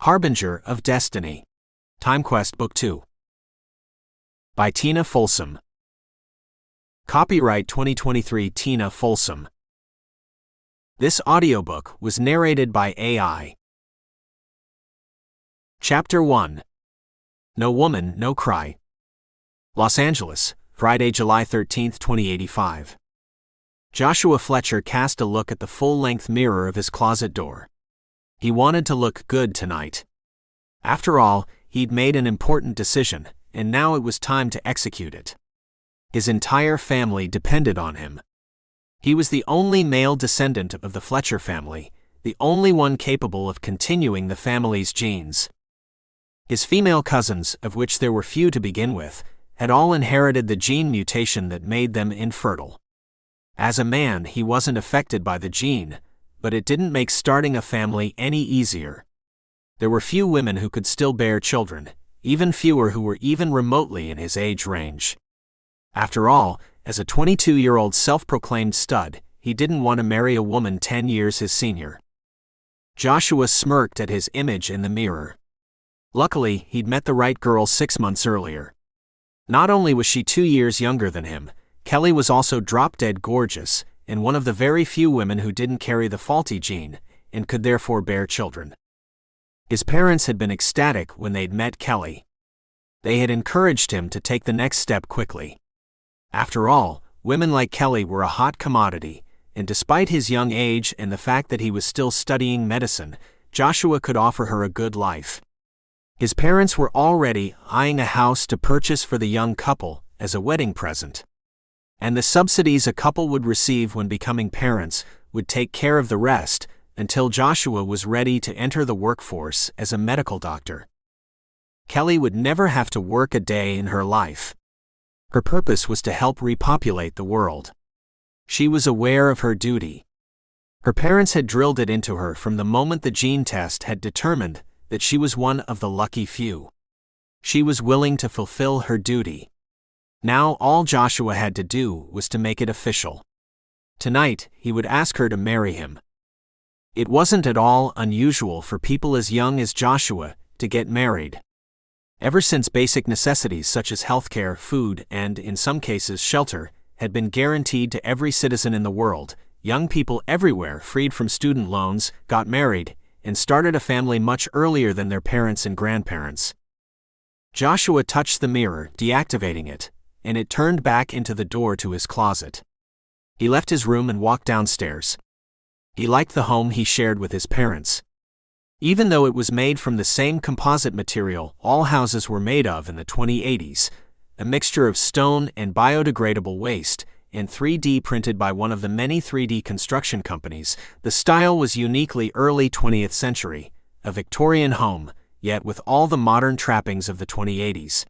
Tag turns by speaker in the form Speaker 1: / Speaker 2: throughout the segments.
Speaker 1: Harbinger of Destiny. Time Quest Book 2. By Tina Folsom. Copyright 2023 Tina Folsom. This audiobook was narrated by AI. Chapter 1. No Woman, No Cry. Los Angeles, Friday, July 13, 2085. Joshua Fletcher cast a look at the full-length mirror of his closet door. He wanted to look good tonight. After all, he'd made an important decision, and now it was time to execute it. His entire family depended on him. He was the only male descendant of the Fletcher family, the only one capable of continuing the family's genes. His female cousins, of which there were few to begin with, had all inherited the gene mutation that made them infertile. As a man, he wasn't affected by the gene, but it didn't make starting a family any easier. There were few women who could still bear children, even fewer who were even remotely in his age range. After all, as a 22-year-old self-proclaimed stud, he didn't want to marry a woman 10 years his senior. Joshua smirked at his image in the mirror. Luckily, he'd met the right girl 6 months earlier. Not only was she 2 years younger than him, Kelly was also drop-dead gorgeous, and one of the very few women who didn't carry the faulty gene, and could therefore bear children. His parents had been ecstatic when they'd met Kelly. They had encouraged him to take the next step quickly. After all, women like Kelly were a hot commodity, and despite his young age and the fact that he was still studying medicine, Joshua could offer her a good life. His parents were already eyeing a house to purchase for the young couple as a wedding present. And the subsidies a couple would receive when becoming parents would take care of the rest until Joshua was ready to enter the workforce as a medical doctor. Kelly would never have to work a day in her life. Her purpose was to help repopulate the world. She was aware of her duty. Her parents had drilled it into her from the moment the gene test had determined that she was one of the lucky few. She was willing to fulfill her duty. Now all Joshua had to do was to make it official. Tonight, he would ask her to marry him. It wasn't at all unusual for people as young as Joshua to get married. Ever since basic necessities such as healthcare, food, and, in some cases, shelter, had been guaranteed to every citizen in the world, young people everywhere, freed from student loans, got married, and started a family much earlier than their parents and grandparents. Joshua touched the mirror, deactivating it, and it turned back into the door to his closet. He left his room and walked downstairs. He liked the home he shared with his parents. Even though it was made from the same composite material all houses were made of in the 2080s, a mixture of stone and biodegradable waste, and 3D printed by one of the many 3D construction companies, the style was uniquely early 20th century, a Victorian home, yet with all the modern trappings of the 2080s.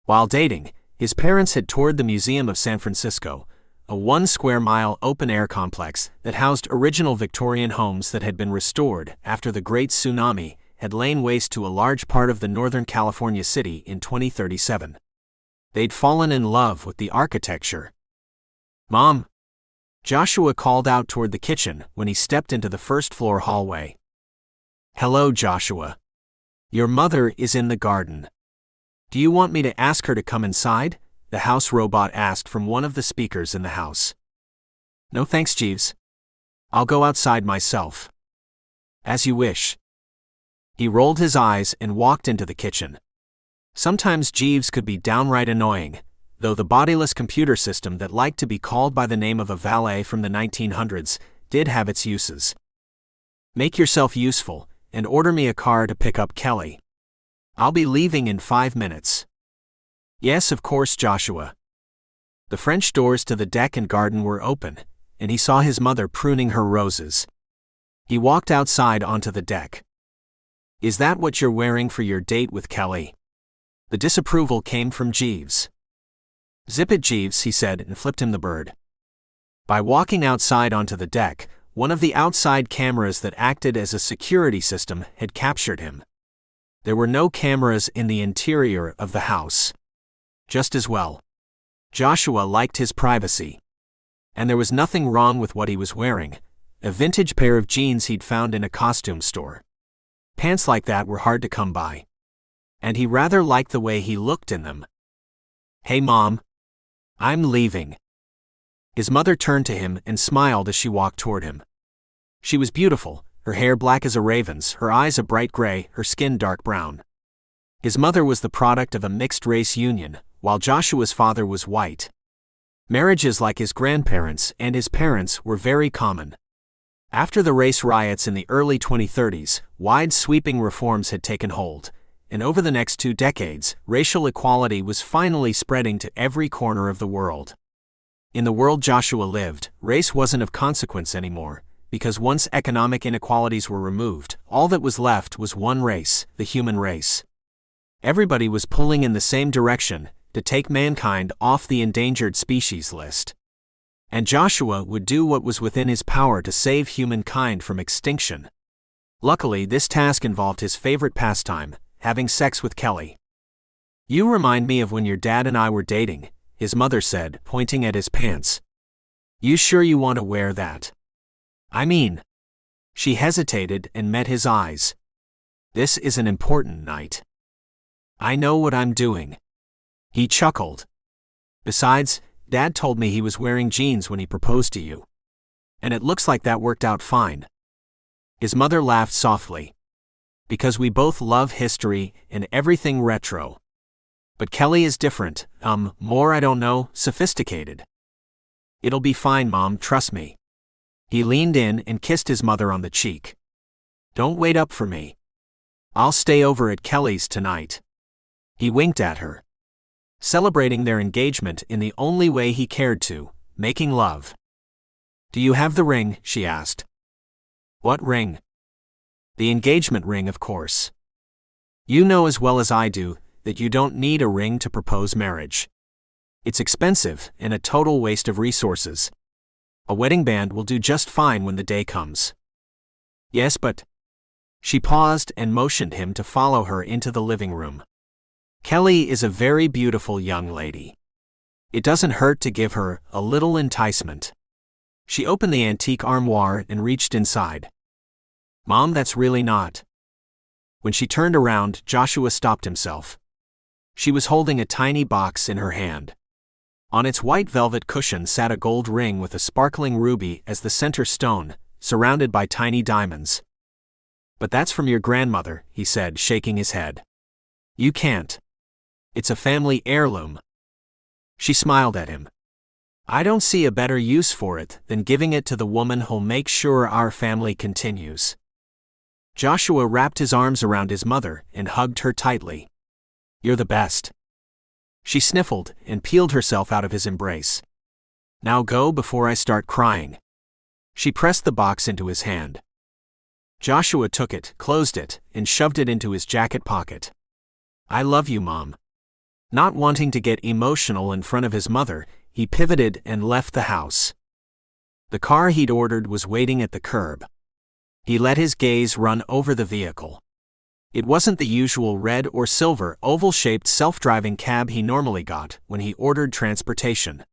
Speaker 1: While dating, his parents had toured the Museum of San Francisco, a 1-square-mile open-air complex that housed original Victorian homes that had been restored after the Great Tsunami had lain waste to a large part of the Northern California city in 2037. They'd fallen in love with the architecture. "Mom!" Joshua called out toward the kitchen when he stepped into the first-floor hallway. "Hello, Joshua. Your mother is in the garden. Do you want me to ask her to come inside?" the house robot asked from one of the speakers in the house. "No thanks, Jeeves. I'll go outside myself." "As you wish." He rolled his eyes and walked into the kitchen. Sometimes Jeeves could be downright annoying, though the bodiless computer system that liked to be called by the name of a valet from the 1900s did have its uses. "Make yourself useful, and order me a car to pick up Kelly. I'll be leaving in 5 minutes. "Yes, of course, Joshua." The French doors to the deck and garden were open, and he saw his mother pruning her roses. He walked outside onto the deck. "Is that what you're wearing for your date with Kelly?" The disapproval came from Jeeves. "Zip it, Jeeves," he said and flipped him the bird. By walking outside onto the deck, one of the outside cameras that acted as a security system had captured him. There were no cameras in the interior of the house. Just as well. Joshua liked his privacy. And there was nothing wrong with what he was wearing, a vintage pair of jeans he'd found in a costume store. Pants like that were hard to come by. And he rather liked the way he looked in them. "Hey Mom. I'm leaving." His mother turned to him and smiled as she walked toward him. She was beautiful, her hair black as a raven's, her eyes a bright gray, her skin dark brown. His mother was the product of a mixed-race union, while Joshua's father was white. Marriages like his grandparents and his parents were very common. After the race riots in the early 2030s, wide sweeping reforms had taken hold, and over the next 2 decades, racial equality was finally spreading to every corner of the world. In the world Joshua lived, race wasn't of consequence anymore, because once economic inequalities were removed, all that was left was one race, the human race. Everybody was pulling in the same direction, to take mankind off the endangered species list. And Joshua would do what was within his power to save humankind from extinction. Luckily, this task involved his favorite pastime, having sex with Kelly. "You remind me of when your dad and I were dating," his mother said, pointing at his pants. "You sure you want to wear that? I mean..." She hesitated and met his eyes. "This is an important night. I know what I'm doing." He chuckled. "Besides, Dad told me he was wearing jeans when he proposed to you. And it looks like that worked out fine." His mother laughed softly. "Because we both love history and everything retro. But Kelly is different, more, I don't know, sophisticated." "It'll be fine, Mom, trust me." He leaned in and kissed his mother on the cheek. "Don't wait up for me. I'll stay over at Kelly's tonight." He winked at her. Celebrating their engagement in the only way he cared to, making love. "Do you have the ring?" she asked. "What ring?" "The engagement ring, of course. You know as well as I do that you don't need a ring to propose marriage. It's expensive and a total waste of resources. A wedding band will do just fine when the day comes." "Yes, but..." She paused and motioned him to follow her into the living room. "Kelly is a very beautiful young lady. It doesn't hurt to give her a little enticement." She opened the antique armoire and reached inside. "Mom, that's really not..." When she turned around, Joshua stopped himself. She was holding a tiny box in her hand. On its white velvet cushion sat a gold ring with a sparkling ruby as the center stone, surrounded by tiny diamonds. "But that's from your grandmother," he said, shaking his head. "You can't. It's a family heirloom." She smiled at him. "I don't see a better use for it than giving it to the woman who'll make sure our family continues." Joshua wrapped his arms around his mother and hugged her tightly. "You're the best." She sniffled and peeled herself out of his embrace. "Now go before I start crying." She pressed the box into his hand. Joshua took it, closed it, and shoved it into his jacket pocket. "I love you, Mom." Not wanting to get emotional in front of his mother, he pivoted and left the house. The car he'd ordered was waiting at the curb. He let his gaze run over the vehicle. It wasn't the usual red or silver oval-shaped self-driving cab he normally got when he ordered transportation.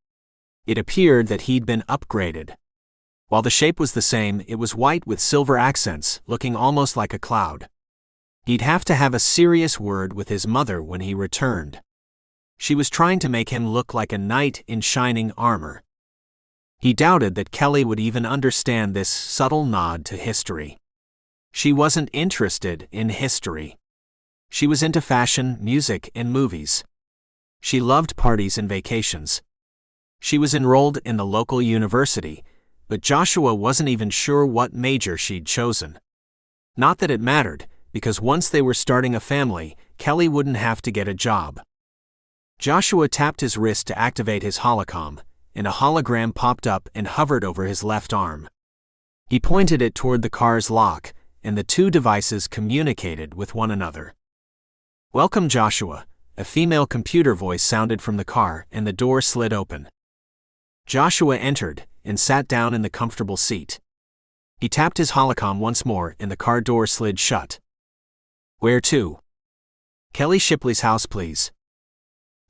Speaker 1: It appeared that he'd been upgraded. While the shape was the same, it was white with silver accents, looking almost like a cloud. He'd have to have a serious word with his mother when he returned. She was trying to make him look like a knight in shining armor. He doubted that Kelly would even understand this subtle nod to history. She wasn't interested in history. She was into fashion, music, and movies. She loved parties and vacations. She was enrolled in the local university, but Joshua wasn't even sure what major she'd chosen. Not that it mattered, because once they were starting a family, Kelly wouldn't have to get a job. Joshua tapped his wrist to activate his holocom, and a hologram popped up and hovered over his left arm. He pointed it toward the car's lock, and the two devices communicated with one another. "Welcome, Joshua," a female computer voice sounded from the car, and the door slid open. Joshua entered and sat down in the comfortable seat. He tapped his holocom once more, and the car door slid shut. "Where to?" "Kelly Shipley's house, please."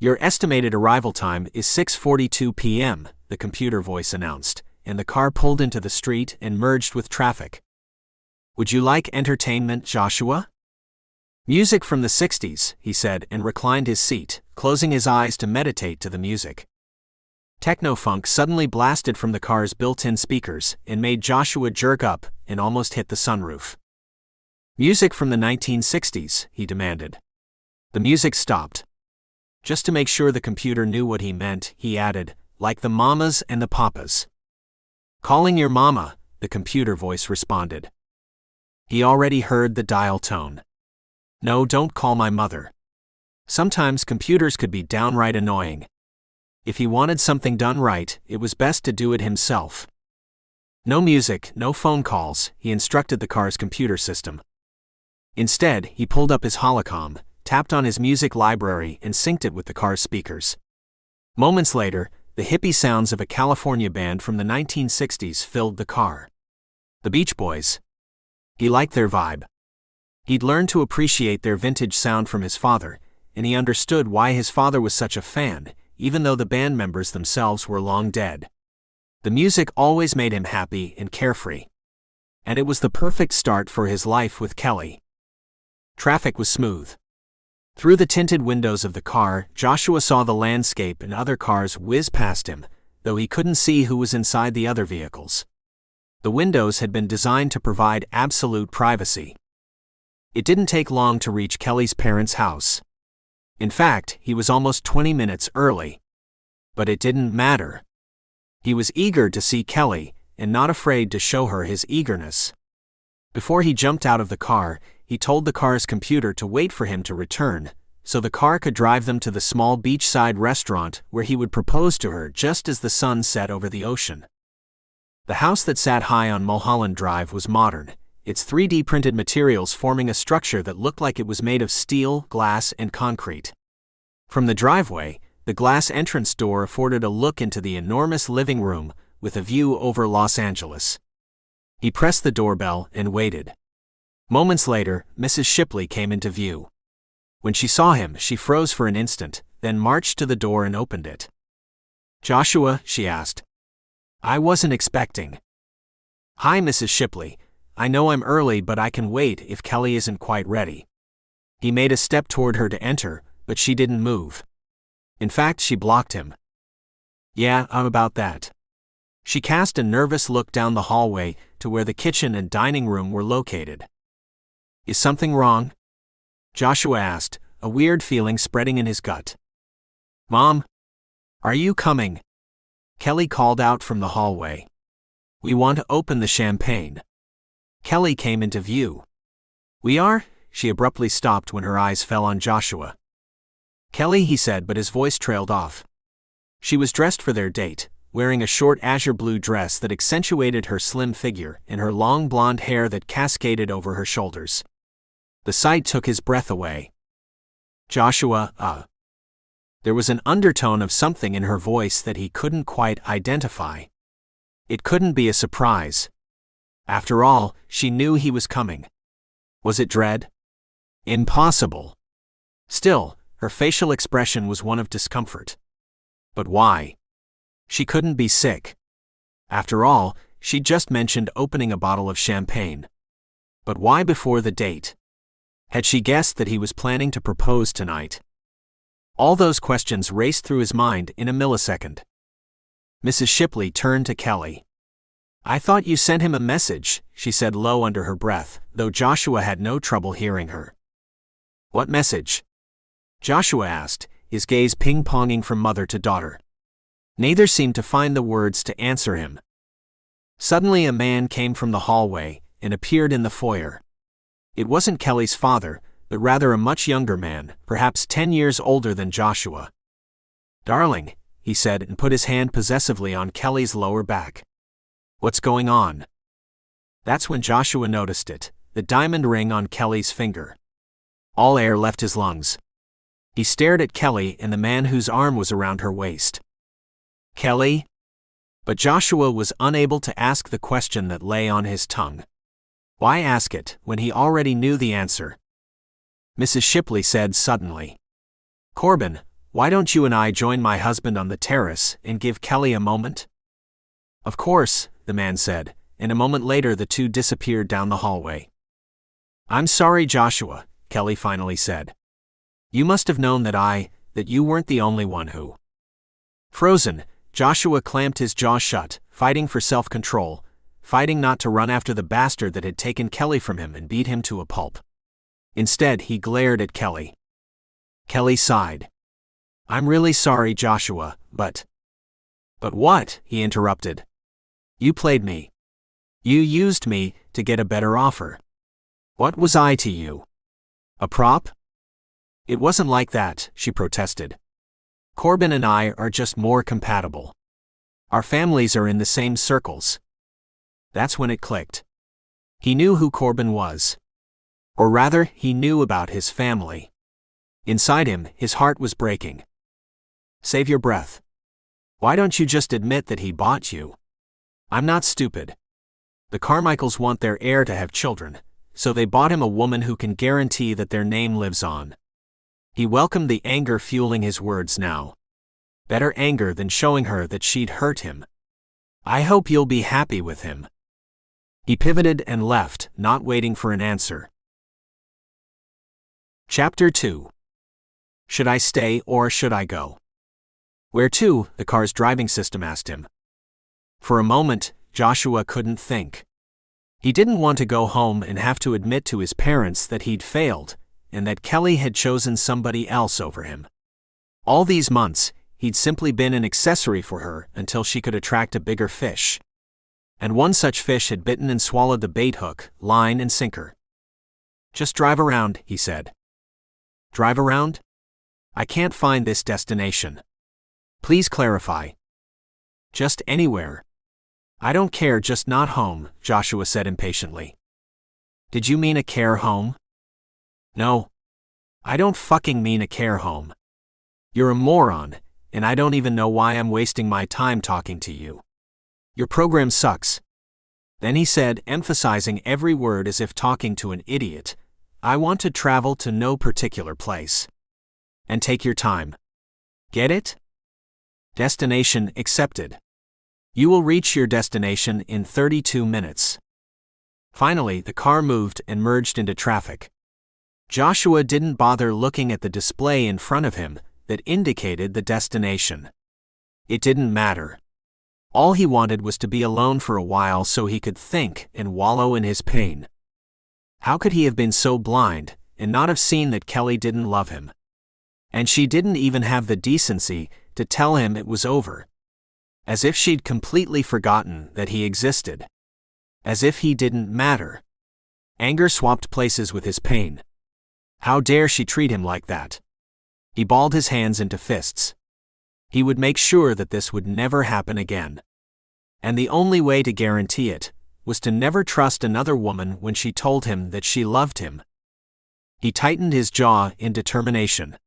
Speaker 1: "Your estimated arrival time is 6:42 p.m., the computer voice announced, and the car pulled into the street and merged with traffic. Would you like entertainment, Joshua? Music from the 60s, he said, and reclined his seat, closing his eyes to meditate to the music. Techno-funk suddenly blasted from the car's built-in speakers and made Joshua jerk up and almost hit the sunroof. Music from the 1960s, he demanded. The music stopped. Just to make sure the computer knew what he meant, he added, like the mamas and the papas. Calling your mama, the computer voice responded. He already heard the dial tone. No, don't call my mother. Sometimes computers could be downright annoying. If he wanted something done right, it was best to do it himself. No music, no phone calls, he instructed the car's computer system. Instead, he pulled up his holocom, tapped on his music library and synced it with the car's speakers. Moments later, the hippie sounds of a California band from the 1960s filled the car. The Beach Boys. He liked their vibe. He'd learned to appreciate their vintage sound from his father, and he understood why his father was such a fan, even though the band members themselves were long dead. The music always made him happy and carefree. And it was the perfect start for his life with Kelly. Traffic was smooth. Through the tinted windows of the car, Joshua saw the landscape and other cars whiz past him, though he couldn't see who was inside the other vehicles. The windows had been designed to provide absolute privacy. It didn't take long to reach Kelly's parents' house. In fact, he was almost 20 minutes early. But it didn't matter. He was eager to see Kelly, and not afraid to show her his eagerness. Before he jumped out of the car, he told the car's computer to wait for him to return, so the car could drive them to the small beachside restaurant where he would propose to her just as the sun set over the ocean. The house that sat high on Mulholland Drive was modern, its 3D printed materials forming a structure that looked like it was made of steel, glass, and concrete. From the driveway, the glass entrance door afforded a look into the enormous living room with a view over Los Angeles. He pressed the doorbell and waited. Moments later, Mrs. Shipley came into view. When she saw him, she froze for an instant, then marched to the door and opened it. "Joshua," she asked. "I wasn't expecting." "Hi, Mrs. Shipley. I know I'm early, but I can wait if Kelly isn't quite ready." He made a step toward her to enter, but she didn't move. In fact, she blocked him. "Yeah, I'm about that." She cast a nervous look down the hallway to where the kitchen and dining room were located. "Is something wrong?" Joshua asked, a weird feeling spreading in his gut. "Mom? Are you coming?" Kelly called out from the hallway. "We want to open the champagne." Kelly came into view. "We are?" She abruptly stopped when her eyes fell on Joshua. "Kelly," he said, but his voice trailed off. She was dressed for their date, wearing a short azure blue dress that accentuated her slim figure and her long blonde hair that cascaded over her shoulders. The sight took his breath away. "Joshua, There was an undertone of something in her voice that he couldn't quite identify. It couldn't be a surprise. After all, she knew he was coming. Was it dread? Impossible. Still, her facial expression was one of discomfort. But why? She couldn't be sick. After all, she'd just mentioned opening a bottle of champagne. But why before the date? Had she guessed that he was planning to propose tonight? All those questions raced through his mind in a millisecond. Mrs. Shipley turned to Kelly. "I thought you sent him a message," she said low under her breath, though Joshua had no trouble hearing her. "What message?" Joshua asked, his gaze ping-ponging from mother to daughter. Neither seemed to find the words to answer him. Suddenly a man came from the hallway and appeared in the foyer. It wasn't Kelly's father, but rather a much younger man, perhaps 10 years older than Joshua. "Darling," he said and put his hand possessively on Kelly's lower back. "What's going on?" That's when Joshua noticed it, the diamond ring on Kelly's finger. All air left his lungs. He stared at Kelly and the man whose arm was around her waist. "Kelly?" But Joshua was unable to ask the question that lay on his tongue. Why ask it when he already knew the answer? Mrs. Shipley said suddenly, "Corbin, why don't you and I join my husband on the terrace and give Kelly a moment?" "Of course," the man said, and a moment later the two disappeared down the hallway. "I'm sorry, Joshua," Kelly finally said. "You must have known that you weren't the only one who." Frozen, Joshua clamped his jaw shut, fighting for self-control, fighting not to run after the bastard that had taken Kelly from him and beat him to a pulp. Instead, he glared at Kelly. Kelly sighed. "I'm really sorry, Joshua, but..." "But what?" he interrupted. "You played me. You used me to get a better offer. What was I to you? A prop?" "It wasn't like that," she protested. "Corbin and I are just more compatible. Our families are in the same circles." That's when it clicked. He knew who Corbin was. Or rather, he knew about his family. Inside him, his heart was breaking. "Save your breath. Why don't you just admit that he bought you?" "I'm not stupid. The Carmichaels want their heir to have children, so they bought him a woman who can guarantee that their name lives on." He welcomed the anger fueling his words now. Better anger than showing her that she'd hurt him. "I hope you'll be happy with him." He pivoted and left, not waiting for an answer. Chapter 2. Should I stay or should I go? "Where to?" the car's driving system asked him. For a moment, Joshua couldn't think. He didn't want to go home and have to admit to his parents that he'd failed, and that Kelly had chosen somebody else over him. All these months, he'd simply been an accessory for her until she could attract a bigger fish. And one such fish had bitten and swallowed the bait hook, line and sinker. "Just drive around," he said. "Drive around? I can't find this destination. Please clarify." "Just anywhere." "I don't care, just not home," Joshua said impatiently. "Did you mean a care home?" "No. I don't fucking mean a care home. You're a moron, and I don't even know why I'm wasting my time talking to you. Your program sucks." Then he said, emphasizing every word as if talking to an idiot, "I want to travel to no particular place. And take your time. Get it? Destination accepted. You will reach your destination in 32 minutes. Finally, the car moved and merged into traffic. Joshua didn't bother looking at the display in front of him that indicated the destination. It didn't matter. All he wanted was to be alone for a while so he could think and wallow in his pain. How could he have been so blind and not have seen that Kelly didn't love him? And she didn't even have the decency to tell him it was over. As if she'd completely forgotten that he existed. As if he didn't matter. Anger swapped places with his pain. How dare she treat him like that? He balled his hands into fists. He would make sure that this would never happen again. And the only way to guarantee it was to never trust another woman when she told him that she loved him. He tightened his jaw in determination.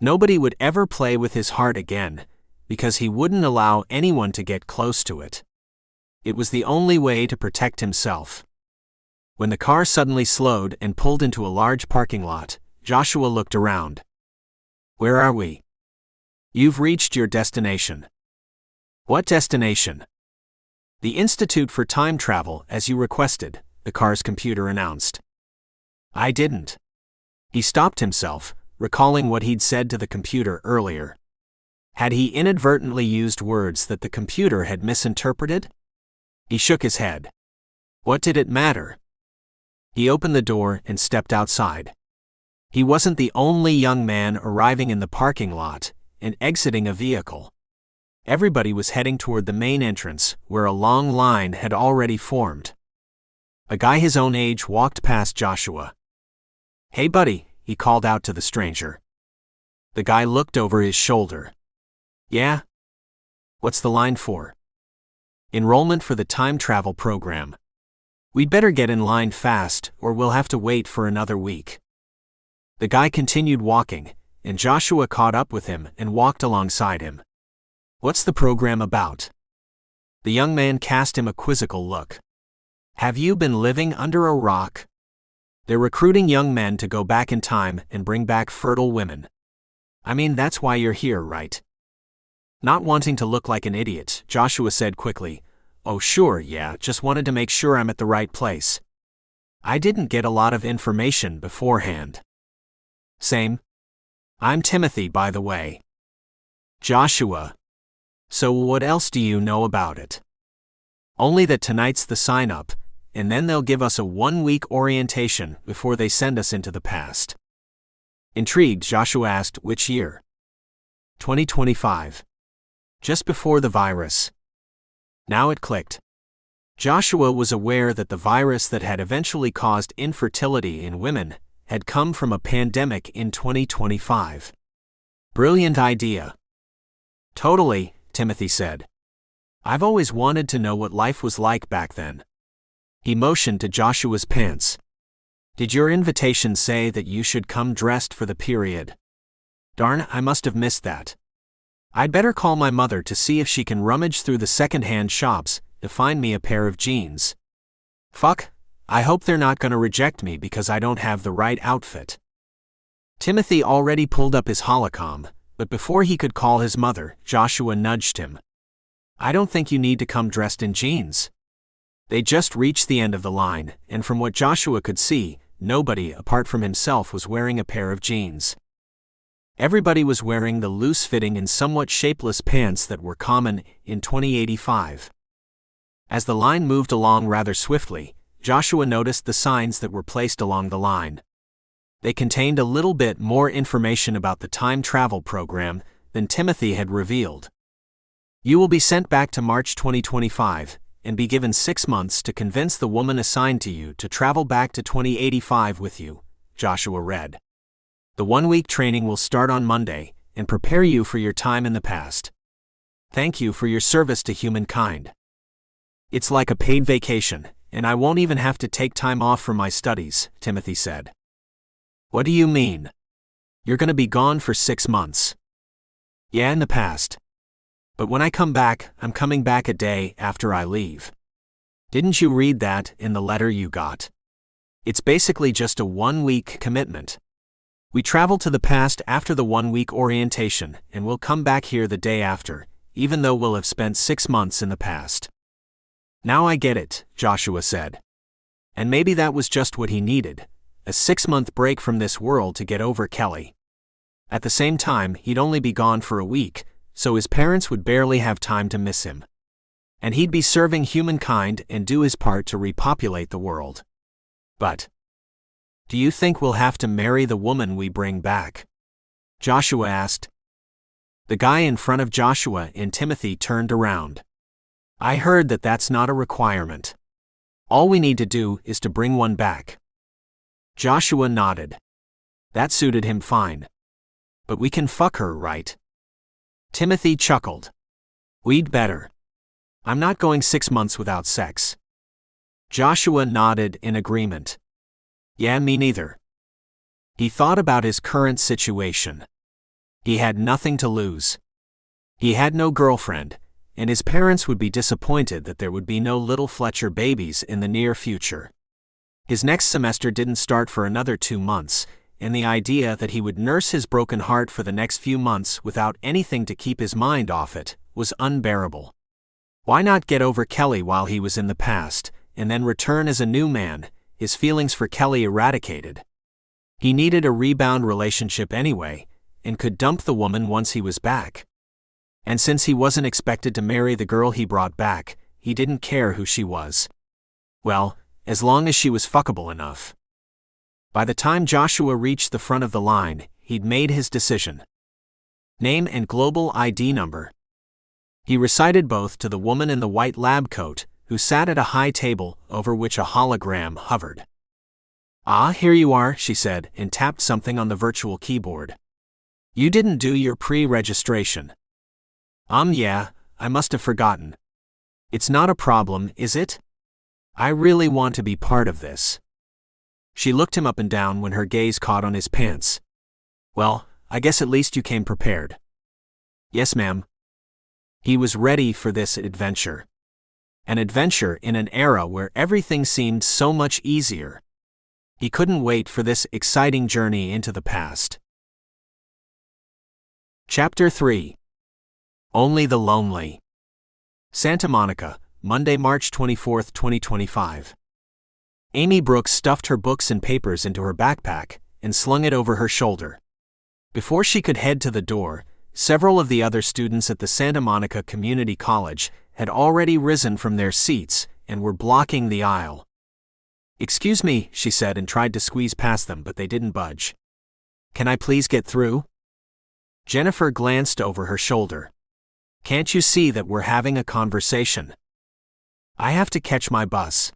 Speaker 1: Nobody would ever play with his heart again, because he wouldn't allow anyone to get close to it. It was the only way to protect himself. When the car suddenly slowed and pulled into a large parking lot, Joshua looked around. "Where are we?" "You've reached your destination." "What destination?" "The Institute for Time Travel, as you requested," the car's computer announced. "I didn't." He stopped himself, recalling what he'd said to the computer earlier. Had he inadvertently used words that the computer had misinterpreted? He shook his head. What did it matter? He opened the door and stepped outside. He wasn't the only young man arriving in the parking lot and exiting a vehicle. Everybody was heading toward the main entrance, where a long line had already formed. A guy his own age walked past Joshua. "Hey buddy," he called out to the stranger. The guy looked over his shoulder. "Yeah? What's the line for?" "Enrollment for the time travel program. We'd better get in line fast, or we'll have to wait for another week." The guy continued walking, and Joshua caught up with him and walked alongside him. "What's the program about?" The young man cast him a quizzical look. "Have you been living under a rock?" "They're recruiting young men to go back in time and bring back fertile women. I mean, that's why you're here, right?" Not wanting to look like an idiot, Joshua said quickly, Oh sure, yeah, just wanted to make sure I'm at the right place. I didn't get a lot of information beforehand. Same. I'm Timothy, by the way. Joshua. So what else do you know about it? Only that tonight's the sign-up, and then they'll give us a 1-week orientation before they send us into the past. Intrigued, Joshua asked, which year? 2025. Just before the virus. Now it clicked. Joshua was aware that the virus that had eventually caused infertility in women had come from a pandemic in 2025. Brilliant idea. Totally, Timothy said. I've always wanted to know what life was like back then. He motioned to Joshua's pants. Did your invitation say that you should come dressed for the period? Darn, I must have missed that. I'd better call my mother to see if she can rummage through the second-hand shops to find me a pair of jeans. Fuck, I hope they're not gonna reject me because I don't have the right outfit. Timothy already pulled up his holocom, but before he could call his mother, Joshua nudged him. I don't think you need to come dressed in jeans. They just reached the end of the line, and from what Joshua could see, nobody apart from himself was wearing a pair of jeans. Everybody was wearing the loose-fitting and somewhat shapeless pants that were common in 2085. As the line moved along rather swiftly, Joshua noticed the signs that were placed along the line. They contained a little bit more information about the time travel program than Timothy had revealed. You will be sent back to March 2025 and be given 6 months to convince the woman assigned to you to travel back to 2085 with you, Joshua read. The 1-week training will start on Monday and prepare you for your time in the past. Thank you for your service to humankind. It's like a paid vacation, and I won't even have to take time off from my studies, Timothy said. What do you mean? You're going to be gone for 6 months. Yeah, in the past. But when I come back, I'm coming back a day after I leave. Didn't you read that in the letter you got? It's basically just a 1-week commitment. We travel to the past after the 1-week orientation, and we'll come back here the day after, even though we'll have spent 6 months in the past. Now I get it, Joshua said. And maybe that was just what he needed, a 6-month break from this world to get over Kelly. At the same time, he'd only be gone for a week, so his parents would barely have time to miss him. And he'd be serving humankind and do his part to repopulate the world. But do you think we'll have to marry the woman we bring back? Joshua asked. The guy in front of Joshua and Timothy turned around. I heard that that's not a requirement. All we need to do is to bring one back. Joshua nodded. That suited him fine. But we can fuck her, right? Timothy chuckled. We'd better. I'm not going 6 months without sex. Joshua nodded in agreement. Yeah, me neither. He thought about his current situation. He had nothing to lose. He had no girlfriend, and his parents would be disappointed that there would be no little Fletcher babies in the near future. His next semester didn't start for another 2 months, and the idea that he would nurse his broken heart for the next few months without anything to keep his mind off it was unbearable. Why not get over Kelly while he was in the past, and then return as a new man, his feelings for Kelly eradicated? He needed a rebound relationship anyway, and could dump the woman once he was back. And since he wasn't expected to marry the girl he brought back, he didn't care who she was. Well, as long as she was fuckable enough. By the time Joshua reached the front of the line, he'd made his decision. Name and global ID number. He recited both to the woman in the white lab coat, who sat at a high table over which a hologram hovered. Ah, here you are, she said, and tapped something on the virtual keyboard. You didn't do your pre-registration. Yeah, I must have forgotten. It's not a problem, is it? I really want to be part of this. She looked him up and down when her gaze caught on his pants. Well, I guess at least you came prepared. Yes, ma'am. He was ready for this adventure. An adventure in an era where everything seemed so much easier. He couldn't wait for this exciting journey into the past. Chapter 3. Only the Lonely. Santa Monica, Monday, March 24, 2025. Amy Brooks stuffed her books and papers into her backpack and slung it over her shoulder. Before she could head to the door, several of the other students at the Santa Monica Community College had already risen from their seats and were blocking the aisle. "Excuse me," she said and tried to squeeze past them, but they didn't budge. "Can I please get through?" Jennifer glanced over her shoulder. "Can't you see that we're having a conversation? I have to catch my bus."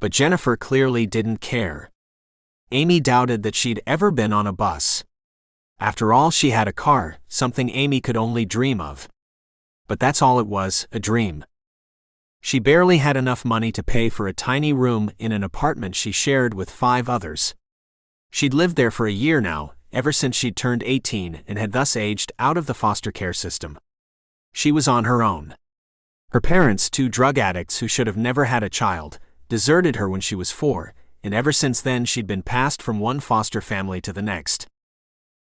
Speaker 1: But Jennifer clearly didn't care. Amy doubted that she'd ever been on a bus. After all, she had a car, something Amy could only dream of. But that's all it was, a dream. She barely had enough money to pay for a tiny room in an apartment she shared with 5 others. She'd lived there for a year now, ever since she'd turned 18 and had thus aged out of the foster care system. She was on her own. Her parents, 2 drug addicts who should have never had a child, deserted her when she was 4, and ever since then she'd been passed from one foster family to the next.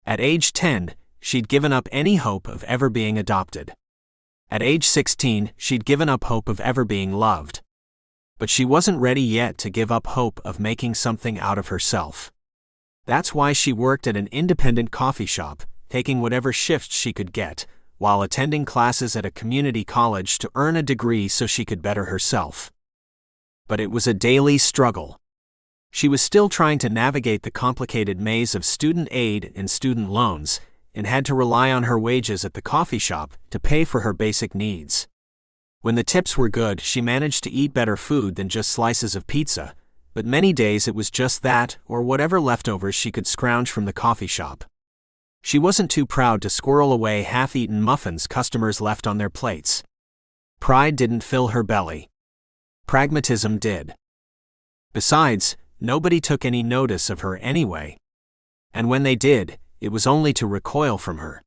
Speaker 1: At age 10, she'd given up any hope of ever being adopted. At age 16, she'd given up hope of ever being loved. But she wasn't ready yet to give up hope of making something out of herself. That's why she worked at an independent coffee shop, taking whatever shifts she could get, while attending classes at a community college to earn a degree so she could better herself. But it was a daily struggle. She was still trying to navigate the complicated maze of student aid and student loans, and had to rely on her wages at the coffee shop to pay for her basic needs. When the tips were good, she managed to eat better food than just slices of pizza, but many days it was just that or whatever leftovers she could scrounge from the coffee shop. She wasn't too proud to squirrel away half-eaten muffins customers left on their plates. Pride didn't fill her belly. Pragmatism did. Besides, nobody took any notice of her anyway. And when they did, it was only to recoil from her.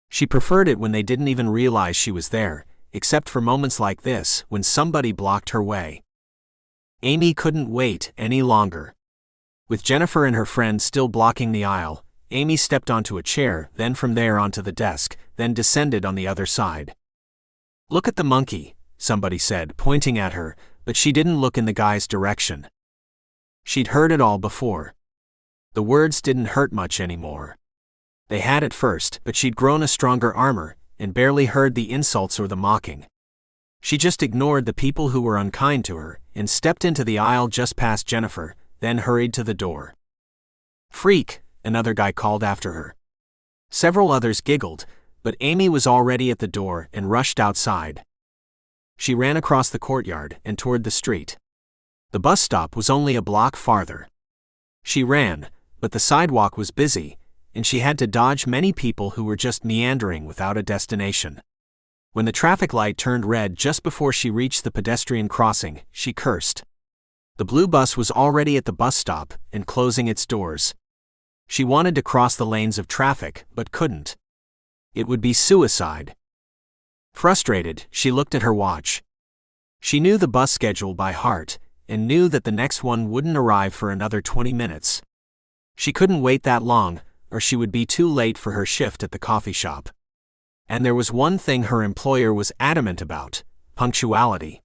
Speaker 1: She preferred it when they didn't even realize she was there, except for moments like this, when somebody blocked her way. Amy couldn't wait any longer. With Jennifer and her friend still blocking the aisle, Amy stepped onto a chair, then from there onto the desk, then descended on the other side. "Look at the monkey," somebody said, pointing at her, but she didn't look in the guy's direction. She'd heard it all before. The words didn't hurt much anymore. They had at first, but she'd grown a stronger armor, and barely heard the insults or the mocking. She just ignored the people who were unkind to her, and stepped into the aisle just past Jennifer, then hurried to the door. "Freak," another guy called after her. Several others giggled, but Amy was already at the door and rushed outside. She ran across the courtyard and toward the street. The bus stop was only a block farther. She ran, but the sidewalk was busy, and she had to dodge many people who were just meandering without a destination. When the traffic light turned red just before she reached the pedestrian crossing, she cursed. The blue bus was already at the bus stop and closing its doors. She wanted to cross the lanes of traffic, but couldn't. It would be suicide. Frustrated, she looked at her watch. She knew the bus schedule by heart, and knew that the next one wouldn't arrive for another 20 minutes. She couldn't wait that long, or she would be too late for her shift at the coffee shop. And there was one thing her employer was adamant about: punctuality.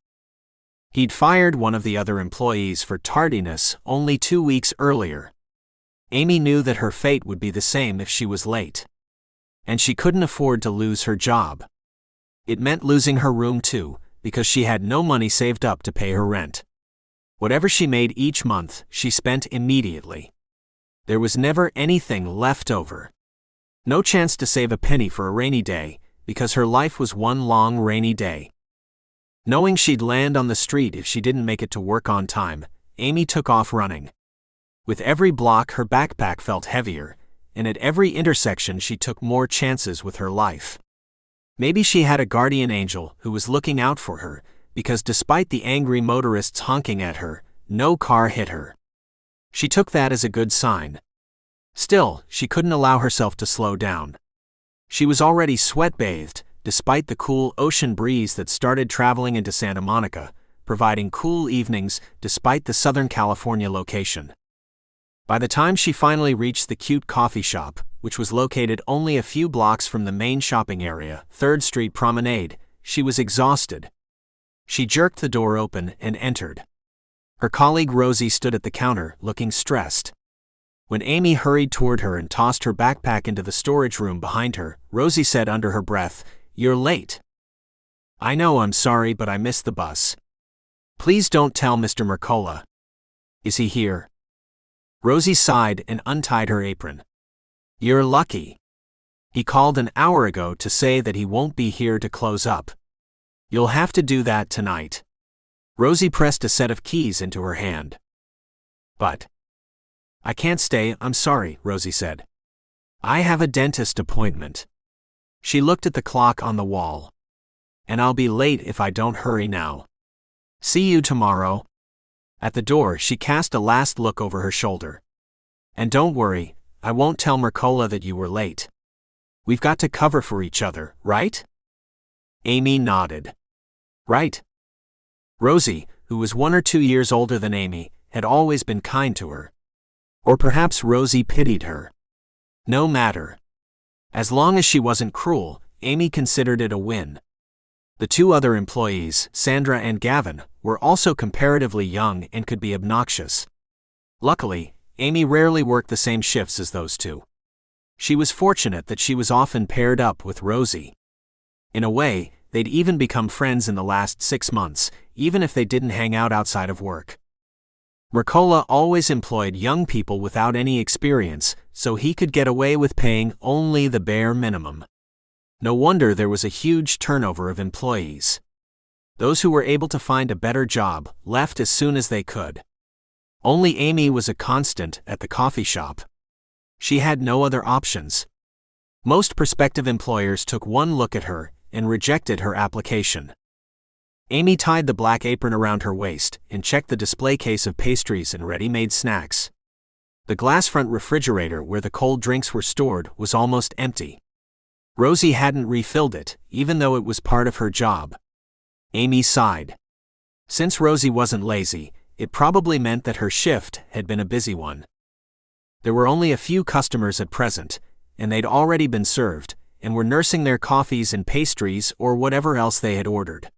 Speaker 1: He'd fired one of the other employees for tardiness only 2 weeks earlier. Amy knew that her fate would be the same if she was late. And she couldn't afford to lose her job. It meant losing her room too, because she had no money saved up to pay her rent. Whatever she made each month, she spent immediately. There was never anything left over. No chance to save a penny for a rainy day, because her life was one long rainy day. Knowing she'd land on the street if she didn't make it to work on time, Amy took off running. With every block, her backpack felt heavier, and at every intersection she took more chances with her life. Maybe she had a guardian angel who was looking out for her, because despite the angry motorists honking at her, no car hit her. She took that as a good sign. Still, she couldn't allow herself to slow down. She was already sweat-bathed, despite the cool ocean breeze that started traveling into Santa Monica, providing cool evenings despite the Southern California location. By the time she finally reached the cute coffee shop, which was located only a few blocks from the main shopping area, 3rd Street Promenade, she was exhausted. She jerked the door open and entered. Her colleague Rosie stood at the counter, looking stressed. When Amy hurried toward her and tossed her backpack into the storage room behind her, Rosie said under her breath, "You're late." "I know, I'm sorry, but I missed the bus." "Please don't tell Mr. Mercola." "Is he here?" Rosie sighed and untied her apron. "You're lucky. He called an hour ago to say that he won't be here to close up. You'll have to do that tonight." Rosie pressed a set of keys into her hand. "But I can't stay, I'm sorry," Rosie said. "I have a dentist appointment." She looked at the clock on the wall. "And I'll be late if I don't hurry now. See you tomorrow." At the door, she cast a last look over her shoulder. "And don't worry, I won't tell Mercola that you were late. We've got to cover for each other, right?" Amy nodded. "Right." Rosie, who was 1 or 2 years older than Amy, had always been kind to her. Or perhaps Rosie pitied her. No matter. As long as she wasn't cruel, Amy considered it a win. The 2 other employees, Sandra and Gavin, were also comparatively young and could be obnoxious. Luckily, Amy rarely worked the same shifts as those 2. She was fortunate that she was often paired up with Rosie. In a way, they'd even become friends in the last 6 months, even if they didn't hang out outside of work. Mercola always employed young people without any experience, so he could get away with paying only the bare minimum. No wonder there was a huge turnover of employees. Those who were able to find a better job left as soon as they could. Only Amy was a constant at the coffee shop. She had no other options. Most prospective employers took one look at her and rejected her application. Amy tied the black apron around her waist and checked the display case of pastries and ready-made snacks. The glass front refrigerator where the cold drinks were stored was almost empty. Rosie hadn't refilled it, even though it was part of her job. Amy sighed. Since Rosie wasn't lazy, it probably meant that her shift had been a busy one. There were only a few customers at present, and they'd already been served, and were nursing their coffees and pastries or whatever else they had ordered.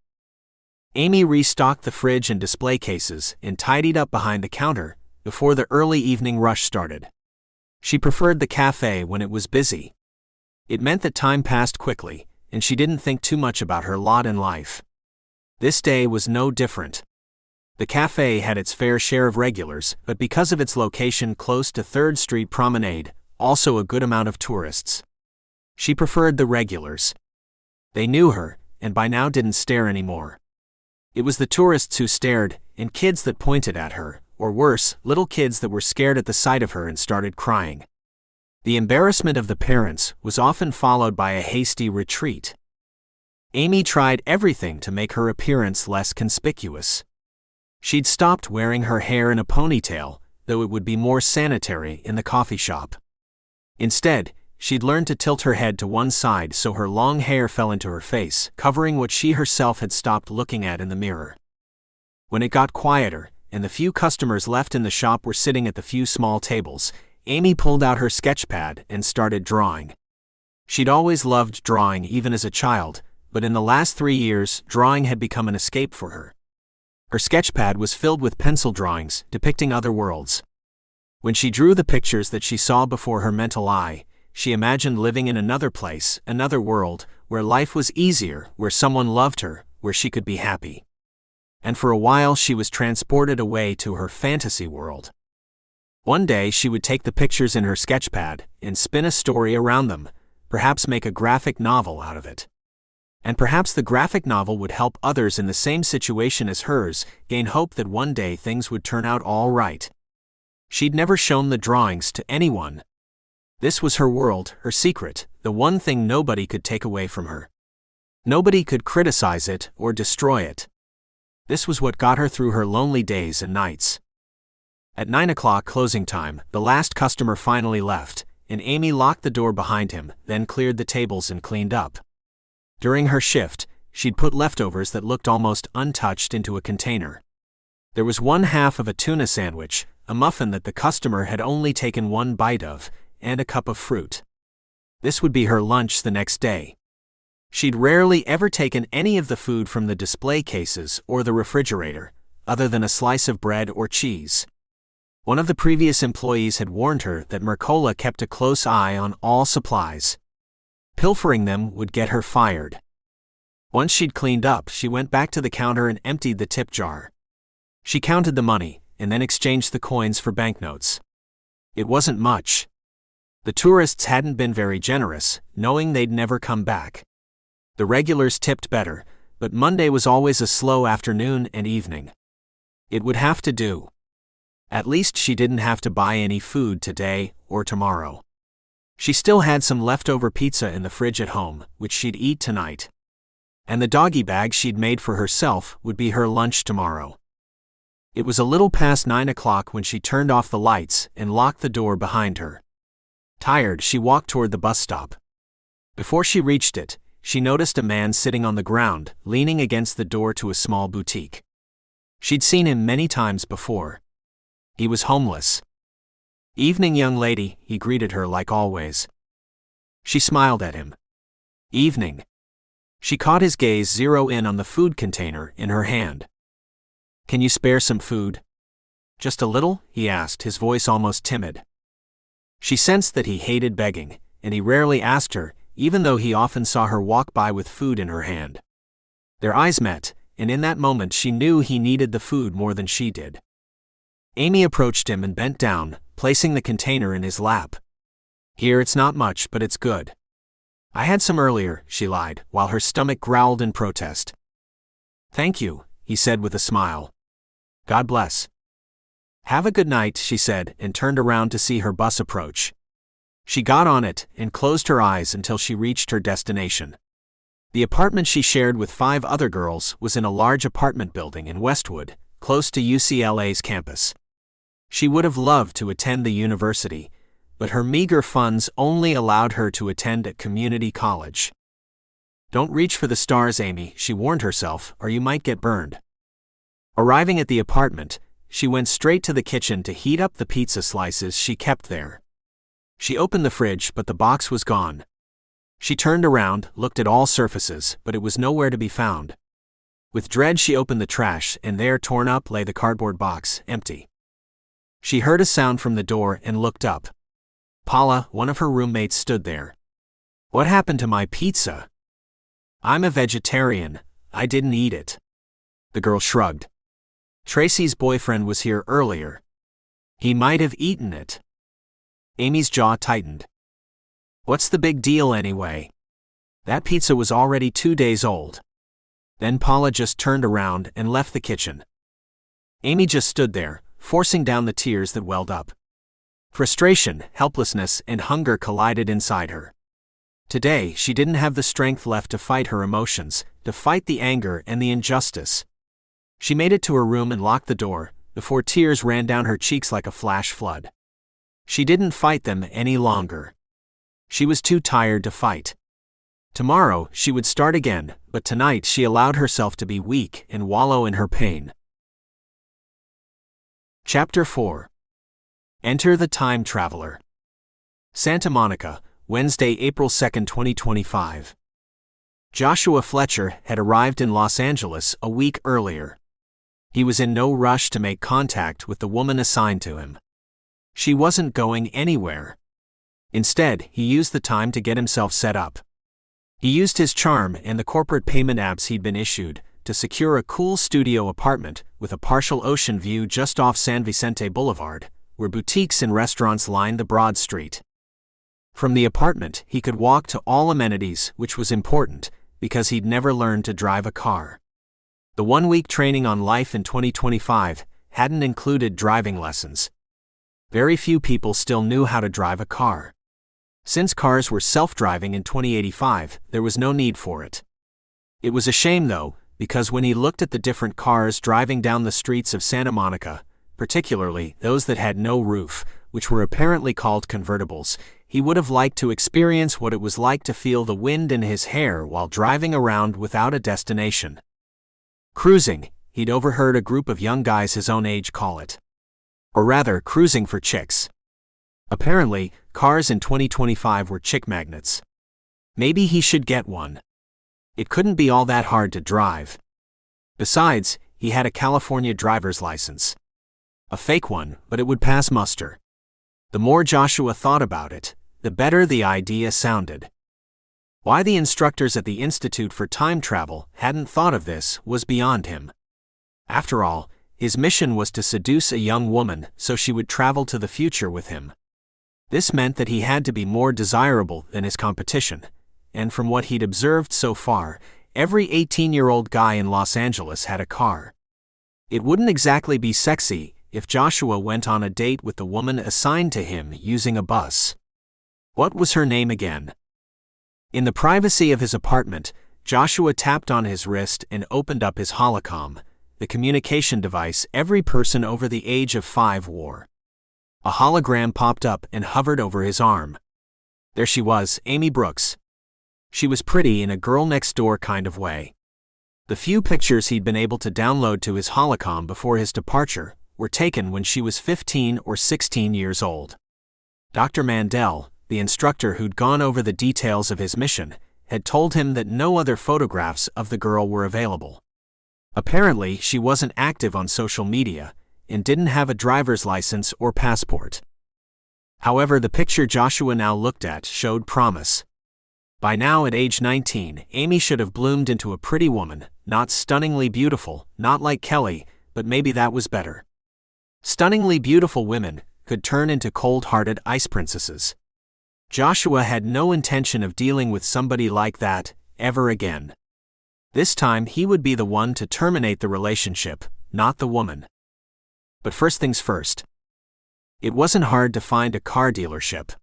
Speaker 1: Amy restocked the fridge and display cases and tidied up behind the counter before the early evening rush started. She preferred the cafe when it was busy. It meant that time passed quickly, and she didn't think too much about her lot in life. This day was no different. The cafe had its fair share of regulars, but because of its location close to 3rd Street Promenade, also a good amount of tourists. She preferred the regulars. They knew her, and by now didn't stare anymore. It was the tourists who stared, and kids that pointed at her, or worse, little kids that were scared at the sight of her and started crying. The embarrassment of the parents was often followed by a hasty retreat. Amy tried everything to make her appearance less conspicuous. She'd stopped wearing her hair in a ponytail, though it would be more sanitary in the coffee shop. Instead, she'd learned to tilt her head to one side so her long hair fell into her face, covering what she herself had stopped looking at in the mirror. When it got quieter, and the few customers left in the shop were sitting at the few small tables, Amy pulled out her sketchpad and started drawing. She'd always loved drawing even as a child, but in the last 3 years, drawing had become an escape for her. Her sketchpad was filled with pencil drawings depicting other worlds. When she drew the pictures that she saw before her mental eye, she imagined living in another place, another world, where life was easier, where someone loved her, where she could be happy. And for a while she was transported away to her fantasy world. One day she would take the pictures in her sketchpad and spin a story around them, perhaps make a graphic novel out of it. And perhaps the graphic novel would help others in the same situation as hers gain hope that one day things would turn out all right. She'd never shown the drawings to anyone. This was her world, her secret, the one thing nobody could take away from her. Nobody could criticize it or destroy it. This was what got her through her lonely days and nights. At 9 o'clock closing time, the last customer finally left, and Amy locked the door behind him, then cleared the tables and cleaned up. During her shift, she'd put leftovers that looked almost untouched into a container. There was one half of a tuna sandwich, a muffin that the customer had only taken one bite of, and a cup of fruit. This would be her lunch the next day. She'd rarely ever taken any of the food from the display cases or the refrigerator, other than a slice of bread or cheese. One of the previous employees had warned her that Mercola kept a close eye on all supplies. Pilfering them would get her fired. Once she'd cleaned up, she went back to the counter and emptied the tip jar. She counted the money, and then exchanged the coins for banknotes. It wasn't much. The tourists hadn't been very generous, knowing they'd never come back. The regulars tipped better, but Monday was always a slow afternoon and evening. It would have to do. At least she didn't have to buy any food today or tomorrow. She still had some leftover pizza in the fridge at home, which she'd eat tonight. And the doggy bag she'd made for herself would be her lunch tomorrow. It was a little past 9 o'clock when she turned off the lights and locked the door behind her. Tired, she walked toward the bus stop. Before she reached it, she noticed a man sitting on the ground, leaning against the door to a small boutique. She'd seen him many times before. He was homeless. "Evening, young lady," he greeted her like always. She smiled at him. "Evening." She caught his gaze zero in on the food container in her hand. "Can you spare some food?" "Just a little?" he asked, his voice almost timid. She sensed that he hated begging, and he rarely asked her, even though he often saw her walk by with food in her hand. Their eyes met, and in that moment she knew he needed the food more than she did. Amy approached him and bent down, placing the container in his lap. "Here, it's not much, but it's good." "I had some earlier," she lied, while her stomach growled in protest. "Thank you," he said with a smile. "God bless." "Have a good night," she said, and turned around to see her bus approach. She got on it and closed her eyes until she reached her destination. The apartment she shared with 5 other girls was in a large apartment building in Westwood, close to UCLA's campus. She would have loved to attend the university, but her meager funds only allowed her to attend a community college. "Don't reach for the stars, Amy," she warned herself, "or you might get burned." Arriving at the apartment, she went straight to the kitchen to heat up the pizza slices she kept there. She opened the fridge, but the box was gone. She turned around, looked at all surfaces, but it was nowhere to be found. With dread she opened the trash, and there, torn up, lay the cardboard box, empty. She heard a sound from the door and looked up. Paula, one of her roommates, stood there. "What happened to my pizza?" "I'm a vegetarian. I didn't eat it." The girl shrugged. "Tracy's boyfriend was here earlier. He might have eaten it." Amy's jaw tightened. "What's the big deal anyway? That pizza was already 2 days old." Then Paula just turned around and left the kitchen. Amy just stood there, forcing down the tears that welled up. Frustration, helplessness, and hunger collided inside her. Today, she didn't have the strength left to fight her emotions, to fight the anger and the injustice. She made it to her room and locked the door, before tears ran down her cheeks like a flash flood. She didn't fight them any longer. She was too tired to fight. Tomorrow, she would start again, but tonight she allowed herself to be weak and wallow in her pain. Chapter 4. Enter the Time Traveler. Santa Monica, Wednesday, April 2, 2025. Joshua Fletcher had arrived in Los Angeles a week earlier. He was in no rush to make contact with the woman assigned to him. She wasn't going anywhere. Instead, he used the time to get himself set up. He used his charm and the corporate payment apps he'd been issued to secure a cool studio apartment with a partial ocean view just off San Vicente Boulevard, where boutiques and restaurants lined the broad street. From the apartment, he could walk to all amenities, which was important, because he'd never learned to drive a car. The 1-week training on life in 2025 hadn't included driving lessons. Very few people still knew how to drive a car. Since cars were self-driving in 2085, there was no need for it. It was a shame, though, because when he looked at the different cars driving down the streets of Santa Monica, particularly those that had no roof, which were apparently called convertibles, he would have liked to experience what it was like to feel the wind in his hair while driving around without a destination. Cruising, he'd overheard a group of young guys his own age call it. Or rather, cruising for chicks. Apparently, cars in 2025 were chick magnets. Maybe he should get one. It couldn't be all that hard to drive. Besides, he had a California driver's license. A fake one, but it would pass muster. The more Joshua thought about it, the better the idea sounded. Why the instructors at the Institute for Time Travel hadn't thought of this was beyond him. After all, his mission was to seduce a young woman so she would travel to the future with him. This meant that he had to be more desirable than his competition, and from what he'd observed so far, every 18-year-old guy in Los Angeles had a car. It wouldn't exactly be sexy if Joshua went on a date with the woman assigned to him using a bus. What was her name again? In the privacy of his apartment, Joshua tapped on his wrist and opened up his holocom, the communication device every person over the age of 5 wore. A hologram popped up and hovered over his arm. There she was, Amy Brooks. She was pretty in a girl-next-door kind of way. The few pictures he'd been able to download to his holocom before his departure were taken when she was 15 or 16 years old. Dr. Mandel, the instructor who'd gone over the details of his mission, had told him that no other photographs of the girl were available. Apparently, she wasn't active on social media and didn't have a driver's license or passport. However, the picture Joshua now looked at showed promise. By now, at age 19, Amy should have bloomed into a pretty woman, not stunningly beautiful, not like Kelly, but maybe that was better. Stunningly beautiful women could turn into cold-hearted ice princesses. Joshua had no intention of dealing with somebody like that ever again. This time he would be the one to terminate the relationship, not the woman. But first things first. It wasn't hard to find a car dealership.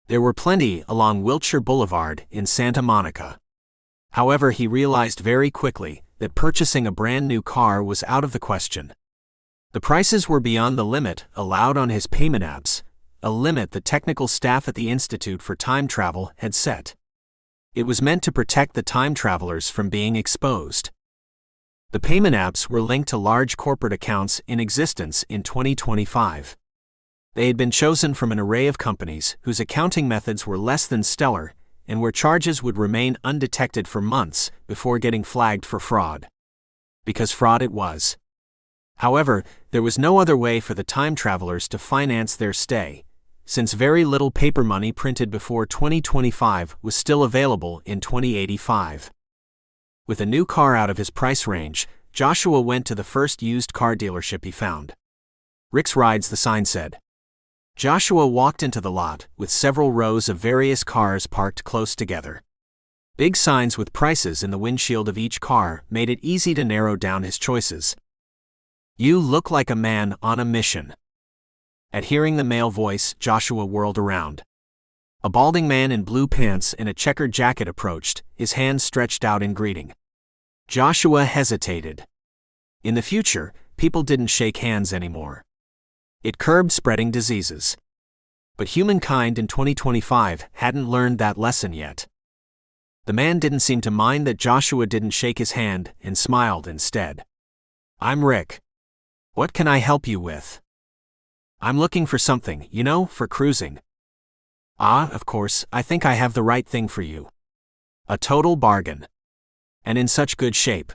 Speaker 1: There were plenty along Wilshire Boulevard in Santa Monica. However, he realized very quickly that purchasing a brand new car was out of the question. The prices were beyond the limit allowed on his payment apps, a limit the technical staff at the Institute for Time Travel had set. It was meant to protect the time travelers from being exposed. The payment apps were linked to large corporate accounts in existence in 2025. They had been chosen from an array of companies whose accounting methods were less than stellar and where charges would remain undetected for months before getting flagged for fraud. Because fraud it was. However, there was no other way for the time travelers to finance their stay, since very little paper money printed before 2025 was still available in 2085. With a new car out of his price range, Joshua went to the first used car dealership he found. Rick's Rides, the sign said. Joshua walked into the lot with several rows of various cars parked close together. Big signs with prices in the windshield of each car made it easy to narrow down his choices. "You look like a man on a mission." At hearing the male voice, Joshua whirled around. A balding man in blue pants and a checkered jacket approached, his hands stretched out in greeting. Joshua hesitated. In the future, people didn't shake hands anymore. It curbed spreading diseases. But humankind in 2025 hadn't learned that lesson yet. The man didn't seem to mind that Joshua didn't shake his hand and smiled instead. "I'm Rick. What can I help you with?" "I'm looking for something, for cruising." "Ah, of course, I think I have the right thing for you. A total bargain. And in such good shape."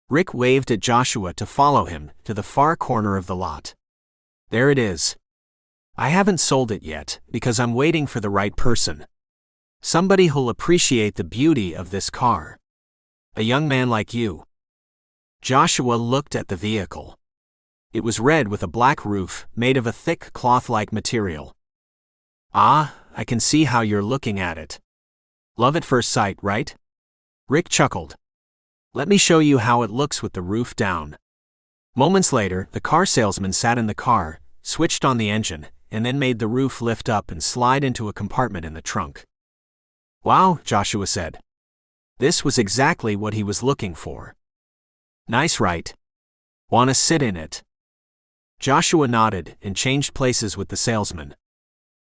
Speaker 1: Rick waved at Joshua to follow him to the far corner of the lot. "There it is. I haven't sold it yet because I'm waiting for the right person. Somebody who'll appreciate the beauty of this car. A young man like you." Joshua looked at the vehicle. It was red with a black roof made of a thick cloth-like material. "Ah, I can see how you're looking at it. Love at first sight, right?" Rick chuckled. "Let me show you how it looks with the roof down." Moments later, the car salesman sat in the car, switched on the engine, and then made the roof lift up and slide into a compartment in the trunk. "Wow," Joshua said. This was exactly what he was looking for. "Nice, right? Want to sit in it?" Joshua nodded and changed places with the salesman.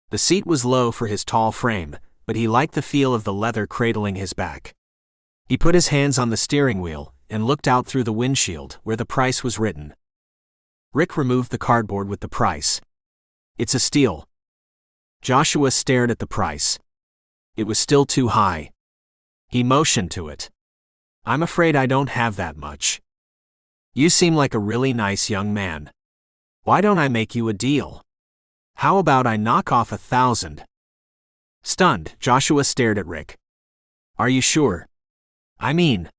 Speaker 1: The seat was low for his tall frame, but he liked the feel of the leather cradling his back. He put his hands on the steering wheel and looked out through the windshield where the price was written. Rick removed the cardboard with the price. "It's a steal." Joshua stared at the price. It was still too high. He motioned to it. I'm afraid I don't have that much. You seem like a really nice young man. Why don't I make you a deal? How about I knock off 1,000? Stunned, Joshua stared at Rick. Are you sure? I mean,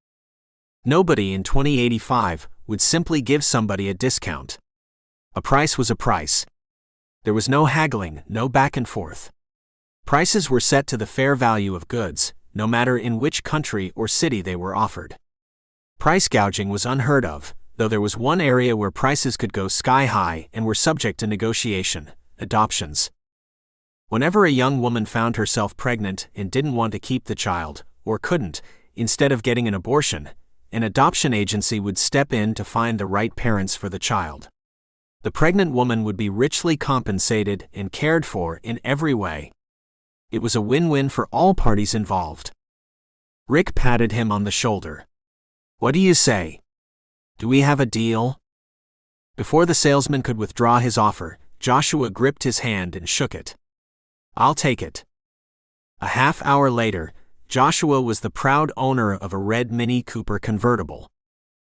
Speaker 1: nobody in 2085 would simply give somebody a discount. A price was a price. There was no haggling, no back and forth. Prices were set to the fair value of goods, no matter in which country or city they were offered. Price gouging was unheard of, though there was one area where prices could go sky high and were subject to negotiation: adoptions. Whenever a young woman found herself pregnant and didn't want to keep the child, or couldn't, instead of getting an abortion, an adoption agency would step in to find the right parents for the child. The pregnant woman would be richly compensated and cared for in every way. It was a win-win for all parties involved. Rick patted him on the shoulder. What do you say? Do we have a deal? Before the salesman could withdraw his offer, Joshua gripped his hand and shook it. I'll take it. A half hour later, Joshua was the proud owner of a red Mini Cooper convertible.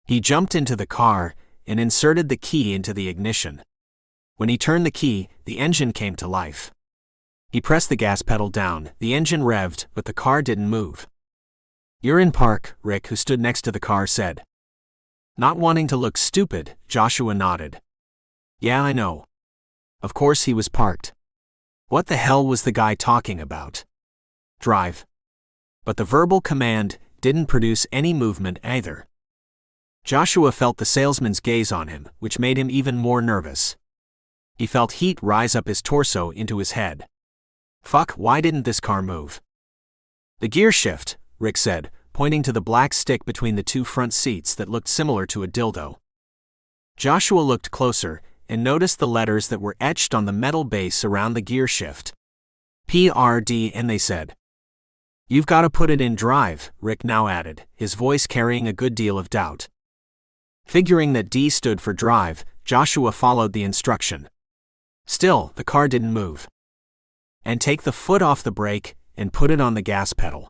Speaker 1: He jumped into the car and inserted the key into the ignition. When he turned the key, the engine came to life. He pressed the gas pedal down, the engine revved, but the car didn't move. You're in park, Rick, who stood next to the car, said. Not wanting to look stupid, Joshua nodded. Yeah, I know. Of course he was parked. What the hell was the guy talking about? Drive. But the verbal command didn't produce any movement either. Joshua felt the salesman's gaze on him, which made him even more nervous. He felt heat rise up his torso into his head. Fuck, why didn't this car move? The gear shift, Rick said, pointing to the black stick between the two front seats that looked similar to a dildo. Joshua looked closer and noticed the letters that were etched on the metal base around the gear shift. PRD, and they said. You've got to put it in drive, Rick now added, his voice carrying a good deal of doubt. Figuring that D stood for drive, Joshua followed the instruction. Still, the car didn't move. And take the foot off the brake and put it on the gas pedal.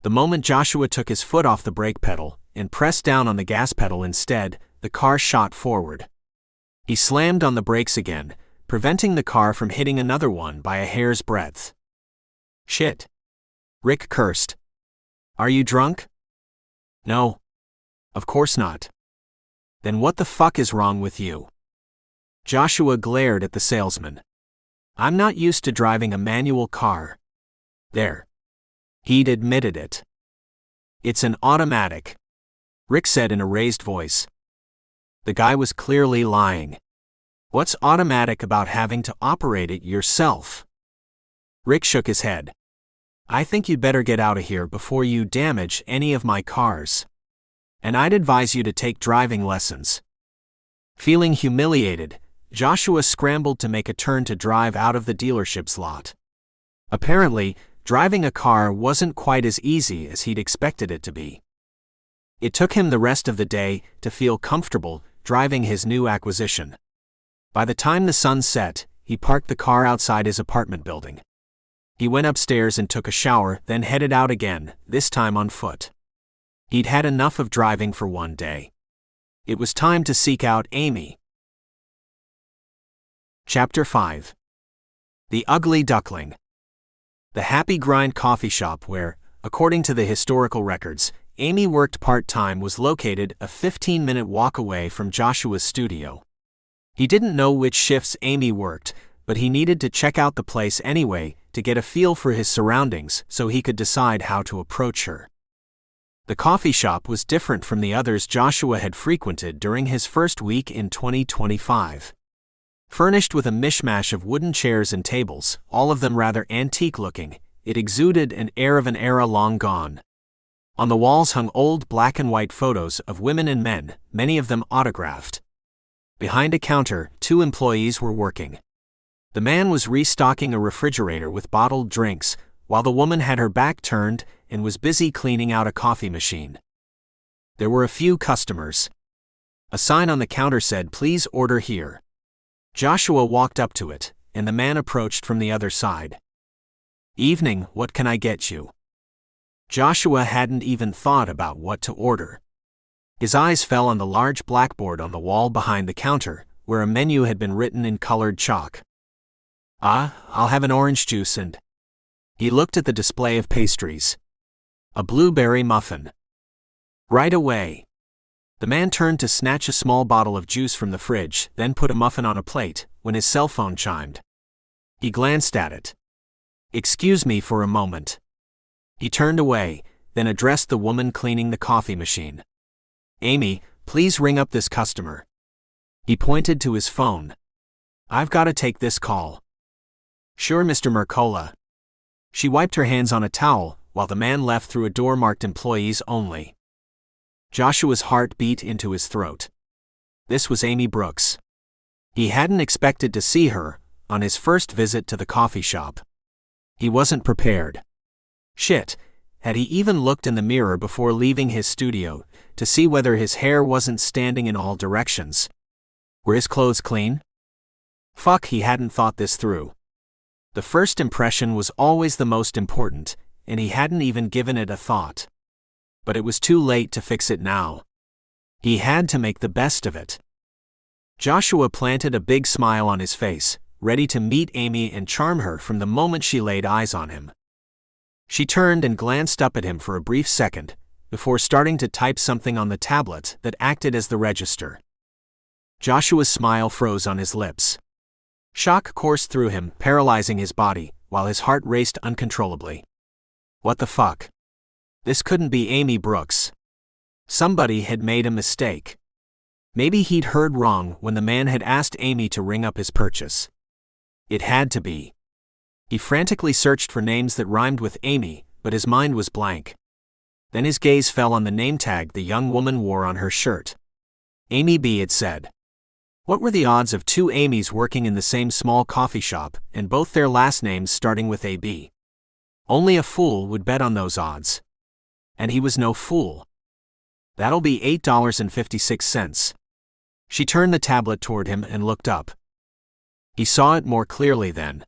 Speaker 1: The moment Joshua took his foot off the brake pedal and pressed down on the gas pedal instead, the car shot forward. He slammed on the brakes again, preventing the car from hitting another one by a hair's breadth. Shit. Rick cursed. Are you drunk? No. Of course not. Then what the fuck is wrong with you? Joshua glared at the salesman. I'm not used to driving a manual car. There. He'd admitted it. It's an automatic, Rick said in a raised voice. The guy was clearly lying. What's automatic about having to operate it yourself? Rick shook his head. I think you'd better get out of here before you damage any of my cars. And I'd advise you to take driving lessons. Feeling humiliated, Joshua scrambled to make a turn to drive out of the dealership's lot. Apparently, driving a car wasn't quite as easy as he'd expected it to be. It took him the rest of the day to feel comfortable driving his new acquisition. By the time the sun set, he parked the car outside his apartment building. He went upstairs and took a shower, then headed out again, this time on foot. He'd had enough of driving for one day. It was time to seek out Amy. Chapter 5. The Ugly Duckling. The Happy Grind coffee shop where, according to the historical records, Amy worked part-time was located a 15-minute walk away from Joshua's studio. He didn't know which shifts Amy worked, but he needed to check out the place anyway to get a feel for his surroundings so he could decide how to approach her. The coffee shop was different from the others Joshua had frequented during his first week in 2025. Furnished with a mishmash of wooden chairs and tables, all of them rather antique-looking, it exuded an air of an era long gone. On the walls hung old black and white photos of women and men, many of them autographed. Behind a counter, 2 employees were working. The man was restocking a refrigerator with bottled drinks, while the woman had her back turned and was busy cleaning out a coffee machine. There were a few customers. A sign on the counter said, "Please order here." Joshua walked up to it, and the man approached from the other side. "Evening, what can I get you?" Joshua hadn't even thought about what to order. His eyes fell on the large blackboard on the wall behind the counter, where a menu had been written in colored chalk. I'll have an orange juice and... He looked at the display of pastries. A blueberry muffin. Right away. The man turned to snatch a small bottle of juice from the fridge, then put a muffin on a plate, when his cell phone chimed. He glanced at it. "Excuse me for a moment." He turned away, then addressed the woman cleaning the coffee machine. "Amy, please ring up this customer." He pointed to his phone. "I've got to take this call." "Sure, Mr. Mercola." She wiped her hands on a towel, while the man left through a door marked "Employees Only." Joshua's heart beat into his throat. This was Amy Brooks. He hadn't expected to see her on his first visit to the coffee shop. He wasn't prepared. Shit, had he even looked in the mirror before leaving his studio to see whether his hair wasn't standing in all directions? Were his clothes clean? Fuck, he hadn't thought this through. The first impression was always the most important, and he hadn't even given it a thought. But it was too late to fix it now. He had to make the best of it. Joshua planted a big smile on his face, ready to meet Amy and charm her from the moment she laid eyes on him. She turned and glanced up at him for a brief second, before starting to type something on the tablet that acted as the register. Joshua's smile froze on his lips. Shock coursed through him, paralyzing his body, while his heart raced uncontrollably. What the fuck? This couldn't be Amy Brooks. Somebody had made a mistake. Maybe he'd heard wrong when the man had asked Amy to ring up his purchase. It had to be. He frantically searched for names that rhymed with Amy, but his mind was blank. Then his gaze fell on the name tag the young woman wore on her shirt. Amy B, it said. What were the odds of two Amys working in the same small coffee shop, and both their last names starting with AB? Only a fool would bet on those odds. And he was no fool. That'll be $8.56. She turned the tablet toward him and looked up. He saw it more clearly then.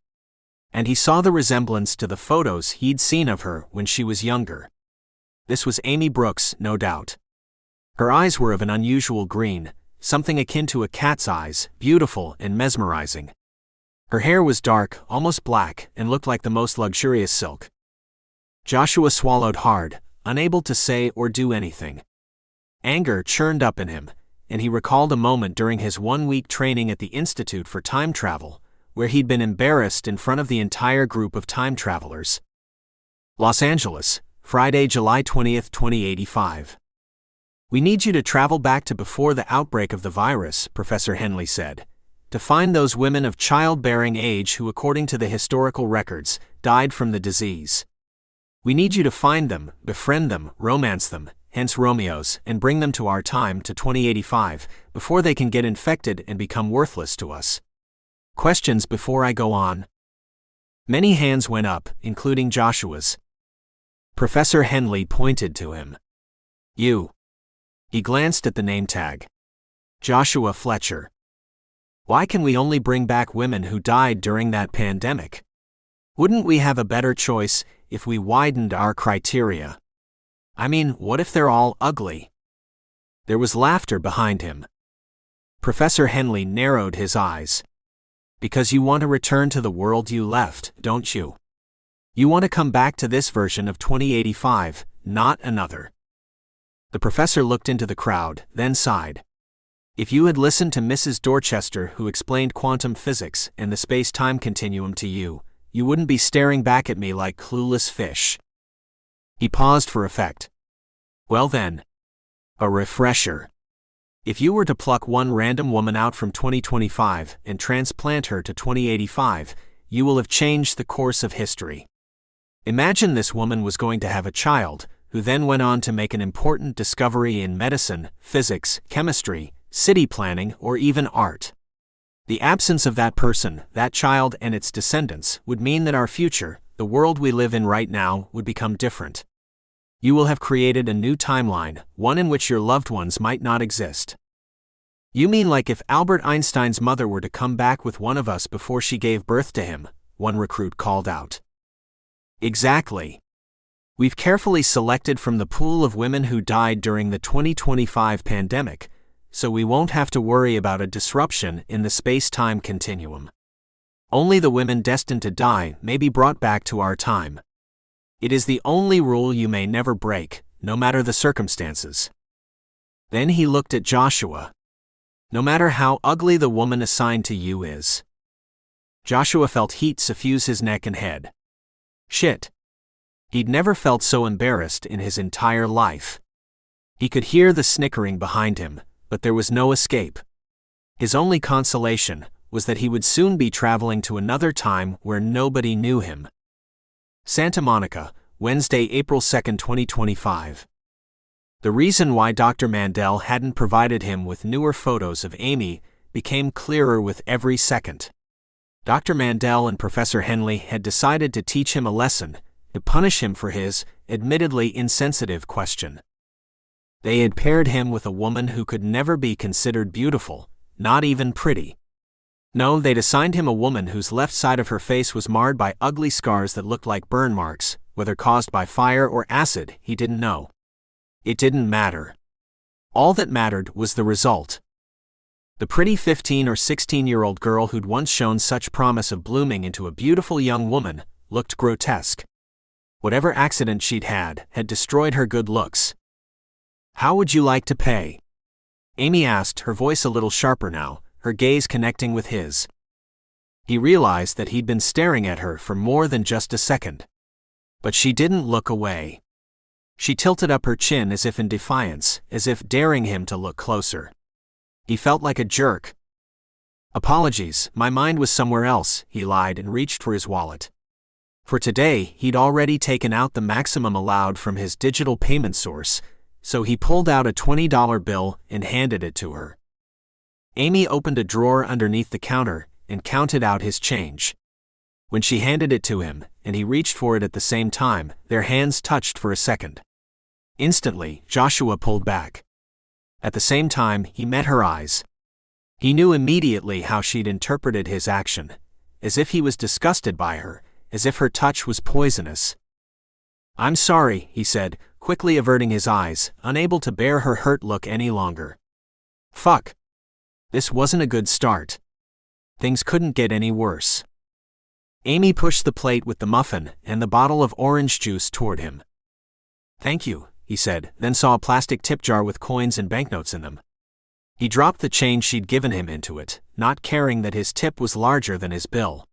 Speaker 1: And he saw the resemblance to the photos he'd seen of her when she was younger. This was Amy Brooks, no doubt. Her eyes were of an unusual green, something akin to a cat's eyes, beautiful and mesmerizing. Her hair was dark, almost black, and looked like the most luxurious silk. Joshua swallowed hard, unable to say or do anything. Anger churned up in him, and he recalled a moment during his 1-week training at the Institute for Time Travel, where he'd been embarrassed in front of the entire group of time travelers. Los Angeles, Friday, July 20, 2085. We need you to travel back to before the outbreak of the virus, Professor Henley said, to find those women of childbearing age who, according to the historical records, died from the disease. We need you to find them, befriend them, romance them, hence Romeos, and bring them to our time, to 2085, before they can get infected and become worthless to us. Questions before I go on? Many hands went up, including Joshua's. Professor Henley pointed to him. You. He glanced at the name tag. Joshua Fletcher. Why can we only bring back women who died during that pandemic? Wouldn't we have a better choice if we widened our criteria? I mean, what if they're all ugly? There was laughter behind him. Professor Henley narrowed his eyes. Because you want to return to the world you left, don't you? You want to come back to this version of 2085, not another. The professor looked into the crowd, then sighed. If you had listened to Mrs. Dorchester, who explained quantum physics and the space-time continuum to you, you wouldn't be staring back at me like clueless fish. He paused for effect. Well then. A refresher. If you were to pluck one random woman out from 2025 and transplant her to 2085, you will have changed the course of history. Imagine this woman was going to have a child, who then went on to make an important discovery in medicine, physics, chemistry, city planning, or even art. The absence of that person, that child and its descendants, would mean that our future, the world we live in right now, would become different. You will have created a new timeline, one in which your loved ones might not exist. You mean like if Albert Einstein's mother were to come back with one of us before she gave birth to him, one recruit called out. Exactly. We've carefully selected from the pool of women who died during the 2025 pandemic, so we won't have to worry about a disruption in the space-time continuum. Only the women destined to die may be brought back to our time. It is the only rule you may never break, no matter the circumstances. Then he looked at Joshua. No matter how ugly the woman assigned to you is. Joshua felt heat suffuse his neck and head. Shit. He'd never felt so embarrassed in his entire life. He could hear the snickering behind him, but there was no escape. His only consolation was that he would soon be traveling to another time where nobody knew him. Santa Monica, Wednesday, April 2, 2025. The reason why Dr. Mandel hadn't provided him with newer photos of Amy became clearer with every second. Dr. Mandel and Professor Henley had decided to teach him a lesson, to punish him for his, admittedly insensitive question. They had paired him with a woman who could never be considered beautiful, not even pretty. No, they'd assigned him a woman whose left side of her face was marred by ugly scars that looked like burn marks, whether caused by fire or acid, he didn't know. It didn't matter. All that mattered was the result. The pretty 15 or 16-year-old girl who'd once shown such promise of blooming into a beautiful young woman looked grotesque. Whatever accident she'd had destroyed her good looks. How would you like to pay? Amy asked, her voice a little sharper now, her gaze connecting with his. He realized that he'd been staring at her for more than just a second. But she didn't look away. She tilted up her chin as if in defiance, as if daring him to look closer. He felt like a jerk. Apologies, my mind was somewhere else, he lied and reached for his wallet. For today, he'd already taken out the maximum allowed from his digital payment source, so he pulled out a $20 bill and handed it to her. Amy opened a drawer underneath the counter and counted out his change. When she handed it to him, and he reached for it at the same time, their hands touched for a second. Instantly, Joshua pulled back. At the same time, he met her eyes. He knew immediately how she'd interpreted his action, as if he was disgusted by her, as if her touch was poisonous. I'm sorry, he said, quickly averting his eyes, unable to bear her hurt look any longer. Fuck. This wasn't a good start. Things couldn't get any worse. Amy pushed the plate with the muffin and the bottle of orange juice toward him. Thank you, he said, then saw a plastic tip jar with coins and banknotes in them. He dropped the change she'd given him into it, not caring that his tip was larger than his bill.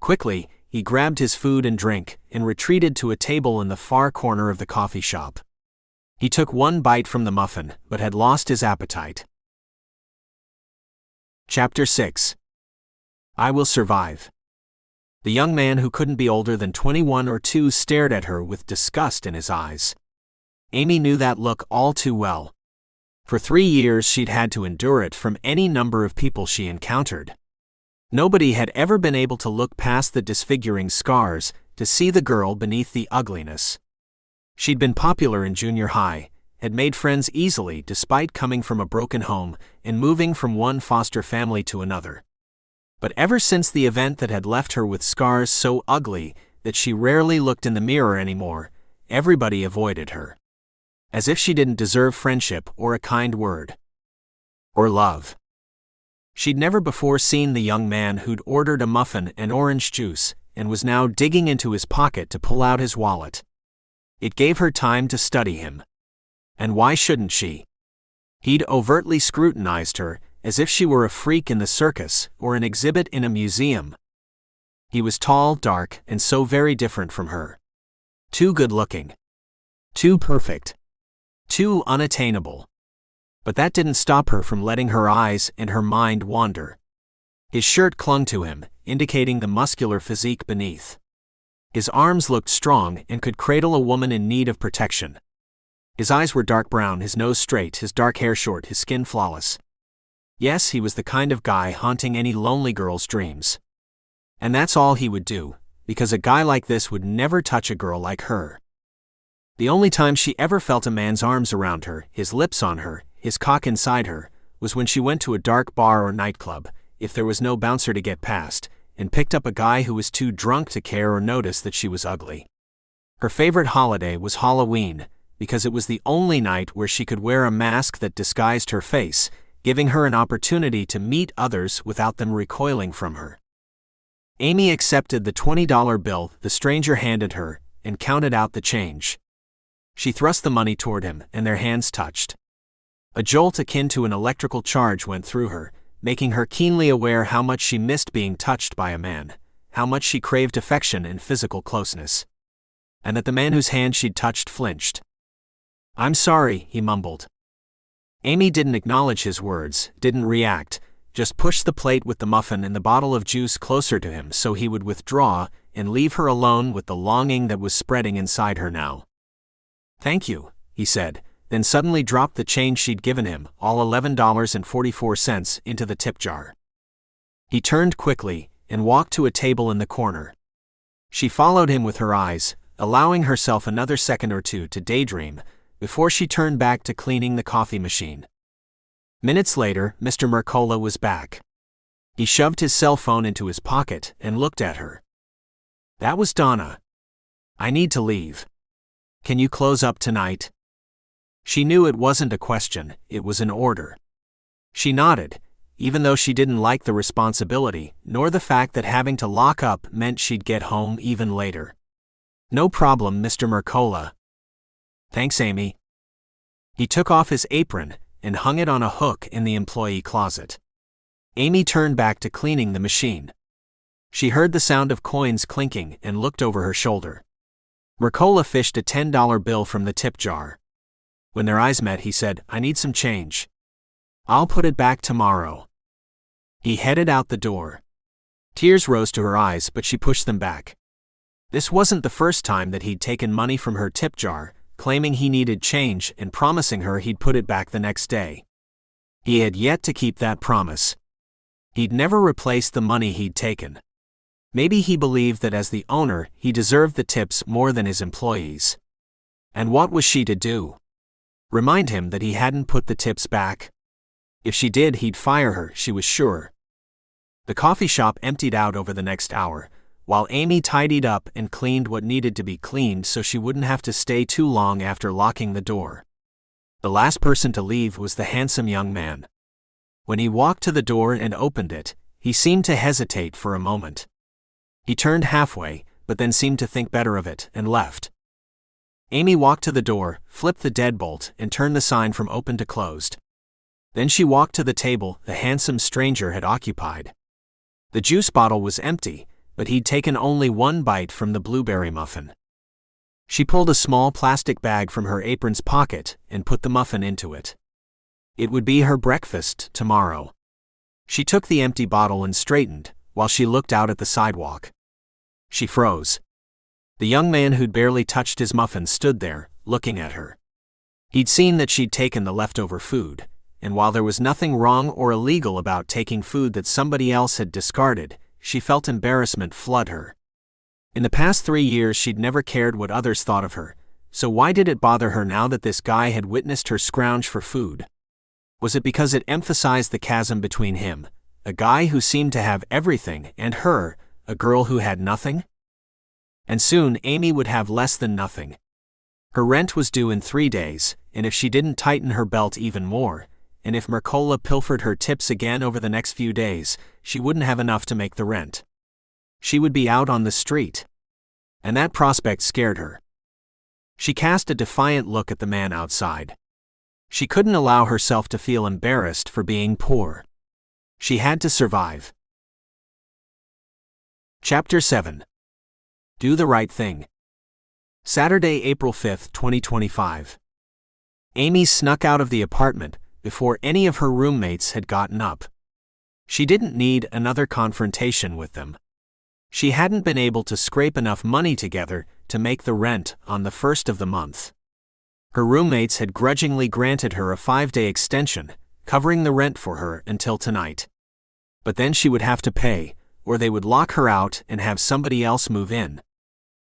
Speaker 1: Quickly, he grabbed his food and drink and retreated to a table in the far corner of the coffee shop. He took one bite from the muffin, but had lost his appetite. Chapter 6. I Will Survive. The young man who couldn't be older than 21 or 2 stared at her with disgust in his eyes. Amy knew that look all too well. For 3 years she'd had to endure it from any number of people she encountered. Nobody had ever been able to look past the disfiguring scars to see the girl beneath the ugliness. She'd been popular in junior high, had made friends easily despite coming from a broken home and moving from one foster family to another. But ever since the event that had left her with scars so ugly that she rarely looked in the mirror anymore, everybody avoided her. As if she didn't deserve friendship or a kind word. Or love. She'd never before seen the young man who'd ordered a muffin and orange juice and was now digging into his pocket to pull out his wallet. It gave her time to study him. And why shouldn't she? He'd overtly scrutinized her, as if she were a freak in the circus or an exhibit in a museum. He was tall, dark, and so very different from her. Too good-looking. Too perfect. Too unattainable. But that didn't stop her from letting her eyes and her mind wander. His shirt clung to him, indicating the muscular physique beneath. His arms looked strong and could cradle a woman in need of protection. His eyes were dark brown, his nose straight, his dark hair short, his skin flawless. Yes, he was the kind of guy haunting any lonely girl's dreams. And that's all he would do, because a guy like this would never touch a girl like her. The only time she ever felt a man's arms around her, his lips on her, his cock inside her, was when she went to a dark bar or nightclub, if there was no bouncer to get past, and picked up a guy who was too drunk to care or notice that she was ugly. Her favorite holiday was Halloween, because it was the only night where she could wear a mask that disguised her face, giving her an opportunity to meet others without them recoiling from her. Amy accepted the $20 bill the stranger handed her and counted out the change. She thrust the money toward him, and their hands touched. A jolt akin to an electrical charge went through her, making her keenly aware how much she missed being touched by a man, how much she craved affection and physical closeness. And that the man whose hand she'd touched flinched. "I'm sorry," he mumbled. Amy didn't acknowledge his words, didn't react, just pushed the plate with the muffin and the bottle of juice closer to him so he would withdraw and leave her alone with the longing that was spreading inside her now. "Thank you," he said, then suddenly dropped the change she'd given him, all $11.44, into the tip jar. He turned quickly and walked to a table in the corner. She followed him with her eyes, allowing herself another second or two to daydream before she turned back to cleaning the coffee machine. Minutes later, Mr. Mercola was back. He shoved his cell phone into his pocket and looked at her. "That was Donna. I need to leave. Can you close up tonight?" She knew it wasn't a question, it was an order. She nodded, even though she didn't like the responsibility, nor the fact that having to lock up meant she'd get home even later. "No problem, Mr. Mercola." "Thanks, Amy." He took off his apron and hung it on a hook in the employee closet. Amy turned back to cleaning the machine. She heard the sound of coins clinking and looked over her shoulder. Mercola fished a $10 bill from the tip jar. When their eyes met, he said, "I need some change. I'll put it back tomorrow." He headed out the door. Tears rose to her eyes, but she pushed them back. This wasn't the first time that he'd taken money from her tip jar, claiming he needed change and promising her he'd put it back the next day. He had yet to keep that promise. He'd never replaced the money he'd taken. Maybe he believed that as the owner, he deserved the tips more than his employees. And what was she to do? Remind him that he hadn't put the tips back? If she did, he'd fire her, she was sure. The coffee shop emptied out over the next hour, while Amy tidied up and cleaned what needed to be cleaned so she wouldn't have to stay too long after locking the door. The last person to leave was the handsome young man. When he walked to the door and opened it, he seemed to hesitate for a moment. He turned halfway, but then seemed to think better of it and left. Amy walked to the door, flipped the deadbolt, and turned the sign from open to closed. Then she walked to the table the handsome stranger had occupied. The juice bottle was empty, but he'd taken only one bite from the blueberry muffin. She pulled a small plastic bag from her apron's pocket and put the muffin into it. It would be her breakfast tomorrow. She took the empty bottle and straightened, while she looked out at the sidewalk. She froze. The young man who'd barely touched his muffin stood there, looking at her. He'd seen that she'd taken the leftover food, and while there was nothing wrong or illegal about taking food that somebody else had discarded, she felt embarrassment flood her. In the past 3 years she'd never cared what others thought of her, so why did it bother her now that this guy had witnessed her scrounge for food? Was it because it emphasized the chasm between him, a guy who seemed to have everything, and her, a girl who had nothing? And soon Amy would have less than nothing. Her rent was due in 3 days, and if she didn't tighten her belt even more, and if Mercola pilfered her tips again over the next few days, she wouldn't have enough to make the rent. She would be out on the street. And that prospect scared her. She cast a defiant look at the man outside. She couldn't allow herself to feel embarrassed for being poor. She had to survive. Chapter 7. Do the Right Thing. Saturday, April 5, 2025. Amy snuck out of the apartment before any of her roommates had gotten up. She didn't need another confrontation with them. She hadn't been able to scrape enough money together to make the rent on the first of the month. Her roommates had grudgingly granted her a 5-day extension, covering the rent for her until tonight. But then she would have to pay, or they would lock her out and have somebody else move in.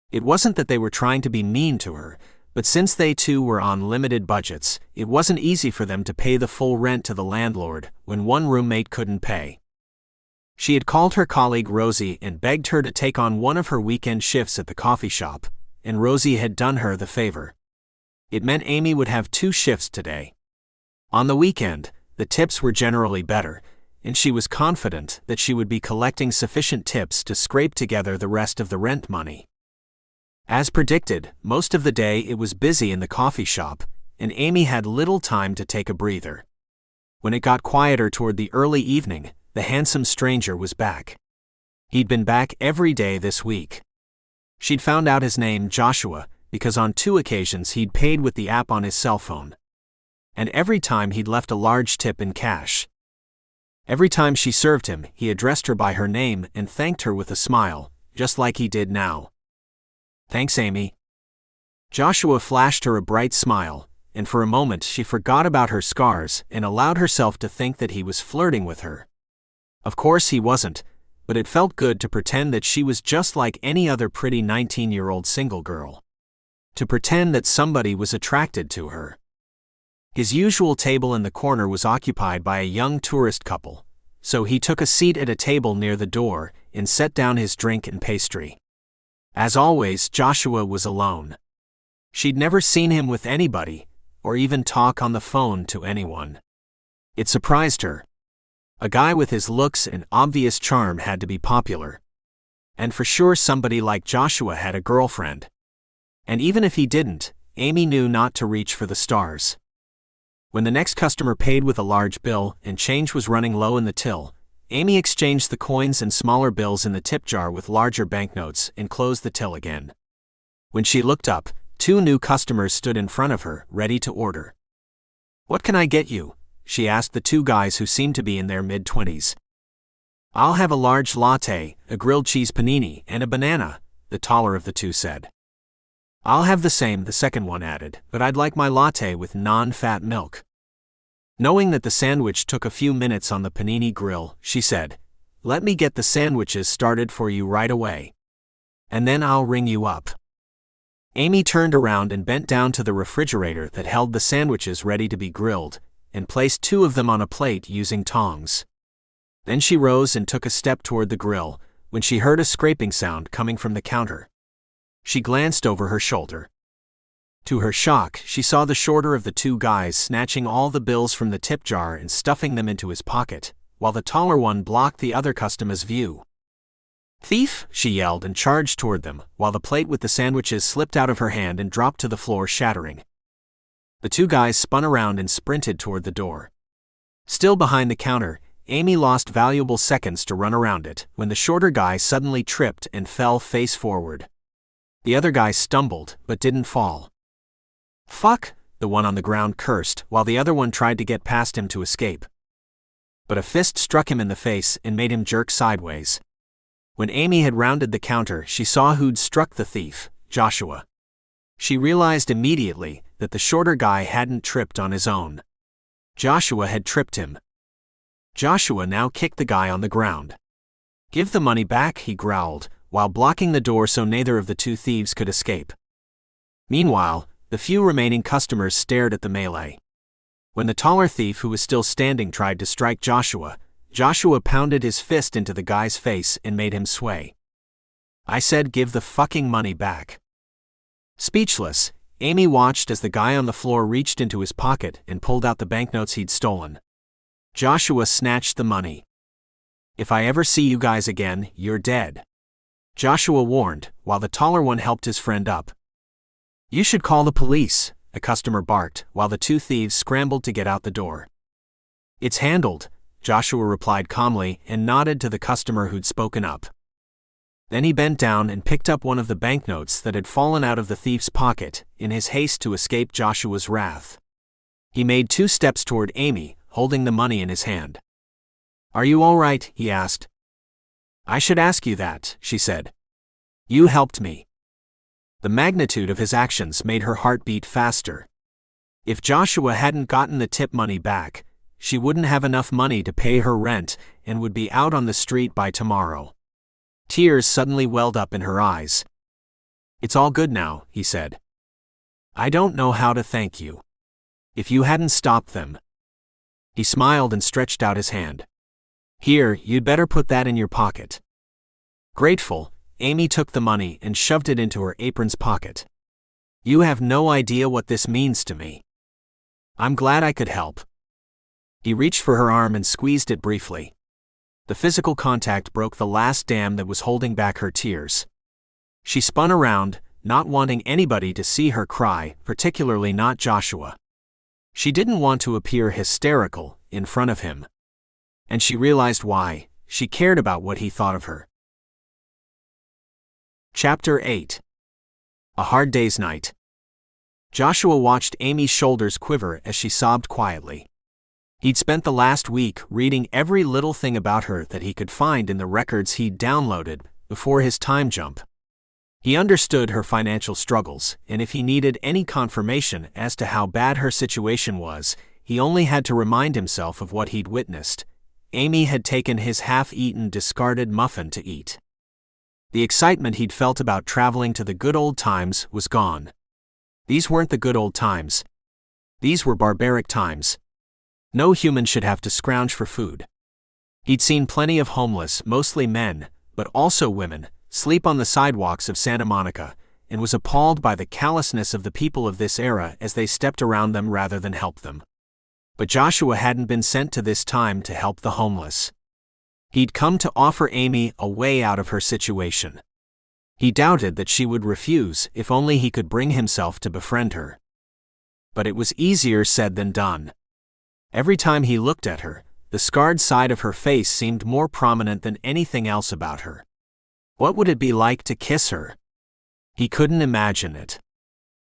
Speaker 1: It wasn't that they were trying to be mean to her, but since they too were on limited budgets, it wasn't easy for them to pay the full rent to the landlord when one roommate couldn't pay. She had called her colleague Rosie and begged her to take on one of her weekend shifts at the coffee shop, and Rosie had done her the favor. It meant Amy would have 2 shifts today. On the weekend, the tips were generally better, and she was confident that she would be collecting sufficient tips to scrape together the rest of the rent money. As predicted, most of the day it was busy in the coffee shop, and Amy had little time to take a breather. When it got quieter toward the early evening, the handsome stranger was back. He'd been back every day this week. She'd found out his name, Joshua, because on 2 occasions he'd paid with the app on his cell phone. And every time he'd left a large tip in cash. Every time she served him, he addressed her by her name and thanked her with a smile, just like he did now. "Thanks, Amy." Joshua flashed her a bright smile, and for a moment she forgot about her scars and allowed herself to think that he was flirting with her. Of course he wasn't, but it felt good to pretend that she was just like any other pretty 19-year-old single girl. To pretend that somebody was attracted to her. His usual table in the corner was occupied by a young tourist couple, so he took a seat at a table near the door and set down his drink and pastry. As always, Joshua was alone. She'd never seen him with anybody, or even talk on the phone to anyone. It surprised her. A guy with his looks and obvious charm had to be popular. And for sure somebody like Joshua had a girlfriend. And even if he didn't, Amy knew not to reach for the stars. When the next customer paid with a large bill and change was running low in the till, Amy exchanged the coins and smaller bills in the tip jar with larger banknotes and closed the till again. When she looked up, 2 new customers stood in front of her, ready to order. "What can I get you?" she asked the 2 guys who seemed to be in their mid-20s. "I'll have a large latte, a grilled cheese panini, and a banana," the taller of the 2 said. "I'll have the same," the second one added, "but I'd like my latte with non-fat milk." Knowing that the sandwich took a few minutes on the panini grill, she said, "Let me get the sandwiches started for you right away. And then I'll ring you up." Amy turned around and bent down to the refrigerator that held the sandwiches ready to be grilled, and placed 2 of them on a plate using tongs. Then she rose and took a step toward the grill, when she heard a scraping sound coming from the counter. She glanced over her shoulder. To her shock, she saw the shorter of the 2 guys snatching all the bills from the tip jar and stuffing them into his pocket, while the taller one blocked the other customer's view. "Thief!" she yelled and charged toward them, while the plate with the sandwiches slipped out of her hand and dropped to the floor shattering. The 2 guys spun around and sprinted toward the door. Still behind the counter, Amy lost valuable seconds to run around it when the shorter guy suddenly tripped and fell face forward. The other guy stumbled, but didn't fall. "Fuck!" the one on the ground cursed, while the other one tried to get past him to escape. But a fist struck him in the face and made him jerk sideways. When Amy had rounded the counter, she saw who'd struck the thief, Joshua. She realized immediately that the shorter guy hadn't tripped on his own. Joshua had tripped him. Joshua now kicked the guy on the ground. "Give the money back," he growled, while blocking the door so neither of the 2 thieves could escape. Meanwhile, the few remaining customers stared at the melee. When the taller thief who was still standing tried to strike Joshua, Joshua pounded his fist into the guy's face and made him sway. "I said give the fucking money back." Speechless, Amy watched as the guy on the floor reached into his pocket and pulled out the banknotes he'd stolen. Joshua snatched the money. "If I ever see you guys again, you're dead," Joshua warned, while the taller one helped his friend up. "You should call the police," a customer barked, while the 2 thieves scrambled to get out the door. "It's handled," Joshua replied calmly and nodded to the customer who'd spoken up. Then he bent down and picked up one of the banknotes that had fallen out of the thief's pocket, in his haste to escape Joshua's wrath. He made 2 steps toward Amy, holding the money in his hand. "Are you all right?" he asked. "I should ask you that," she said. "You helped me." The magnitude of his actions made her heart beat faster. If Joshua hadn't gotten the tip money back, she wouldn't have enough money to pay her rent and would be out on the street by tomorrow. Tears suddenly welled up in her eyes. "It's all good now," he said. "I don't know how to thank you. If you hadn't stopped them." He smiled and stretched out his hand. "Here, you'd better put that in your pocket." Grateful, Amy took the money and shoved it into her apron's pocket. "You have no idea what this means to me. I'm glad I could help." He reached for her arm and squeezed it briefly. The physical contact broke the last dam that was holding back her tears. She spun around, not wanting anybody to see her cry, particularly not Joshua. She didn't want to appear hysterical in front of him. And she realized why. She cared about what he thought of her. Chapter 8. A Hard Day's Night. Joshua watched Amy's shoulders quiver as she sobbed quietly. He'd spent the last week reading every little thing about her that he could find in the records he'd downloaded before his time jump. He understood her financial struggles, and if he needed any confirmation as to how bad her situation was, he only had to remind himself of what he'd witnessed. Amy had taken his half-eaten, discarded muffin to eat. The excitement he'd felt about traveling to the good old times was gone. These weren't the good old times. These were barbaric times. No human should have to scrounge for food. He'd seen plenty of homeless, mostly men, but also women, sleep on the sidewalks of Santa Monica, and was appalled by the callousness of the people of this era as they stepped around them rather than help them. But Joshua hadn't been sent to this time to help the homeless. He'd come to offer Amy a way out of her situation. He doubted that she would refuse if only he could bring himself to befriend her. But it was easier said than done. Every time he looked at her, the scarred side of her face seemed more prominent than anything else about her. What would it be like to kiss her? He couldn't imagine it.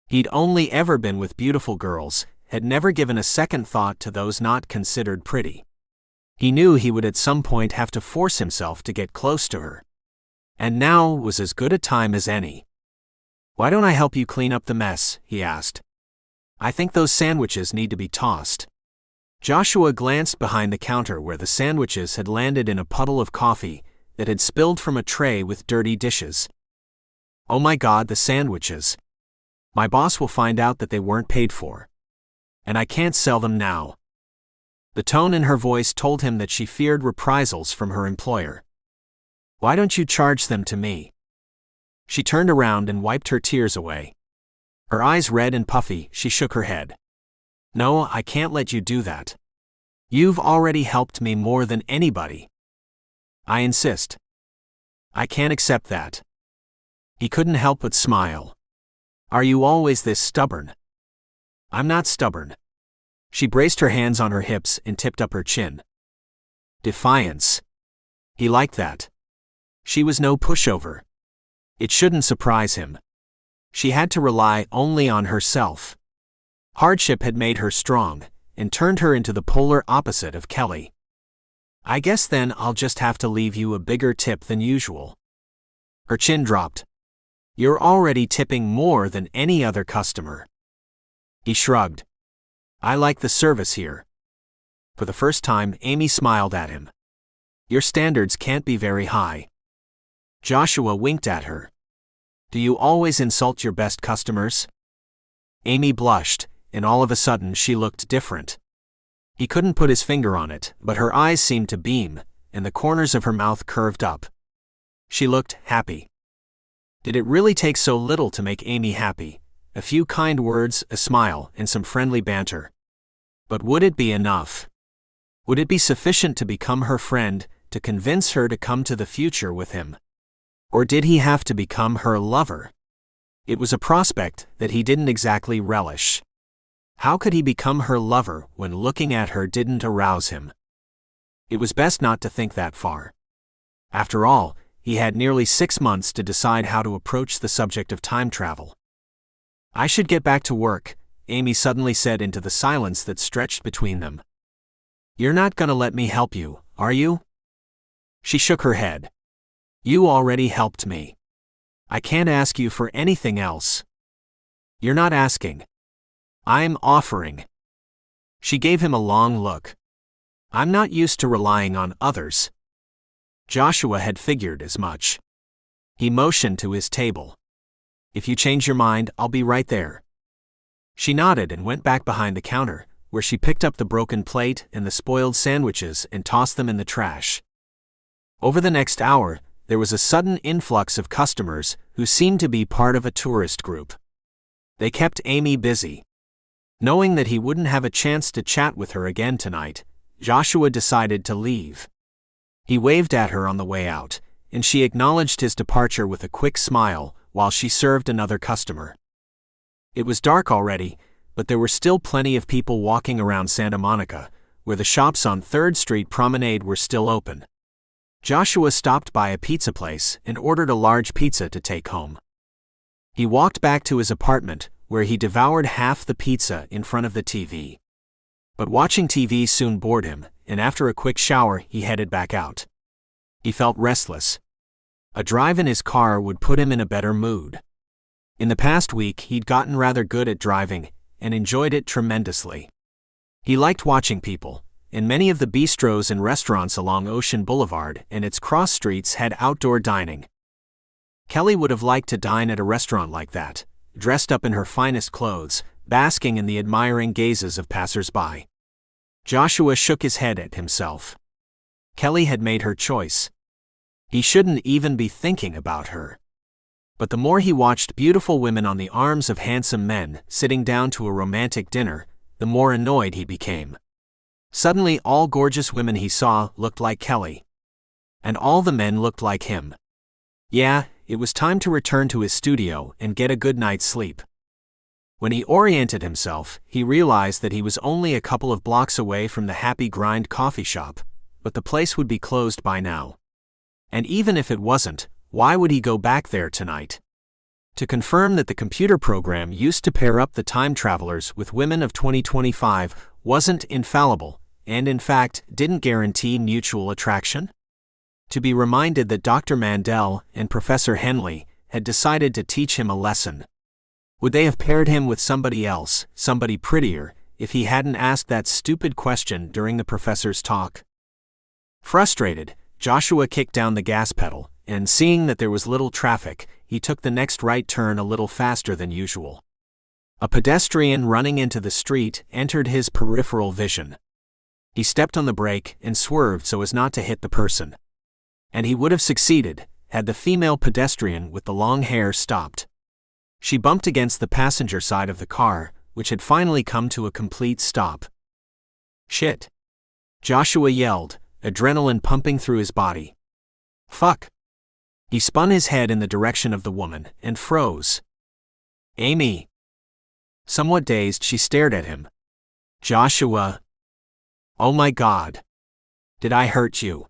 Speaker 1: He'd only ever been with beautiful girls, had never given a second thought to those not considered pretty. He knew he would at some point have to force himself to get close to her. And now was as good a time as any. "Why don't I help you clean up the mess?" he asked. "I think those sandwiches need to be tossed." Joshua glanced behind the counter where the sandwiches had landed in a puddle of coffee that had spilled from a tray with dirty dishes. "Oh my God, the sandwiches. My boss will find out that they weren't paid for. And I can't sell them now." The tone in her voice told him that she feared reprisals from her employer. "Why don't you charge them to me?" She turned around and wiped her tears away. Her eyes red and puffy, she shook her head. "No, I can't let you do that. You've already helped me more than anybody. I insist. I can't accept that." He couldn't help but smile. "Are you always this stubborn?" "I'm not stubborn." She braced her hands on her hips and tipped up her chin. Defiance. He liked that. She was no pushover. It shouldn't surprise him. She had to rely only on herself. Hardship had made her strong, and turned her into the polar opposite of Kelly. "I guess then I'll just have to leave you a bigger tip than usual." Her chin dropped. "You're already tipping more than any other customer." He shrugged. "I like the service here." For the first time, Amy smiled at him. "Your standards can't be very high." Joshua winked at her. "Do you always insult your best customers?" Amy blushed, and all of a sudden she looked different. He couldn't put his finger on it, but her eyes seemed to beam, and the corners of her mouth curved up. She looked happy. Did it really take so little to make Amy happy? A few kind words, a smile, and some friendly banter. But would it be enough? Would it be sufficient to become her friend, to convince her to come to the future with him? Or did he have to become her lover? It was a prospect that he didn't exactly relish. How could he become her lover when looking at her didn't arouse him? It was best not to think that far. After all, he had nearly 6 months to decide how to approach the subject of time travel. "I should get back to work," Amy suddenly said into the silence that stretched between them. "You're not gonna let me help you, are you?" She shook her head. "You already helped me. I can't ask you for anything else." "You're not asking. I'm offering." She gave him a long look. "I'm not used to relying on others." Joshua had figured as much. He motioned to his table. "If you change your mind, I'll be right there." She nodded and went back behind the counter, where she picked up the broken plate and the spoiled sandwiches and tossed them in the trash. Over the next hour, there was a sudden influx of customers who seemed to be part of a tourist group. They kept Amy busy. Knowing that he wouldn't have a chance to chat with her again tonight, Joshua decided to leave. He waved at her on the way out, and she acknowledged his departure with a quick smile while she served another customer. It was dark already, but there were still plenty of people walking around Santa Monica, where the shops on 3rd Street Promenade were still open. Joshua stopped by a pizza place and ordered a large pizza to take home. He walked back to his apartment, where he devoured half the pizza in front of the TV. But watching TV soon bored him, and after a quick shower he headed back out. He felt restless. A drive in his car would put him in a better mood. In the past week he'd gotten rather good at driving, and enjoyed it tremendously. He liked watching people, and many of the bistros and restaurants along Ocean Boulevard and its cross streets had outdoor dining. Kelly would have liked to dine at a restaurant like that, dressed up in her finest clothes, basking in the admiring gazes of passers-by. Joshua shook his head at himself. Kelly had made her choice. He shouldn't even be thinking about her. But the more he watched beautiful women on the arms of handsome men sitting down to a romantic dinner, the more annoyed he became. Suddenly all gorgeous women he saw looked like Kelly. And all the men looked like him. Yeah, it was time to return to his studio and get a good night's sleep. When he oriented himself, he realized that he was only a couple of blocks away from the Happy Grind coffee shop, but the place would be closed by now. And even if it wasn't, why would he go back there tonight? To confirm that the computer program used to pair up the time travelers with women of 2025 wasn't infallible, and in fact didn't guarantee mutual attraction? To be reminded that Dr. Mandel and Professor Henley had decided to teach him a lesson. Would they have paired him with somebody else, somebody prettier, if he hadn't asked that stupid question during the professor's talk? Frustrated, Joshua kicked down the gas pedal, and seeing that there was little traffic, he took the next right turn a little faster than usual. A pedestrian running into the street entered his peripheral vision. He stepped on the brake and swerved so as not to hit the person. And he would have succeeded, had the female pedestrian with the long hair stopped. She bumped against the passenger side of the car, which had finally come to a complete stop. Shit! Joshua yelled, adrenaline pumping through his body. Fuck! He spun his head in the direction of the woman and froze. Amy! Somewhat dazed, she stared at him. Joshua! Oh my God! Did I hurt you?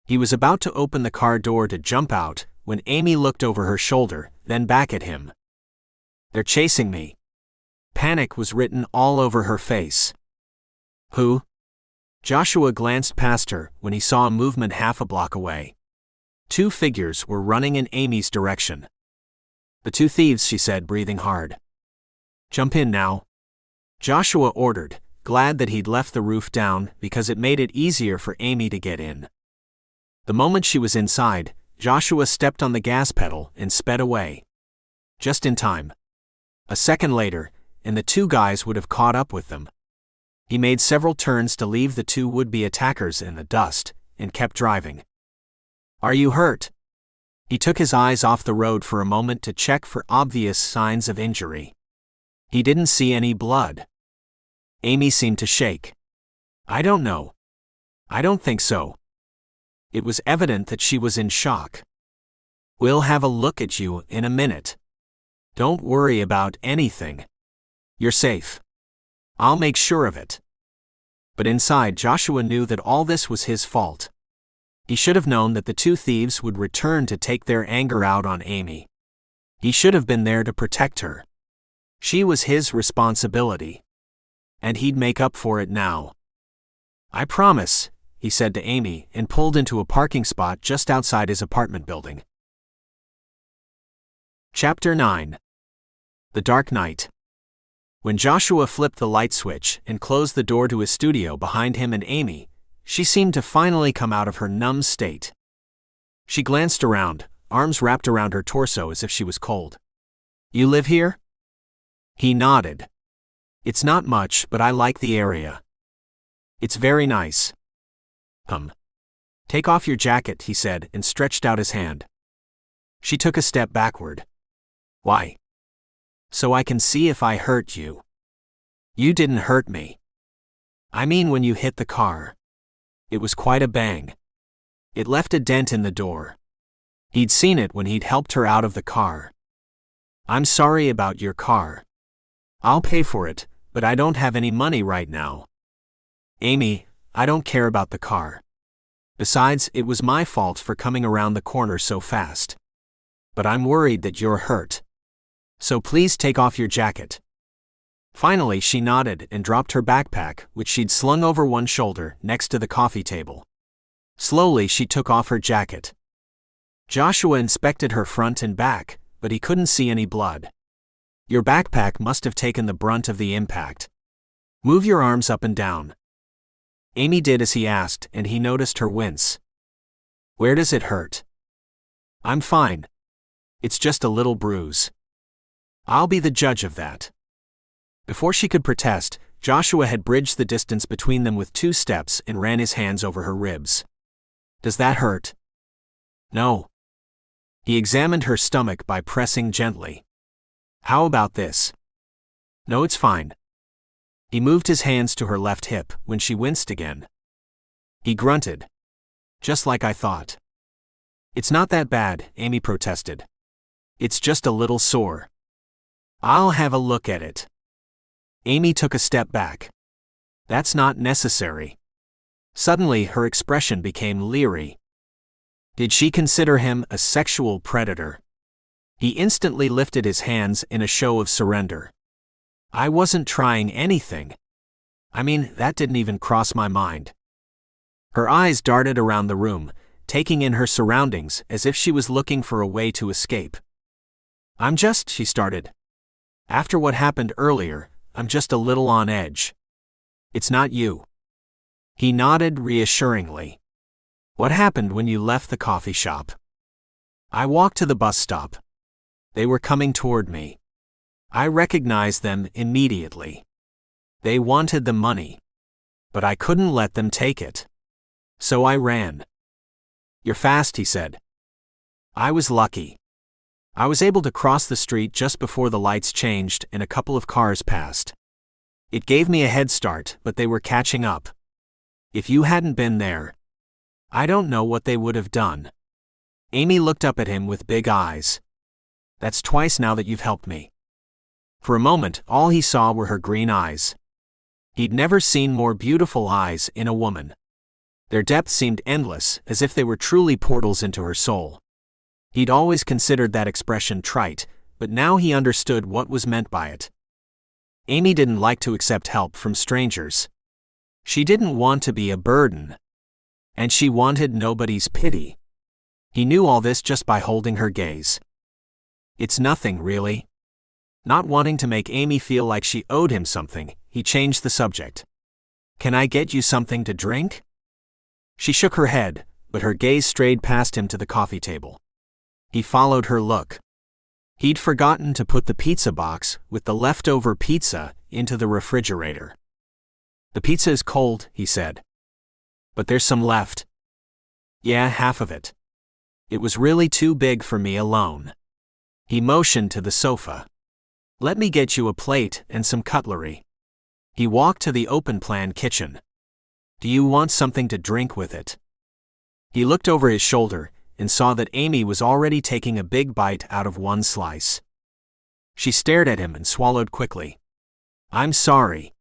Speaker 1: He was about to open the car door to jump out when Amy looked over her shoulder, then back at him. They're chasing me. Panic was written all over her face. Who? Joshua glanced past her when he saw a movement half a block away. 2 figures were running in Amy's direction. The 2 thieves, she said, breathing hard. Jump in now. Joshua ordered, glad that he'd left the roof down because it made it easier for Amy to get in. The moment she was inside, Joshua stepped on the gas pedal and sped away. Just in time. A second later, and the 2 guys would have caught up with them. He made several turns to leave the 2 would-be attackers in the dust, and kept driving. Are you hurt? He took his eyes off the road for a moment to check for obvious signs of injury. He didn't see any blood. Amy seemed to shake. I don't know. I don't think so. It was evident that she was in shock. We'll have a look at you in a minute. Don't worry about anything. You're safe. I'll make sure of it. But inside, Joshua knew that all this was his fault. He should have known that the 2 thieves would return to take their anger out on Amy. He should have been there to protect her. She was his responsibility. And he'd make up for it now. I promise, he said to Amy, and pulled into a parking spot just outside his apartment building. Chapter 9. The Dark Night. When Joshua flipped the light switch and closed the door to his studio behind him and Amy, she seemed to finally come out of her numb state. She glanced around, arms wrapped around her torso as if she was cold. You live here? He nodded. It's not much, but I like the area. It's very nice. Take off your jacket, he said, and stretched out his hand. She took a step backward. Why? So I can see if I hurt you. You didn't hurt me. I mean when you hit the car. It was quite a bang. It left a dent in the door. He'd seen it when he'd helped her out of the car. I'm sorry about your car. I'll pay for it, but I don't have any money right now. Amy, I don't care about the car. Besides, it was my fault for coming around the corner so fast. But I'm worried that you're hurt. So please take off your jacket. Finally, she nodded and dropped her backpack, which she'd slung over one shoulder, next to the coffee table. Slowly, she took off her jacket. Joshua inspected her front and back, but he couldn't see any blood. Your backpack must have taken the brunt of the impact. Move your arms up and down. Amy did as he asked, and he noticed her wince. Where does it hurt? I'm fine. It's just a little bruise. I'll be the judge of that. Before she could protest, Joshua had bridged the distance between them with 2 steps and ran his hands over her ribs. Does that hurt? No. He examined her stomach by pressing gently. How about this? No, it's fine. He moved his hands to her left hip when she winced again. He grunted. Just like I thought. It's not that bad, Amy protested. It's just a little sore. I'll have a look at it. Amy took a step back. That's not necessary. Suddenly, her expression became leery. Did she consider him a sexual predator? He instantly lifted his hands in a show of surrender. I wasn't trying anything. I mean, that didn't even cross my mind. Her eyes darted around the room, taking in her surroundings as if she was looking for a way to escape. she started. After what happened earlier, I'm just a little on edge. It's not you. He nodded reassuringly. What happened when you left the coffee shop? I walked to the bus stop. They were coming toward me. I recognized them immediately. They wanted the money. But I couldn't let them take it. So I ran. You're fast, he said. I was lucky. I was able to cross the street just before the lights changed and a couple of cars passed. It gave me a head start, but they were catching up. If you hadn't been there, I don't know what they would have done. Amy looked up at him with big eyes. That's twice now that you've helped me. For a moment, all he saw were her green eyes. He'd never seen more beautiful eyes in a woman. Their depth seemed endless, as if they were truly portals into her soul. He'd always considered that expression trite, but now he understood what was meant by it. Amy didn't like to accept help from strangers. She didn't want to be a burden. And she wanted nobody's pity. He knew all this just by holding her gaze. It's nothing, really. Not wanting to make Amy feel like she owed him something, he changed the subject. Can I get you something to drink? She shook her head, but her gaze strayed past him to the coffee table. He followed her look. He'd forgotten to put the pizza box with the leftover pizza into the refrigerator. The pizza is cold, he said. But there's some left. Yeah, half of it. It was really too big for me alone. He motioned to the sofa. Let me get you a plate and some cutlery. He walked to the open-plan kitchen. Do you want something to drink with it? He looked over his shoulder and saw that Amy was already taking a big bite out of one slice. She stared at him and swallowed quickly. I'm sorry.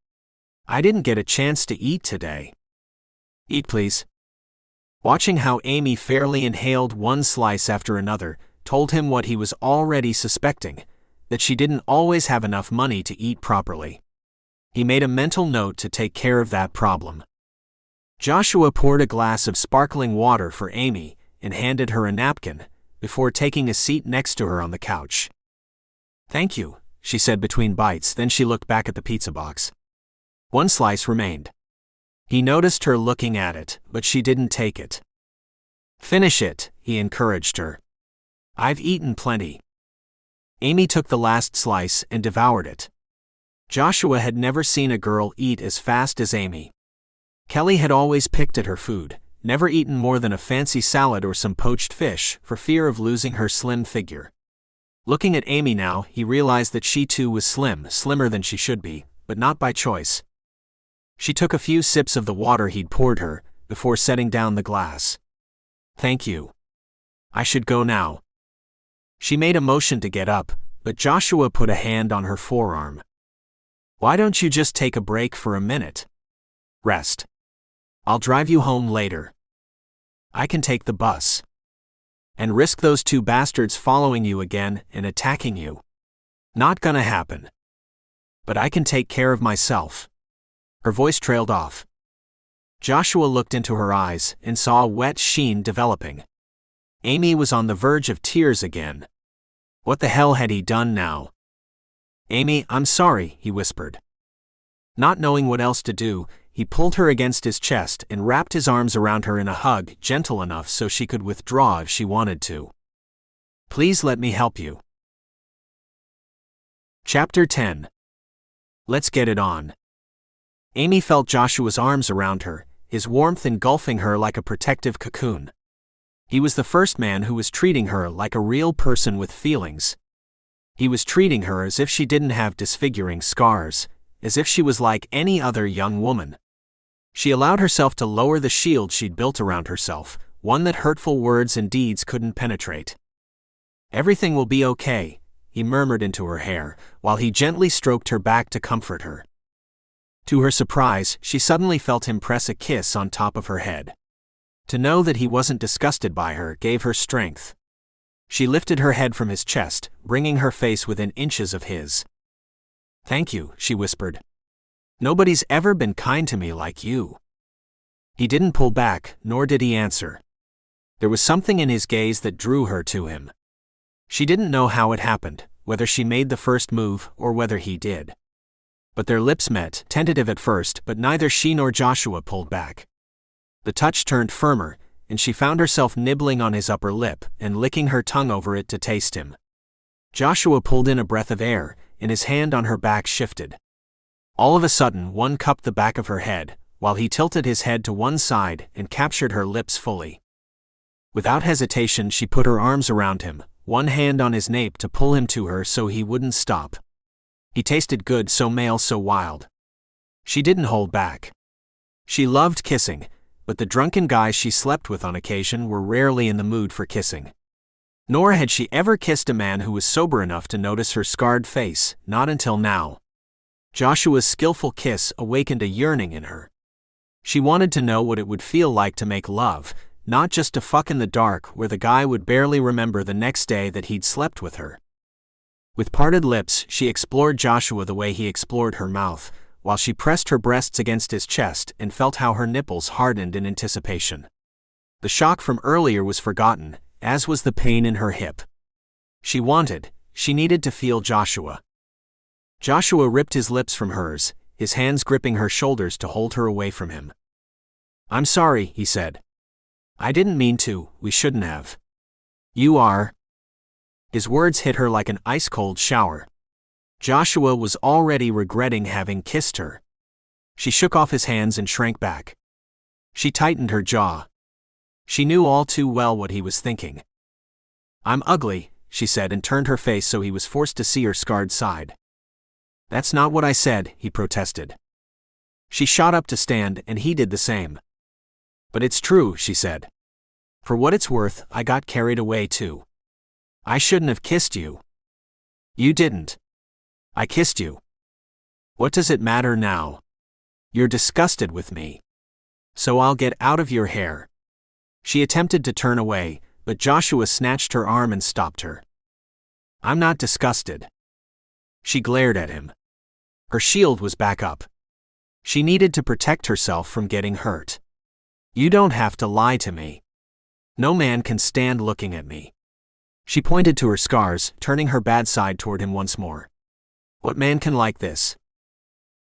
Speaker 1: I didn't get a chance to eat today. Eat, please. Watching how Amy fairly inhaled one slice after another told him what he was already suspecting, that she didn't always have enough money to eat properly. He made a mental note to take care of that problem. Joshua poured a glass of sparkling water for Amy and handed her a napkin, before taking a seat next to her on the couch. Thank you, she said between bites, then she looked back at the pizza box. One slice remained. He noticed her looking at it, but she didn't take it. Finish it, he encouraged her. I've eaten plenty. Amy took the last slice and devoured it. Joshua had never seen a girl eat as fast as Amy. Kelly had always picked at her food, never eaten more than a fancy salad or some poached fish, for fear of losing her slim figure. Looking at Amy now, he realized that she too was slim, slimmer than she should be, but not by choice. She took a few sips of the water he'd poured her, before setting down the glass. "Thank you. I should go now." She made a motion to get up, but Joshua put a hand on her forearm. "Why don't you just take a break for a minute? Rest. I'll drive you home later. I can take the bus. And risk those two bastards following you again and attacking you. Not gonna happen. But I can take care of myself." Her voice trailed off. Joshua looked into her eyes and saw a wet sheen developing. Amy was on the verge of tears again. What the hell had he done now? "Amy, I'm sorry," he whispered. Not knowing what else to do, he pulled her against his chest and wrapped his arms around her in a hug, gentle enough so she could withdraw if she wanted to. "Please let me help you." Chapter 10. Let's get it on. Amy felt Joshua's arms around her, his warmth engulfing her like a protective cocoon. He was the first man who was treating her like a real person with feelings. He was treating her as if she didn't have disfiguring scars, as if she was like any other young woman. She allowed herself to lower the shield she'd built around herself, one that hurtful words and deeds couldn't penetrate. "Everything will be okay," he murmured into her hair, while he gently stroked her back to comfort her. To her surprise, she suddenly felt him press a kiss on top of her head. To know that he wasn't disgusted by her gave her strength. She lifted her head from his chest, bringing her face within inches of his. "Thank you," she whispered. "Nobody's ever been kind to me like you." He didn't pull back, nor did he answer. There was something in his gaze that drew her to him. She didn't know how it happened, whether she made the first move or whether he did. But their lips met, tentative at first, but neither she nor Joshua pulled back. The touch turned firmer, and she found herself nibbling on his upper lip and licking her tongue over it to taste him. Joshua pulled in a breath of air, and his hand on her back shifted. All of a sudden, one cupped the back of her head, while he tilted his head to one side and captured her lips fully. Without hesitation, she put her arms around him, one hand on his nape to pull him to her so he wouldn't stop. He tasted good, so male, so wild. She didn't hold back. She loved kissing, but the drunken guys she slept with on occasion were rarely in the mood for kissing. Nor had she ever kissed a man who was sober enough to notice her scarred face, not until now. Joshua's skillful kiss awakened a yearning in her. She wanted to know what it would feel like to make love, not just to fuck in the dark where the guy would barely remember the next day that he'd slept with her. With parted lips, she explored Joshua the way he explored her mouth, while she pressed her breasts against his chest and felt how her nipples hardened in anticipation. The shock from earlier was forgotten, as was the pain in her hip. She needed to feel Joshua. Joshua ripped his lips from hers, his hands gripping her shoulders to hold her away from him. "I'm sorry," he said. "I didn't mean to, we shouldn't have." "You are." His words hit her like an ice-cold shower. Joshua was already regretting having kissed her. She shook off his hands and shrank back. She tightened her jaw. She knew all too well what he was thinking. "I'm ugly," she said, and turned her face so he was forced to see her scarred side. "That's not what I said," he protested. She shot up to stand, and he did the same. "But it's true," she said. "For what it's worth, I got carried away too. I shouldn't have kissed you." "You didn't. I kissed you. What does it matter now? You're disgusted with me. So I'll get out of your hair." She attempted to turn away, but Joshua snatched her arm and stopped her. "I'm not disgusted." She glared at him. Her shield was back up. She needed to protect herself from getting hurt. "You don't have to lie to me. No man can stand looking at me." She pointed to her scars, turning her bad side toward him once more. "What man can like this?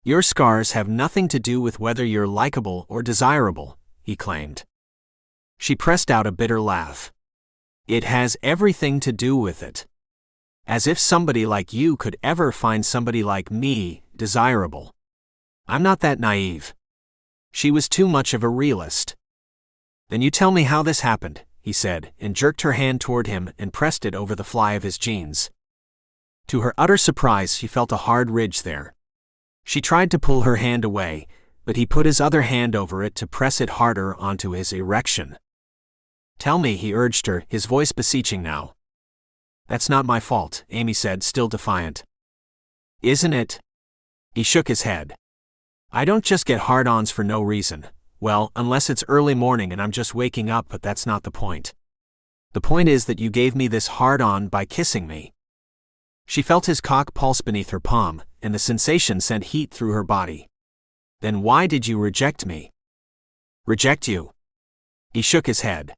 Speaker 1: Your scars have nothing to do with whether you're likable or desirable," he claimed. She pressed out a bitter laugh. "It has everything to do with it. As if somebody like you could ever find somebody like me desirable. I'm not that naive." She was too much of a realist. Then you tell me how this happened, he said, and jerked her hand toward him and pressed it over the fly of his jeans. To her utter surprise, she felt a hard ridge there. She tried to pull her hand away, but he put his other hand over it to press it harder onto his erection. Tell me, he urged her, his voice beseeching now. That's not my fault, Amy said, still defiant. Isn't it? He shook his head. I don't just get hard-ons for no reason. Well, unless it's early morning and I'm just waking up, but that's not the point. The point is that you gave me this hard-on by kissing me. She felt his cock pulse beneath her palm, and the sensation sent heat through her body. Then why did you reject me? Reject you? He shook his head.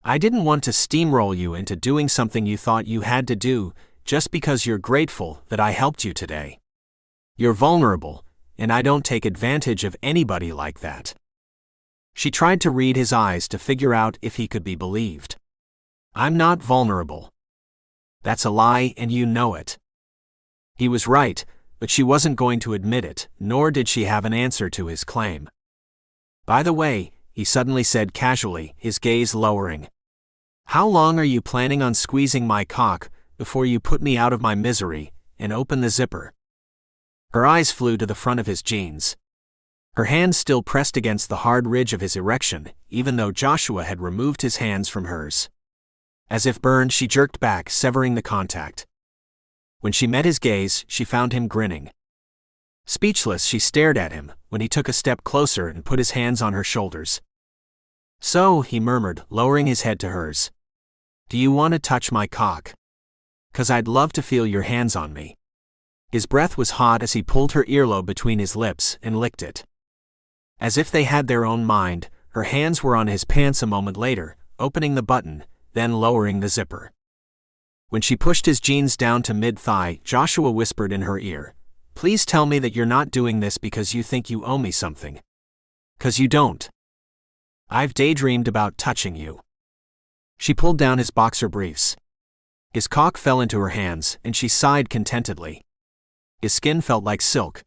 Speaker 1: I didn't want to steamroll you into doing something you thought you had to do, just because you're grateful that I helped you today. You're vulnerable, and I don't take advantage of anybody like that. She tried to read his eyes to figure out if he could be believed. I'm not vulnerable. That's a lie, and you know it. He was right, but she wasn't going to admit it, nor did she have an answer to his claim. By the way, he suddenly said casually, his gaze lowering. How long are you planning on squeezing my cock before you put me out of my misery and open the zipper? Her eyes flew to the front of his jeans. Her hands still pressed against the hard ridge of his erection, even though Joshua had removed his hands from hers. As if burned, she jerked back, severing the contact. When she met his gaze, she found him grinning. Speechless, she stared at him when he took a step closer and put his hands on her shoulders. So, he murmured, lowering his head to hers. Do you want to touch my cock? 'Cause I'd love to feel your hands on me. His breath was hot as he pulled her earlobe between his lips and licked it. As if they had their own mind, her hands were on his pants a moment later, opening the button, then lowering the zipper. When she pushed his jeans down to mid-thigh, Joshua whispered in her ear, Please tell me that you're not doing this because you think you owe me something. 'Cause you don't. I've daydreamed about touching you. She pulled down his boxer briefs. His cock fell into her hands, and she sighed contentedly. His skin felt like silk.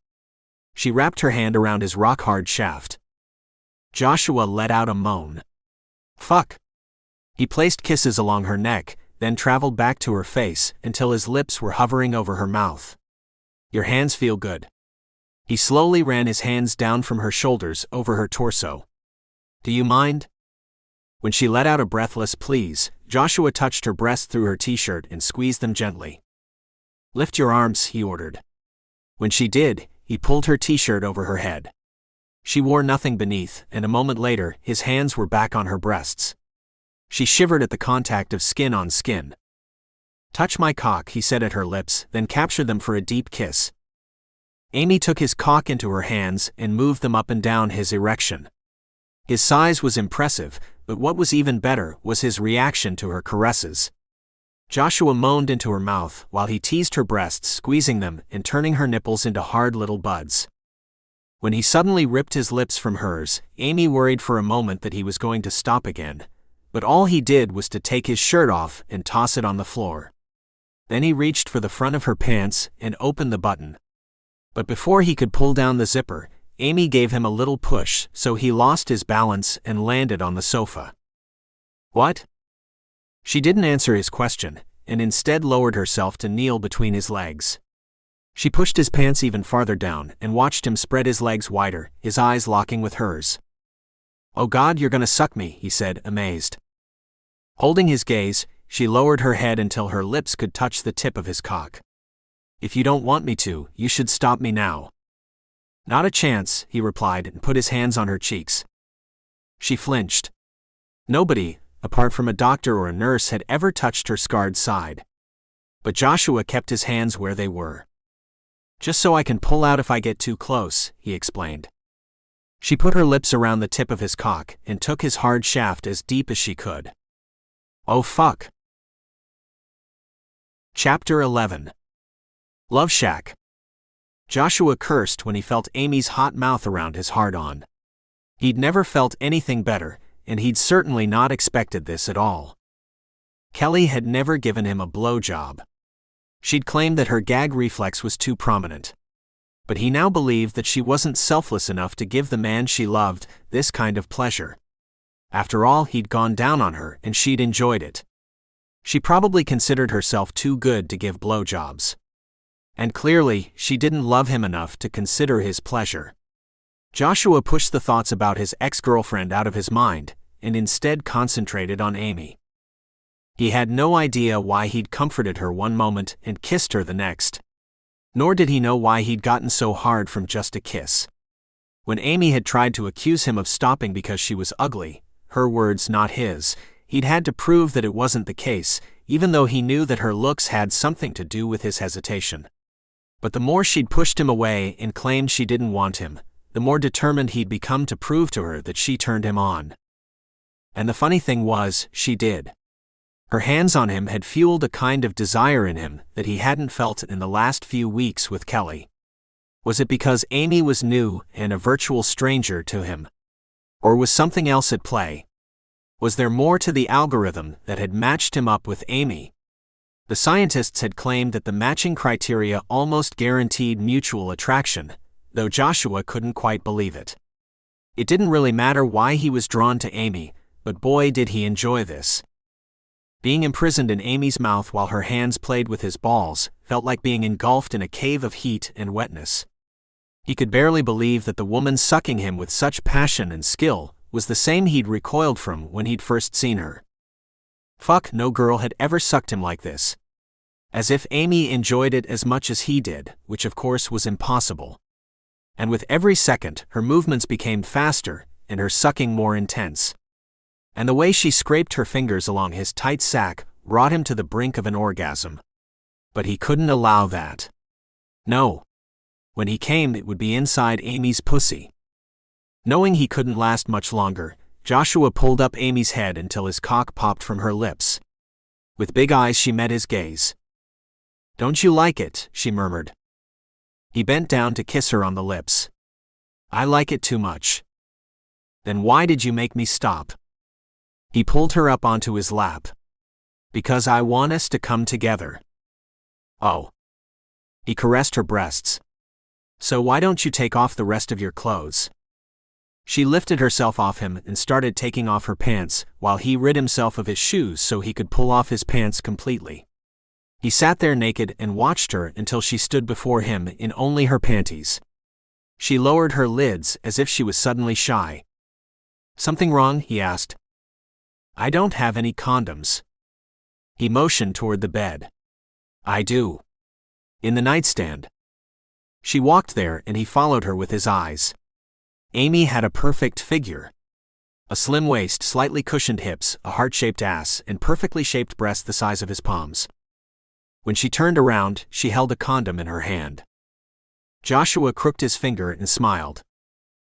Speaker 1: She wrapped her hand around his rock-hard shaft. Joshua let out a moan. Fuck. He placed kisses along her neck, then traveled back to her face until his lips were hovering over her mouth. Your hands feel good. He slowly ran his hands down from her shoulders over her torso. Do you mind? When she let out a breathless please, Joshua touched her breasts through her t-shirt and squeezed them gently. Lift your arms, he ordered. When she did, he pulled her t-shirt over her head. She wore nothing beneath, and a moment later, his hands were back on her breasts. She shivered at the contact of skin on skin. Touch my cock, he said at her lips, then captured them for a deep kiss. Amy took his cock into her hands and moved them up and down his erection. His size was impressive, but what was even better was his reaction to her caresses. Joshua moaned into her mouth while he teased her breasts, squeezing them and turning her nipples into hard little buds. When he suddenly ripped his lips from hers, Amy worried for a moment that he was going to stop again, but all he did was to take his shirt off and toss it on the floor. Then he reached for the front of her pants and opened the button. But before he could pull down the zipper, Amy gave him a little push, so he lost his balance and landed on the sofa. What? She didn't answer his question, and instead lowered herself to kneel between his legs. She pushed his pants even farther down and watched him spread his legs wider, his eyes locking with hers. Oh God, you're gonna suck me, he said, amazed. Holding his gaze, she lowered her head until her lips could touch the tip of his cock. If you don't want me to, you should stop me now. Not a chance, he replied and put his hands on her cheeks. She flinched. Nobody, apart from a doctor or a nurse, had ever touched her scarred side. But Joshua kept his hands where they were. Just so I can pull out if I get too close, he explained. She put her lips around the tip of his cock and took his hard shaft as deep as she could. Oh fuck. Chapter 11. Love Shack. Joshua cursed when he felt Amy's hot mouth around his hard-on. He'd never felt anything better, and he'd certainly not expected this at all. Kelly had never given him a blowjob. She'd claimed that her gag reflex was too prominent. But he now believed that she wasn't selfless enough to give the man she loved this kind of pleasure. After all, he'd gone down on her and she'd enjoyed it. She probably considered herself too good to give blowjobs. And clearly, she didn't love him enough to consider his pleasure. Joshua pushed the thoughts about his ex-girlfriend out of his mind, and instead concentrated on Amy. He had no idea why he'd comforted her one moment and kissed her the next. Nor did he know why he'd gotten so hard from just a kiss. When Amy had tried to accuse him of stopping because she was ugly, her words not his, he'd had to prove that it wasn't the case, even though he knew that her looks had something to do with his hesitation. But the more she'd pushed him away and claimed she didn't want him, the more determined he'd become to prove to her that she turned him on. And the funny thing was, she did. Her hands on him had fueled a kind of desire in him that he hadn't felt in the last few weeks with Kelly. Was it because Amy was new and a virtual stranger to him? Or was something else at play? Was there more to the algorithm that had matched him up with Amy? The scientists had claimed that the matching criteria almost guaranteed mutual attraction, though Joshua couldn't quite believe it. It didn't really matter why he was drawn to Amy, but boy did he enjoy this. Being imprisoned in Amy's mouth while her hands played with his balls felt like being engulfed in a cave of heat and wetness. He could barely believe that the woman sucking him with such passion and skill was the same he'd recoiled from when he'd first seen her. Fuck, no girl had ever sucked him like this. As if Amy enjoyed it as much as he did, which of course was impossible. And with every second, her movements became faster and her sucking more intense. And the way she scraped her fingers along his tight sack brought him to the brink of an orgasm. But he couldn't allow that. No. When he came, it would be inside Amy's pussy. Knowing he couldn't last much longer, Joshua pulled up Amy's head until his cock popped from her lips. With big eyes, she met his gaze. "Don't you like it?" she murmured. He bent down to kiss her on the lips. "I like it too much." "Then why did you make me stop?" He pulled her up onto his lap. "Because I want us to come together." "Oh." He caressed her breasts. "So why don't you take off the rest of your clothes?" She lifted herself off him and started taking off her pants, while he rid himself of his shoes so he could pull off his pants completely. He sat there naked and watched her until she stood before him in only her panties. She lowered her lids as if she was suddenly shy. "Something wrong?" he asked. "I don't have any condoms." He motioned toward the bed. "I do. In the nightstand." She walked there and he followed her with his eyes. Amy had a perfect figure. A slim waist, slightly cushioned hips, a heart-shaped ass, and perfectly shaped breasts the size of his palms. When she turned around, she held a condom in her hand. Joshua crooked his finger and smiled.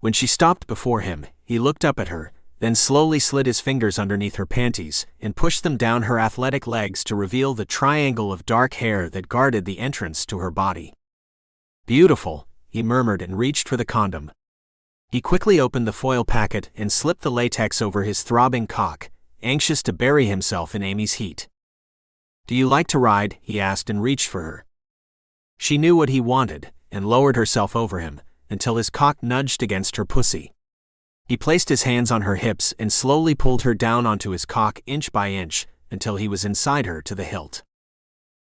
Speaker 1: When she stopped before him, he looked up at her, then slowly slid his fingers underneath her panties and pushed them down her athletic legs to reveal the triangle of dark hair that guarded the entrance to her body. "Beautiful," he murmured and reached for the condom. He quickly opened the foil packet and slipped the latex over his throbbing cock, anxious to bury himself in Amy's heat. "Do you like to ride?" he asked and reached for her. She knew what he wanted and lowered herself over him until his cock nudged against her pussy. He placed his hands on her hips and slowly pulled her down onto his cock inch by inch until he was inside her to the hilt.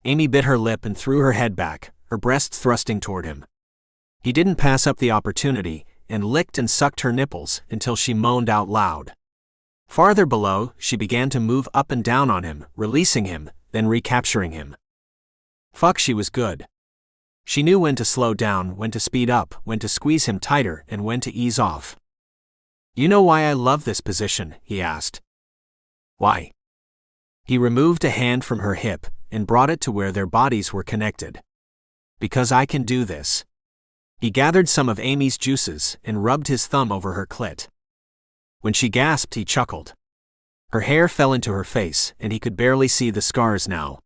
Speaker 1: Amy bit her lip and threw her head back, her breasts thrusting toward him. He didn't pass up the opportunity and licked and sucked her nipples until she moaned out loud. Farther below, she began to move up and down on him, releasing him, then recapturing him. Fuck, she was good. She knew when to slow down, when to speed up, when to squeeze him tighter, and when to ease off. "You know why I love this position?" he asked. "Why?" He removed a hand from her hip and brought it to where their bodies were connected. "Because I can do this." He gathered some of Amy's juices and rubbed his thumb over her clit. When she gasped, he chuckled. Her hair fell into her face, and he could barely see the scars now.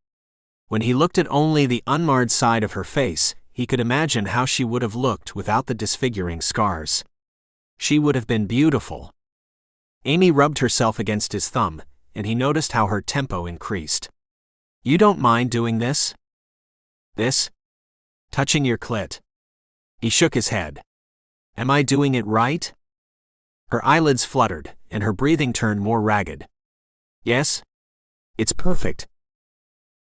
Speaker 1: When he looked at only the unmarred side of her face, he could imagine how she would have looked without the disfiguring scars. She would have been beautiful. Amy rubbed herself against his thumb, and he noticed how her tempo increased. "You don't mind doing this?" "This? Touching your clit?" He shook his head. "Am I doing it right?" Her eyelids fluttered, and her breathing turned more ragged. Yes? It's perfect.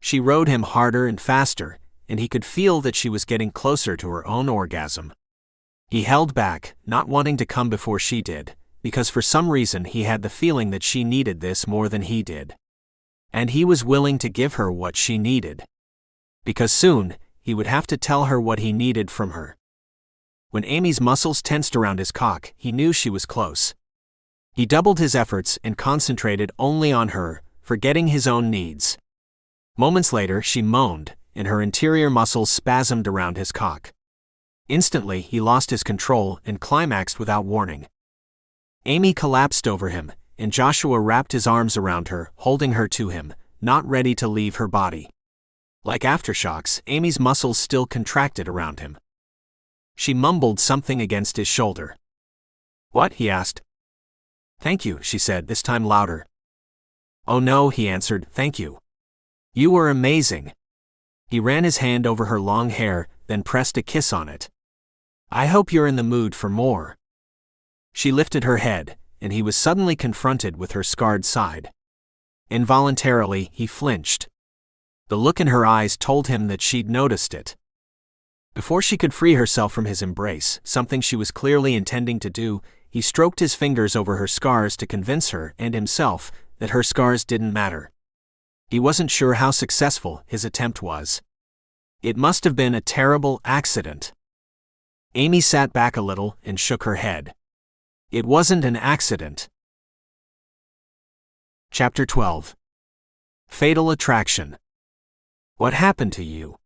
Speaker 1: She rode him harder and faster, and he could feel that she was getting closer to her own orgasm. He held back, not wanting to come before she did, because for some reason he had the feeling that she needed this more than he did. And he was willing to give her what she needed. Because soon, he would have to tell her what he needed from her. When Amy's muscles tensed around his cock, he knew she was close. He doubled his efforts and concentrated only on her, forgetting his own needs. Moments later, she moaned, and her interior muscles spasmed around his cock. Instantly, he lost his control and climaxed without warning. Amy collapsed over him, and Joshua wrapped his arms around her, holding her to him, not ready to leave her body. Like aftershocks, Amy's muscles still contracted around him. She mumbled something against his shoulder. "What?" he asked. "Thank you," she said, this time louder. "Oh no," he answered, "thank you. You were amazing." He ran his hand over her long hair, then pressed a kiss on it. "I hope you're in the mood for more." She lifted her head, and he was suddenly confronted with her scarred side. Involuntarily, he flinched. The look in her eyes told him that she'd noticed it. Before she could free herself from his embrace, something she was clearly intending to do, he stroked his fingers over her scars to convince her and himself that her scars didn't matter. He wasn't sure how successful his attempt was. It must have been a terrible accident. Amy sat back a little and shook her head. It wasn't an accident. Chapter 12. Fatal Attraction. What happened to you?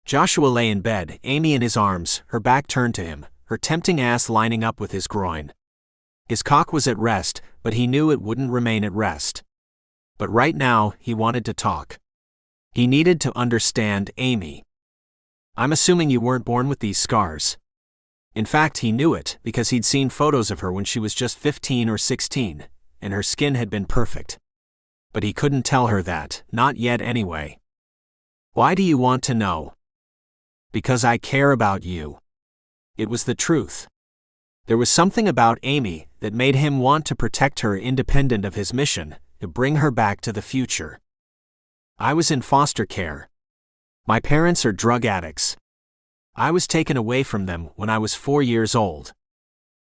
Speaker 1: Joshua lay in bed, Amy in his arms, her back turned to him, her tempting ass lining up with his groin. His cock was at rest, but he knew it wouldn't remain at rest. But right now, he wanted to talk. He needed to understand Amy. "I'm assuming you weren't born with these scars." In fact, he knew it, because he'd seen photos of her when she was just 15 or 16, and her skin had been perfect. But he couldn't tell her that, not yet anyway. "Why do you want to know?" "Because I care about you." It was the truth. There was something about Amy that made him want to protect her independent of his mission, to bring her back to the future. "I was in foster care. My parents are drug addicts. I was taken away from them when I was 4 years old.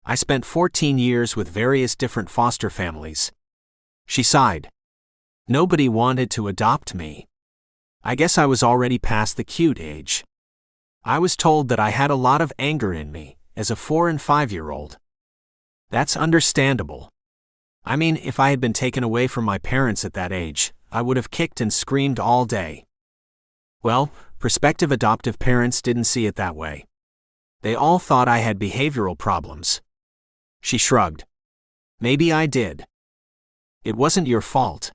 Speaker 1: I spent 14 years with various different foster families." She sighed. "Nobody wanted to adopt me. I guess I was already past the cute age. I was told that I had a lot of anger in me, as a 4 and 5-year-old. That's understandable. I mean, if I had been taken away from my parents at that age, I would have kicked and screamed all day. Well, prospective adoptive parents didn't see it that way. They all thought I had behavioral problems." She shrugged. "Maybe I did. It wasn't your fault."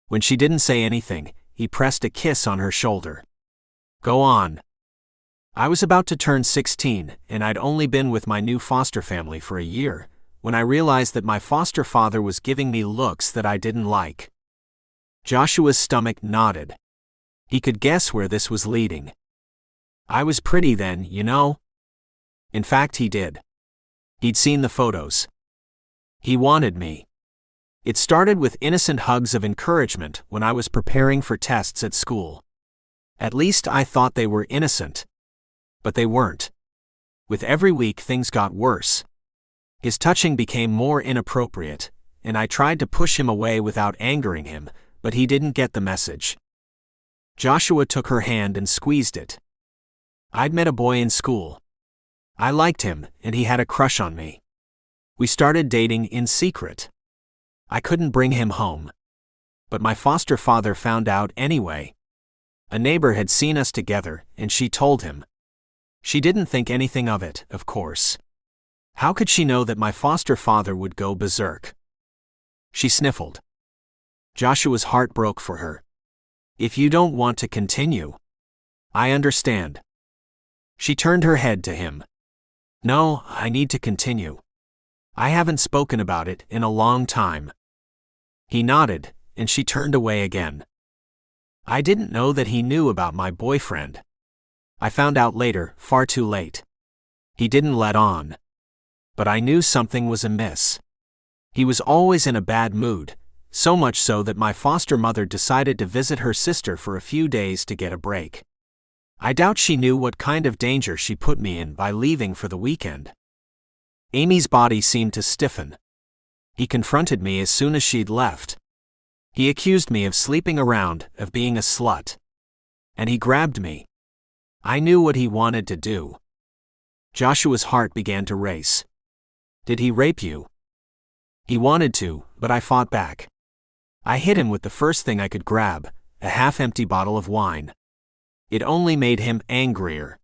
Speaker 1: When she didn't say anything, he pressed a kiss on her shoulder. "Go on." "I was about to turn 16, and I'd only been with my new foster family for a year, when I realized that my foster father was giving me looks that I didn't like." Joshua's stomach nodded. He could guess where this was leading. "I was pretty then, you know." In fact, he did. He'd seen the photos. "He wanted me. It started with innocent hugs of encouragement when I was preparing for tests at school. At least I thought they were innocent. But they weren't. With every week things got worse. His touching became more inappropriate, and I tried to push him away without angering him, but he didn't get the message." Joshua took her hand and squeezed it. "I'd met a boy in school. I liked him, and he had a crush on me. We started dating in secret. I couldn't bring him home. But my foster father found out anyway. A neighbor had seen us together, and she told him. She didn't think anything of it, of course. How could she know that my foster father would go berserk?" She sniffled. Joshua's heart broke for her. "If you don't want to continue, I understand." She turned her head to him. "No, I need to continue. I haven't spoken about it in a long time." He nodded, and she turned away again. "I didn't know that he knew about my boyfriend. I found out later, far too late. He didn't let on. But I knew something was amiss. He was always in a bad mood, so much so that my foster mother decided to visit her sister for a few days to get a break. I doubt she knew what kind of danger she put me in by leaving for the weekend. Amy's body seemed to stiffen. He confronted me as soon as she'd left. He accused me of sleeping around, of being a slut. And he grabbed me. I knew what he wanted to do. Joshua's heart began to race. Did he rape you? He wanted to, but I fought back. I hit him with the first thing I could grab, a half-empty bottle of wine. It only made him angrier.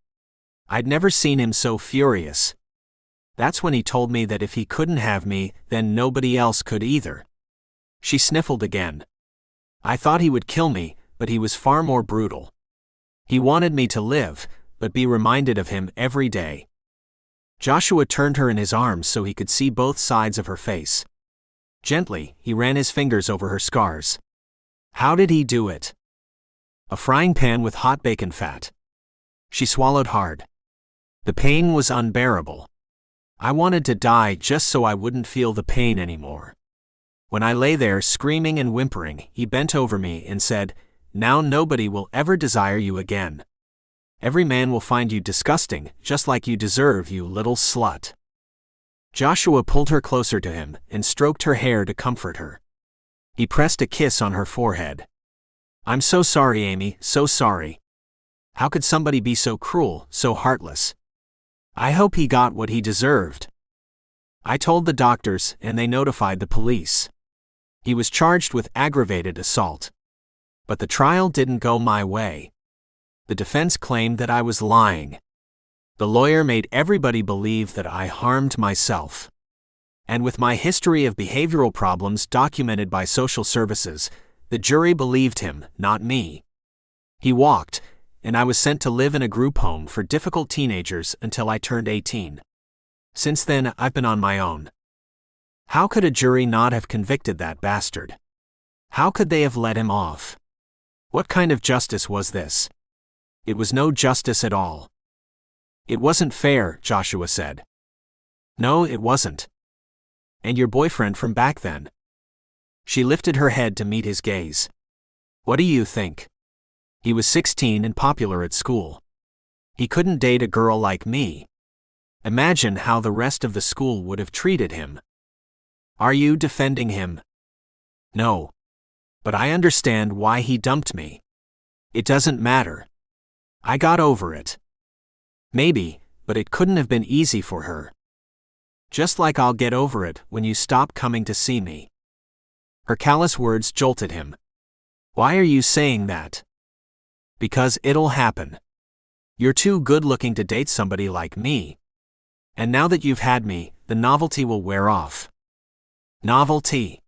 Speaker 1: I'd never seen him so furious. That's when he told me that if he couldn't have me, then nobody else could either. She sniffled again. I thought he would kill me, but he was far more brutal. He wanted me to live, but be reminded of him every day. Joshua turned her in his arms so he could see both sides of her face. Gently, he ran his fingers over her scars. How did he do it? A frying pan with hot bacon fat. She swallowed hard. The pain was unbearable. I wanted to die just so I wouldn't feel the pain anymore. When I lay there screaming and whimpering, he bent over me and said, "Now nobody will ever desire you again. Every man will find you disgusting, just like you deserve, you little slut." Joshua pulled her closer to him and stroked her hair to comfort her. He pressed a kiss on her forehead. "I'm so sorry, Amy, so sorry. How could somebody be so cruel, so heartless? I hope he got what he deserved." I told the doctors, and they notified the police. He was charged with aggravated assault. But the trial didn't go my way. The defense claimed that I was lying. The lawyer made everybody believe that I harmed myself. And with my history of behavioral problems documented by social services, the jury believed him, not me. He walked, and I was sent to live in a group home for difficult teenagers until I turned 18. Since then, I've been on my own. How could a jury not have convicted that bastard? How could they have let him off? What kind of justice was this? It was no justice at all. "It wasn't fair," Joshua said. "No, it wasn't. And your boyfriend from back then?" She lifted her head to meet his gaze. "What do you think? He was 16 and popular at school. He couldn't date a girl like me. Imagine how the rest of the school would have treated him." "Are you defending him?" "No. But I understand why he dumped me. It doesn't matter. I got over it." "Maybe, but it couldn't have been easy for her. Just like I'll get over it when you stop coming to see me." Her callous words jolted him. "Why are you saying that?" "Because it'll happen. You're too good-looking to date somebody like me. And now that you've had me, the novelty will wear off." "Novelty?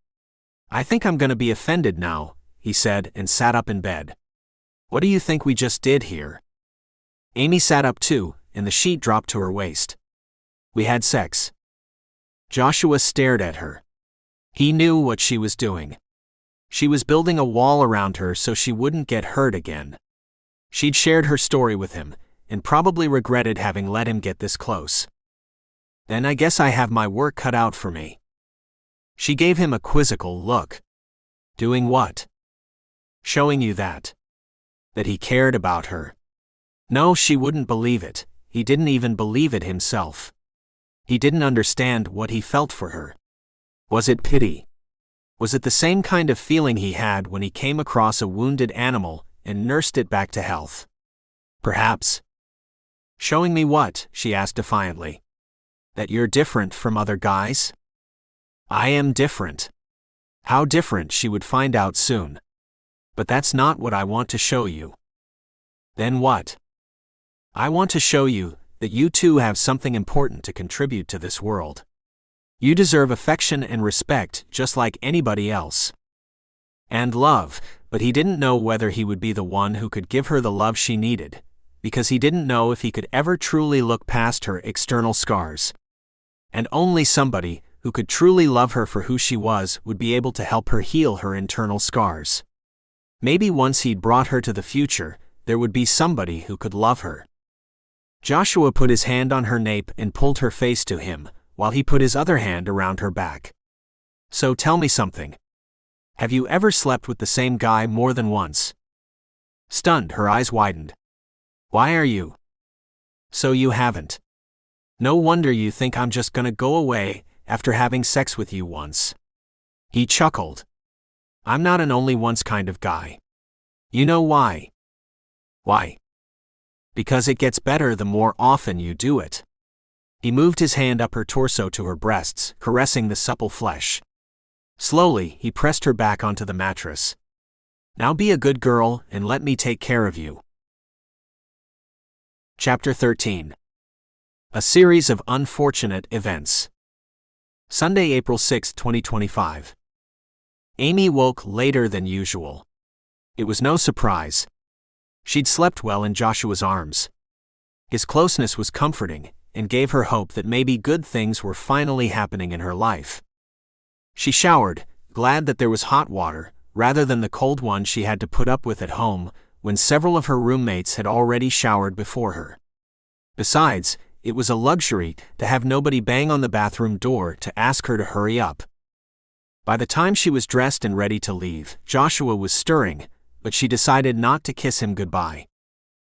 Speaker 1: I think I'm going to be offended now," he said and sat up in bed. "What do you think we just did here?" Amy sat up too, and the sheet dropped to her waist. "We had sex." Joshua stared at her. He knew what she was doing. She was building a wall around her so she wouldn't get hurt again. She'd shared her story with him, and probably regretted having let him get this close. "Then I guess I have my work cut out for me." She gave him a quizzical look. "Doing what?" "Showing you that he cared about her." No, she wouldn't believe it. He didn't even believe it himself. He didn't understand what he felt for her. Was it pity? Was it the same kind of feeling he had when he came across a wounded animal and nursed it back to health? Perhaps. "Showing me what?" she asked defiantly. "That you're different from other guys?" "I am different." How different she would find out soon. "But that's not what I want to show you." "Then what?" "I want to show you that you too have something important to contribute to this world. You deserve affection and respect just like anybody else. And love," but he didn't know whether he would be the one who could give her the love she needed, because he didn't know if he could ever truly look past her external scars. And only somebody who could truly love her for who she was would be able to help her heal her internal scars. Maybe once he'd brought her to the future, there would be somebody who could love her. Joshua put his hand on her nape and pulled her face to him, while he put his other hand around her back. So tell me something. Have you ever slept with the same guy more than once? Stunned, her eyes widened. Why are you? So you haven't. No wonder you think I'm just gonna go away after having sex with you once. He chuckled. I'm not an only once kind of guy. You know why? Why? Because it gets better the more often you do it. He moved his hand up her torso to her breasts, caressing the supple flesh. Slowly, he pressed her back onto the mattress. Now be a good girl and let me take care of you. Chapter 13. A series of unfortunate events. Sunday, April 6, 2025. Amy woke later than usual. It was no surprise. She'd slept well in Joshua's arms. His closeness was comforting and gave her hope that maybe good things were finally happening in her life. She showered, glad that there was hot water, rather than the cold one she had to put up with at home, when several of her roommates had already showered before her. Besides, it was a luxury to have nobody bang on the bathroom door to ask her to hurry up. By the time she was dressed and ready to leave, Joshua was stirring, but she decided not to kiss him goodbye.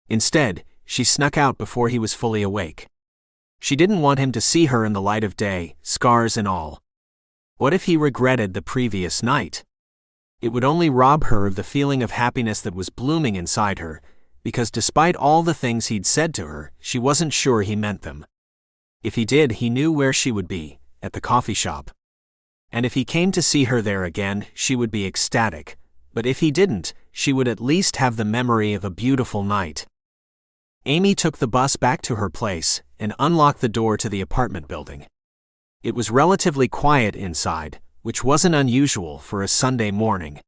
Speaker 1: Instead, she snuck out before he was fully awake. She didn't want him to see her in the light of day, scars and all. What if he regretted the previous night? It would only rob her of the feeling of happiness that was blooming inside her, because despite all the things he'd said to her, she wasn't sure he meant them. If he did, he knew where she would be, at the coffee shop. And if he came to see her there again, she would be ecstatic. But if he didn't, she would at least have the memory of a beautiful night. Amy took the bus back to her place and unlocked the door to the apartment building. It was relatively quiet inside, which wasn't unusual for a Sunday morning.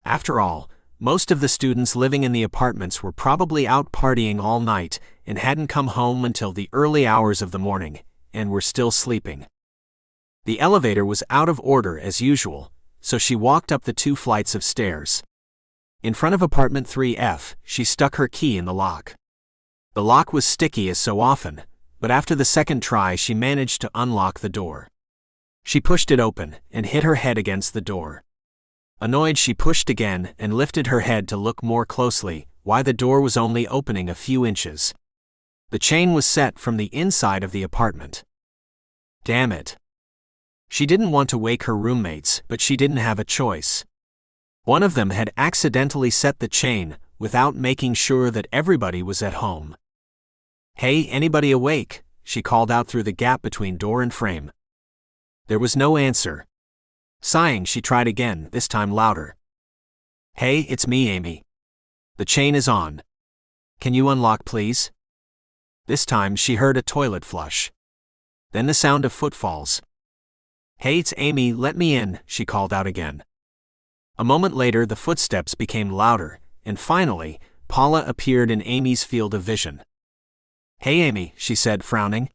Speaker 1: After all, most of the students living in the apartments were probably out partying all night and hadn't come home until the early hours of the morning, and were still sleeping. The elevator was out of order as usual, so she walked up the 2 flights of stairs. In front of apartment 3F, she stuck her key in the lock. The lock was sticky as so often, but after the second try she managed to unlock the door. She pushed it open and hit her head against the door. Annoyed, she pushed again and lifted her head to look more closely, why the door was only opening a few inches. The chain was set from the inside of the apartment. Damn it. She didn't want to wake her roommates, but she didn't have a choice. One of them had accidentally set the chain without making sure that everybody was at home. Hey, anybody awake? She called out through the gap between door and frame. There was no answer. Sighing, she tried again, this time louder. Hey, it's me, Amy. The chain is on. Can you unlock, please? This time she heard a toilet flush. Then the sound of footfalls. Hey, it's Amy, let me in, she called out again. A moment later the footsteps became louder, and finally, Paula appeared in Amy's field of vision. Hey Amy, she said, frowning.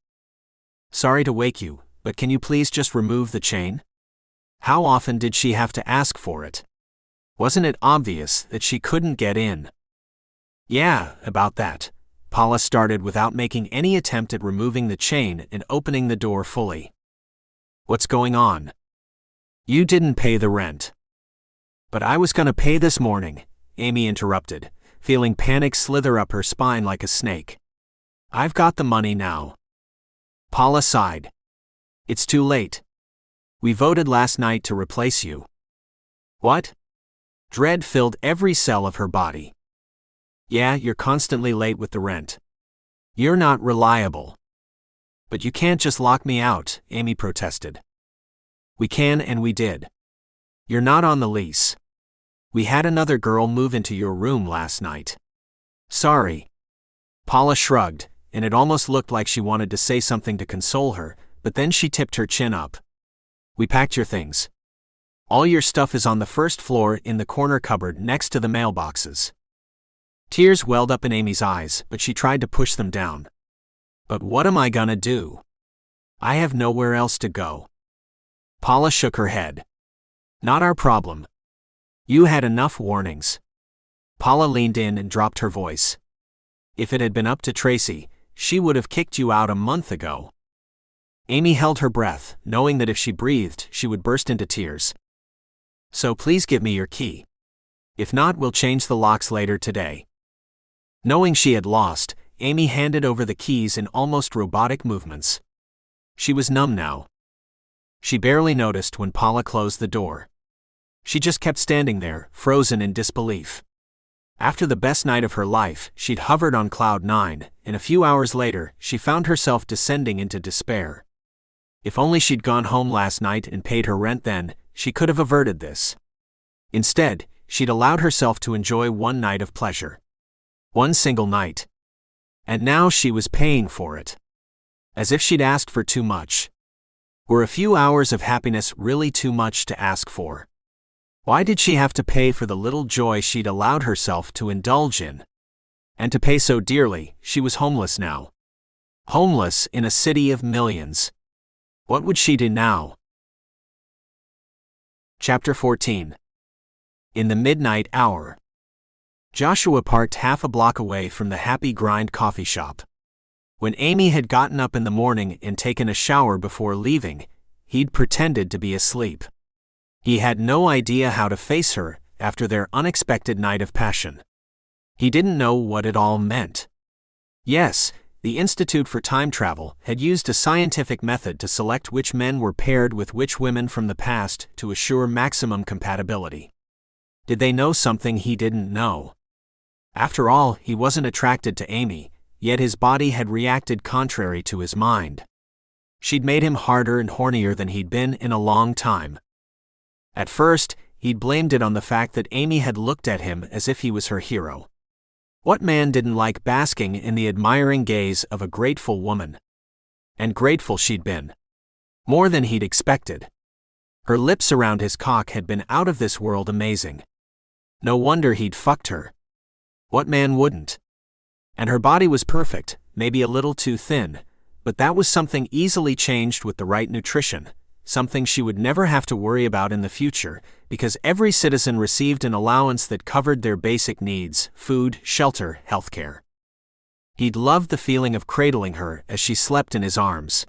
Speaker 1: Sorry to wake you, but can you please just remove the chain? How often did she have to ask for it? Wasn't it obvious that she couldn't get in? Yeah, about that. Paula started without making any attempt at removing the chain and opening the door fully. What's going on? You didn't pay the rent. But I was gonna pay this morning, Amy interrupted, feeling panic slither up her spine like a snake. I've got the money now. Paula sighed. It's too late. We voted last night to replace you. What? Dread filled every cell of her body. Yeah, you're constantly late with the rent. You're not reliable. But you can't just lock me out, Amy protested. We can, and we did. You're not on the lease. We had another girl move into your room last night. Sorry. Paula shrugged, and it almost looked like she wanted to say something to console her, but then she tipped her chin up. We packed your things. All your stuff is on the first floor in the corner cupboard next to the mailboxes. Tears welled up in Amy's eyes, but she tried to push them down. But what am I gonna do? I have nowhere else to go. Paula shook her head. Not our problem. You had enough warnings. Paula leaned in and dropped her voice. If it had been up to Tracy, she would have kicked you out a month ago. Amy held her breath, knowing that if she breathed, she would burst into tears. "So please give me your key. If not, we'll change the locks later today." Knowing she had lost, Amy handed over the keys in almost robotic movements. She was numb now. She barely noticed when Paula closed the door. She just kept standing there, frozen in disbelief. After the best night of her life, she'd hovered on cloud 9, and a few hours later, she found herself descending into despair. If only she'd gone home last night and paid her rent then, she could have averted this. Instead, she'd allowed herself to enjoy one night of pleasure. One single night. And now she was paying for it. As if she'd asked for too much. Were a few hours of happiness really too much to ask for? Why did she have to pay for the little joy she'd allowed herself to indulge in? And to pay so dearly, she was homeless now. Homeless in a city of millions. What would she do now? Chapter 14. In the midnight hour. Joshua parked half a block away from the Happy Grind coffee shop. When Amy had gotten up in the morning and taken a shower before leaving, he'd pretended to be asleep. He had no idea how to face her after their unexpected night of passion. He didn't know what it all meant. Yes, the Institute for Time Travel had used a scientific method to select which men were paired with which women from the past to assure maximum compatibility. Did they know something he didn't know? After all, he wasn't attracted to Amy, yet his body had reacted contrary to his mind. She'd made him harder and hornier than he'd been in a long time. At first, he'd blamed it on the fact that Amy had looked at him as if he was her hero. What man didn't like basking in the admiring gaze of a grateful woman? And grateful she'd been. More than he'd expected. Her lips around his cock had been out of this world amazing. No wonder he'd fucked her. What man wouldn't? And her body was perfect, maybe a little too thin, but that was something easily changed with the right nutrition. Something she would never have to worry about in the future, because every citizen received an allowance that covered their basic needs: food, shelter, healthcare. He'd loved the feeling of cradling her as she slept in his arms.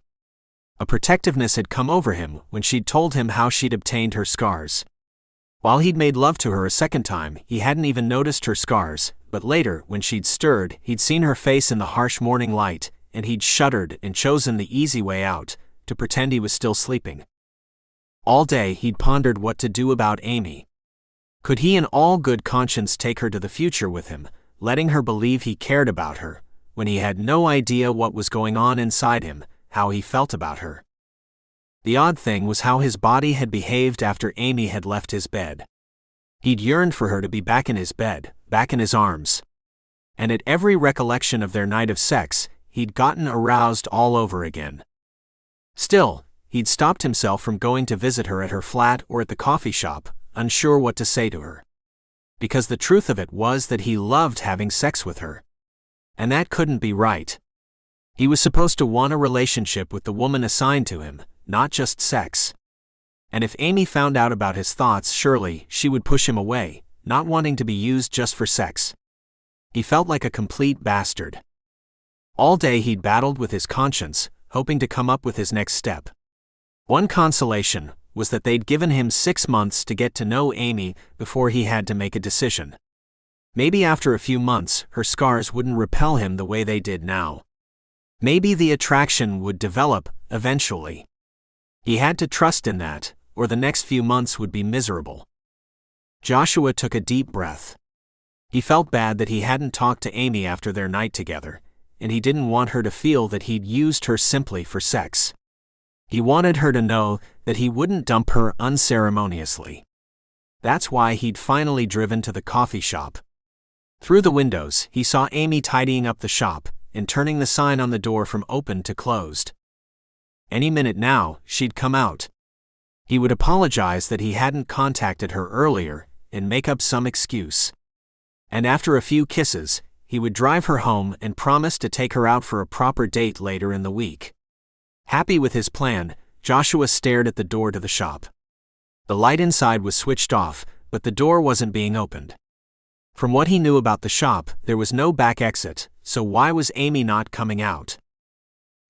Speaker 1: A protectiveness had come over him when she'd told him how she'd obtained her scars. While he'd made love to her a second time, he hadn't even noticed her scars, but later, when she'd stirred, he'd seen her face in the harsh morning light, and he'd shuddered and chosen the easy way out, to pretend he was still sleeping. All day he'd pondered what to do about Amy. Could he in all good conscience take her to the future with him, letting her believe he cared about her, when he had no idea what was going on inside him, how he felt about her? The odd thing was how his body had behaved after Amy had left his bed. He'd yearned for her to be back in his bed, back in his arms. And at every recollection of their night of sex, he'd gotten aroused all over again. Still, he'd stopped himself from going to visit her at her flat or at the coffee shop, unsure what to say to her. Because the truth of it was that he loved having sex with her. And that couldn't be right. He was supposed to want a relationship with the woman assigned to him, not just sex. And if Amy found out about his thoughts, surely she would push him away, not wanting to be used just for sex. He felt like a complete bastard. All day he'd battled with his conscience, hoping to come up with his next step. One consolation was that they'd given him 6 months to get to know Amy before he had to make a decision. Maybe after a few months, her scars wouldn't repel him the way they did now. Maybe the attraction would develop, eventually. He had to trust in that, or the next few months would be miserable. Joshua took a deep breath. He felt bad that he hadn't talked to Amy after their night together, and he didn't want her to feel that he'd used her simply for sex. He wanted her to know that he wouldn't dump her unceremoniously. That's why he'd finally driven to the coffee shop. Through the windows, he saw Amy tidying up the shop and turning the sign on the door from open to closed. Any minute now, she'd come out. He would apologize that he hadn't contacted her earlier and make up some excuse. And after a few kisses, he would drive her home and promise to take her out for a proper date later in the week. Happy with his plan, Joshua stared at the door to the shop. The light inside was switched off, but the door wasn't being opened. From what he knew about the shop, there was no back exit, so why was Amy not coming out?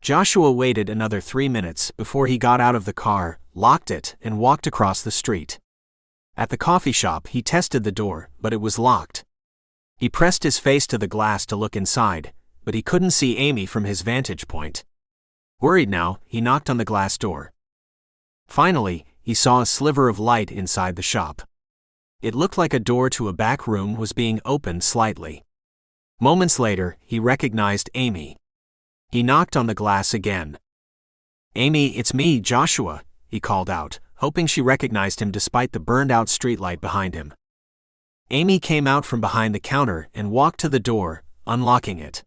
Speaker 1: Joshua waited another 3 minutes before he got out of the car, locked it, and walked across the street. At the coffee shop, he tested the door, but it was locked. He pressed his face to the glass to look inside, but he couldn't see Amy from his vantage point. Worried now, he knocked on the glass door. Finally, he saw a sliver of light inside the shop. It looked like a door to a back room was being opened slightly. Moments later, he recognized Amy. He knocked on the glass again. "Amy, it's me, Joshua," he called out, hoping she recognized him despite the burned-out streetlight behind him. Amy came out from behind the counter and walked to the door, unlocking it.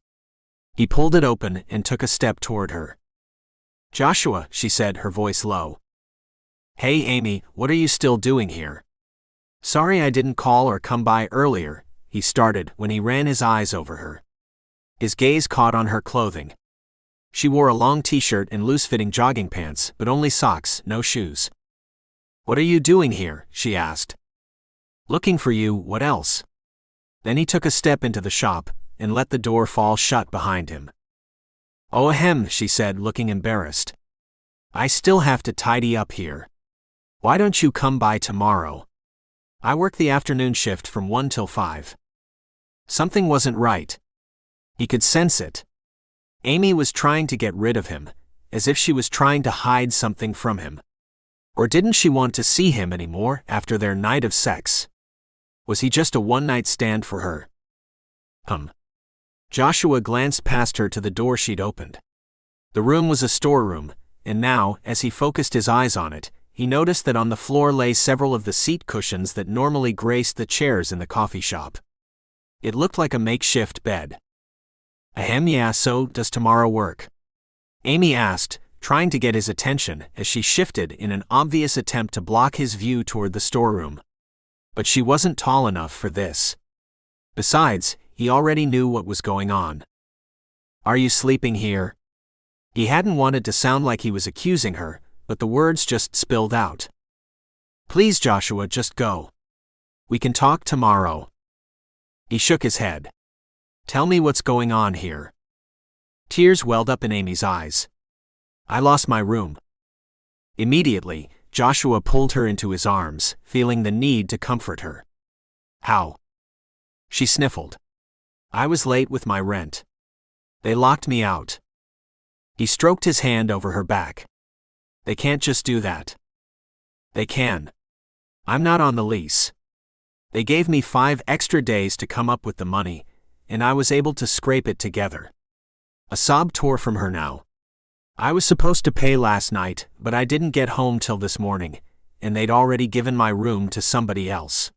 Speaker 1: He pulled it open and took a step toward her. "Joshua," she said, her voice low. "Hey Amy, what are you still doing here?" "Sorry I didn't call or come by earlier," he started when he ran his eyes over her. His gaze caught on her clothing. She wore a long t-shirt and loose-fitting jogging pants, but only socks, no shoes. "What are you doing here?" she asked. "Looking for you, what else?" Then he took a step into the shop and let the door fall shut behind him. "Oh ahem," she said, looking embarrassed. "I still have to tidy up here. Why don't you come by tomorrow? I work the afternoon shift from 1 till 5. Something wasn't right. He could sense it. Amy was trying to get rid of him, as if she was trying to hide something from him. Or didn't she want to see him anymore after their night of sex? Was he just a one-night stand for her? Joshua glanced past her to the door she'd opened. The room was a storeroom, and now, as he focused his eyes on it, he noticed that on the floor lay several of the seat cushions that normally graced the chairs in the coffee shop. It looked like a makeshift bed. "Ahem, yeah, so does tomorrow work?" Amy asked, trying to get his attention as she shifted in an obvious attempt to block his view toward the storeroom. But she wasn't tall enough for this. Besides, he already knew what was going on. "Are you sleeping here?" He hadn't wanted to sound like he was accusing her, but the words just spilled out. "Please, Joshua, just go. We can talk tomorrow." He shook his head. "Tell me what's going on here." Tears welled up in Amy's eyes. "I lost my room." Immediately, Joshua pulled her into his arms, feeling the need to comfort her. "How?" She sniffled. "I was late with my rent. They locked me out." He stroked his hand over her back. "They can't just do that." "They can. I'm not on the lease. They gave me 5 extra days to come up with the money, and I was able to scrape it together." A sob tore from her now. "I was supposed to pay last night, but I didn't get home till this morning, and they'd already given my room to somebody else."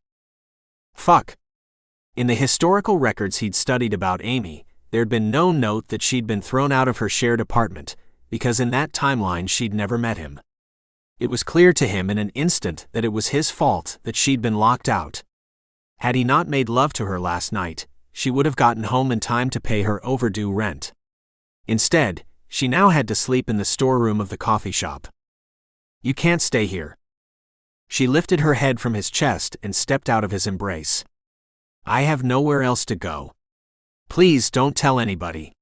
Speaker 1: Fuck. In the historical records he'd studied about Amy, there'd been no note that she'd been thrown out of her shared apartment, because in that timeline she'd never met him. It was clear to him in an instant that it was his fault that she'd been locked out. Had he not made love to her last night, she would have gotten home in time to pay her overdue rent. Instead, she now had to sleep in the storeroom of the coffee shop. "You can't stay here." She lifted her head from his chest and stepped out of his embrace. "I have nowhere else to go. Please don't tell anybody.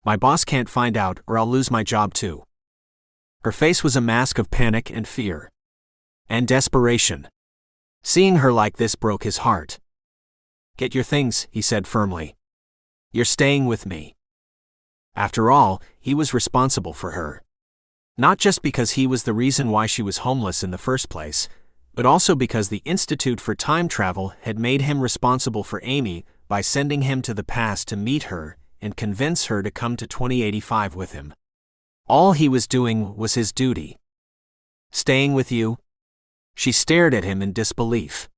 Speaker 1: My boss can't find out or I'll lose my job too." Her face was a mask of panic and fear. And desperation. Seeing her like this broke his heart. "Get your things," he said firmly. "You're staying with me." After all, he was responsible for her. Not just because he was the reason why she was homeless in the first place, but also because the Institute for Time Travel had made him responsible for Amy by sending him to the past to meet her and convince her to come to 2085 with him. All he was doing was his duty. "Staying with you?" She stared at him in disbelief.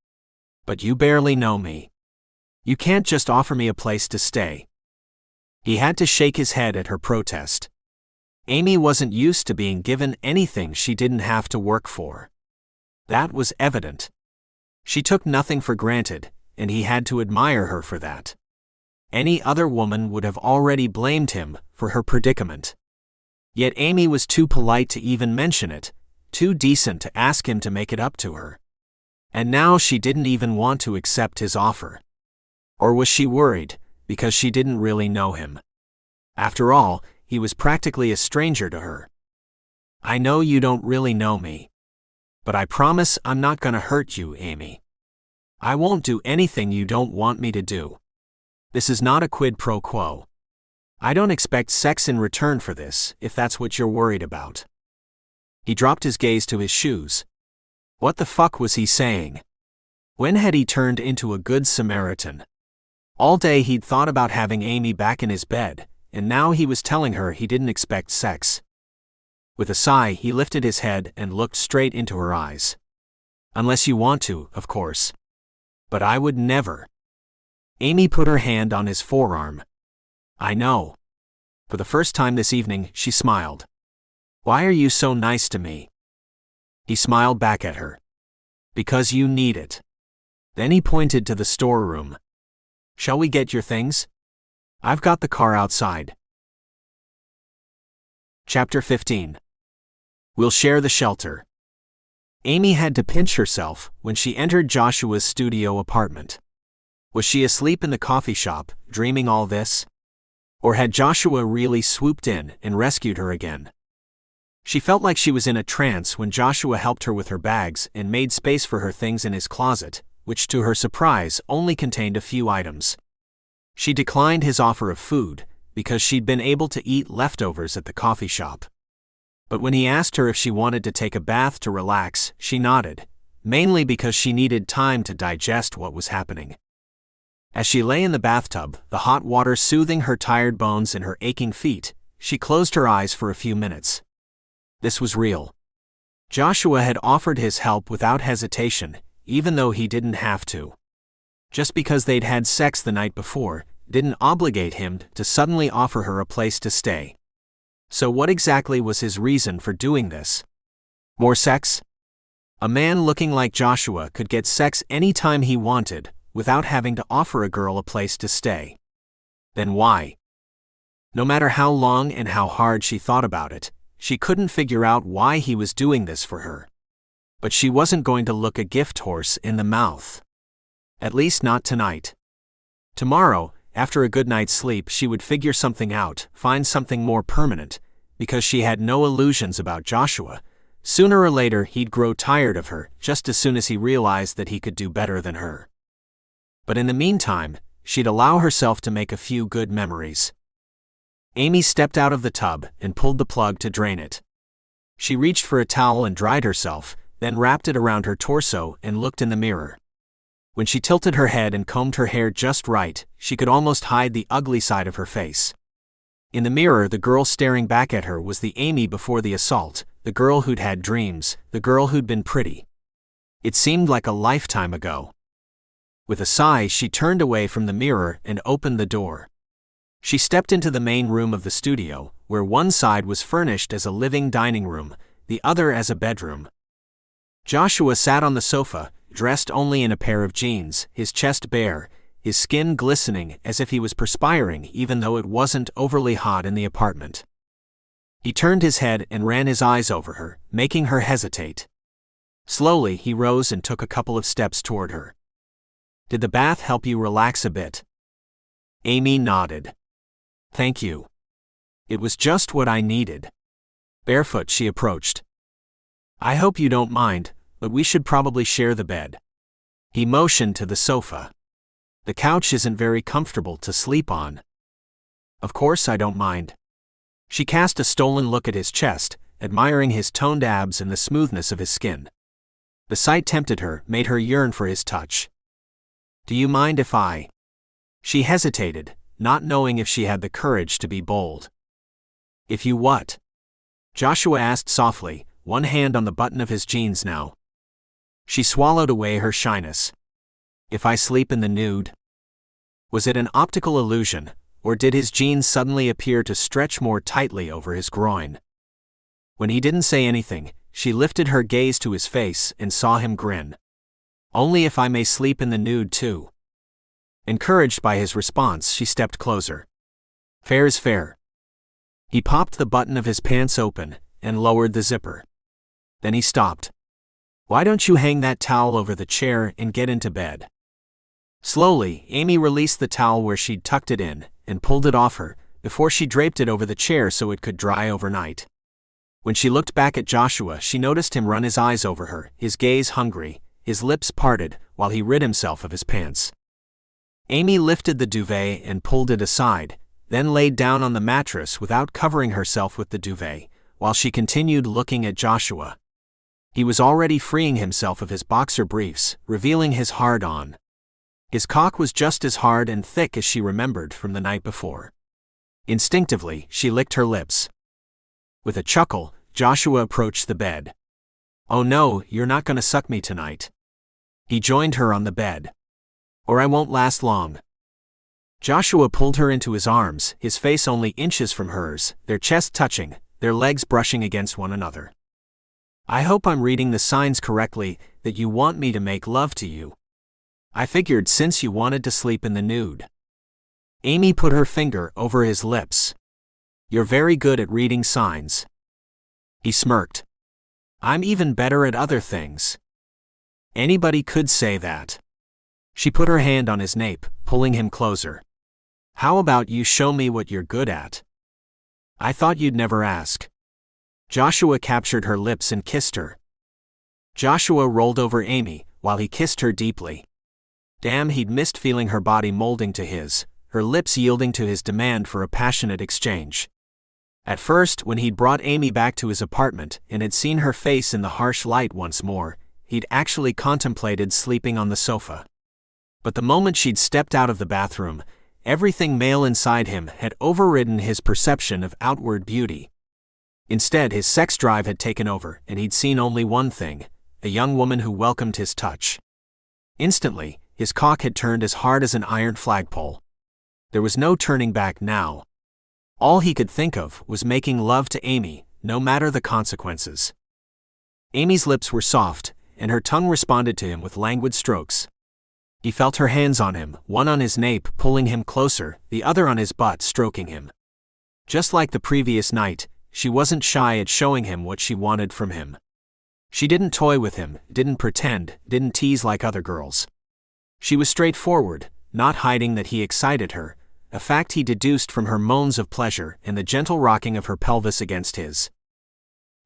Speaker 1: "But you barely know me. You can't just offer me a place to stay." He had to shake his head at her protest. Amy wasn't used to being given anything she didn't have to work for. That was evident. She took nothing for granted, and he had to admire her for that. Any other woman would have already blamed him for her predicament. Yet Amy was too polite to even mention it, too decent to ask him to make it up to her. And now she didn't even want to accept his offer. Or was she worried, because she didn't really know him? After all, he was practically a stranger to her. I know you don't really know me. But I promise I'm not gonna hurt you, Amy. I won't do anything you don't want me to do. This is not a quid pro quo. I don't expect sex in return for this, if that's what you're worried about. He dropped his gaze to his shoes. What the fuck was he saying? When had he turned into a good Samaritan? All day he'd thought about having Amy back in his bed, and now he was telling her he didn't expect sex. With a sigh, he lifted his head and looked straight into her eyes. Unless you want to, of course. But I would never. Amy put her hand on his forearm. I know. For the first time this evening, she smiled. Why are you so nice to me? He smiled back at her. Because you need it. Then he pointed to the storeroom. Shall we get your things? I've got the car outside. Chapter 15. We'll share the shelter. Amy had to pinch herself when she entered Joshua's studio apartment. Was she asleep in the coffee shop, dreaming all this? Or had Joshua really swooped in and rescued her again? She felt like she was in a trance when Joshua helped her with her bags and made space for her things in his closet, which to her surprise only contained a few items. She declined his offer of food, because she'd been able to eat leftovers at the coffee shop. But when he asked her if she wanted to take a bath to relax, she nodded, mainly because she needed time to digest what was happening. As she lay in the bathtub, the hot water soothing her tired bones and her aching feet, she closed her eyes for a few minutes. This was real. Joshua had offered his help without hesitation, even though he didn't have to. Just because they'd had sex the night before, didn't obligate him to suddenly offer her a place to stay. So what exactly was his reason for doing this? More sex? A man looking like Joshua could get sex anytime he wanted, without having to offer a girl a place to stay. Then why? No matter how long and how hard she thought about it, she couldn't figure out why he was doing this for her. But she wasn't going to look a gift horse in the mouth. At least not tonight. Tomorrow, after a good night's sleep, she would figure something out, find something more permanent, because she had no illusions about Joshua. Sooner or later he'd grow tired of her, just as soon as he realized that he could do better than her. But in the meantime, she'd allow herself to make a few good memories. Amy stepped out of the tub and pulled the plug to drain it. She reached for a towel and dried herself, then wrapped it around her torso and looked in the mirror. When she tilted her head and combed her hair just right, she could almost hide the ugly side of her face. In the mirror, the girl staring back at her was the Amy before the assault, the girl who'd had dreams, the girl who'd been pretty. It seemed like a lifetime ago. With a sigh, she turned away from the mirror and opened the door. She stepped into the main room of the studio, where one side was furnished as a living dining room, the other as a bedroom. Joshua sat on the sofa, dressed only in a pair of jeans, his chest bare, his skin glistening as if he was perspiring even though it wasn't overly hot in the apartment. He turned his head and ran his eyes over her, making her hesitate. Slowly, he rose and took a couple of steps toward her. Did the bath help you relax a bit? Amy nodded. Thank you. It was just what I needed. Barefoot, she approached. I hope you don't mind, but we should probably share the bed. He motioned to the sofa. The couch isn't very comfortable to sleep on. Of course I don't mind. She cast a stolen look at his chest, admiring his toned abs and the smoothness of his skin. The sight tempted her, made her yearn for his touch. Do you mind if I? She hesitated, not knowing if she had the courage to be bold. If you what? Joshua asked softly, one hand on the button of his jeans now. She swallowed away her shyness. If I sleep in the nude? Was it an optical illusion, or did his jeans suddenly appear to stretch more tightly over his groin? When he didn't say anything, she lifted her gaze to his face and saw him grin. Only if I may sleep in the nude too. Encouraged by his response, she stepped closer. Fair is fair. He popped the button of his pants open and lowered the zipper. Then he stopped. Why don't you hang that towel over the chair and get into bed? Slowly, Amy released the towel where she'd tucked it in and pulled it off her, before she draped it over the chair so it could dry overnight. When she looked back at Joshua, she noticed him run his eyes over her, his gaze hungry, his lips parted, while he rid himself of his pants. Amy lifted the duvet and pulled it aside, then laid down on the mattress without covering herself with the duvet, while she continued looking at Joshua. He was already freeing himself of his boxer briefs, revealing his hard-on. His cock was just as hard and thick as she remembered from the night before. Instinctively, she licked her lips. With a chuckle, Joshua approached the bed. "Oh no, you're not gonna suck me tonight." He joined her on the bed. "Or I won't last long." Joshua pulled her into his arms, his face only inches from hers, their chests touching, their legs brushing against one another. "I hope I'm reading the signs correctly, that you want me to make love to you. I figured since you wanted to sleep in the nude." Amy put her finger over his lips. "You're very good at reading signs." He smirked. "I'm even better at other things." "Anybody could say that." She put her hand on his nape, pulling him closer. "How about you show me what you're good at?" "I thought you'd never ask." Joshua captured her lips and kissed her. Joshua rolled over Amy, while he kissed her deeply. Damn, he'd missed feeling her body molding to his, her lips yielding to his demand for a passionate exchange. At first, when he'd brought Amy back to his apartment and had seen her face in the harsh light once more, he'd actually contemplated sleeping on the sofa. But the moment she'd stepped out of the bathroom, everything male inside him had overridden his perception of outward beauty. Instead, his sex drive had taken over, and he'd seen only one thing: a young woman who welcomed his touch. Instantly, his cock had turned as hard as an iron flagpole. There was no turning back now. All he could think of was making love to Amy, no matter the consequences. Amy's lips were soft, and her tongue responded to him with languid strokes. He felt her hands on him, one on his nape pulling him closer, the other on his butt stroking him. Just like the previous night, she wasn't shy at showing him what she wanted from him. She didn't toy with him, didn't pretend, didn't tease like other girls. She was straightforward, not hiding that he excited her, a fact he deduced from her moans of pleasure and the gentle rocking of her pelvis against his.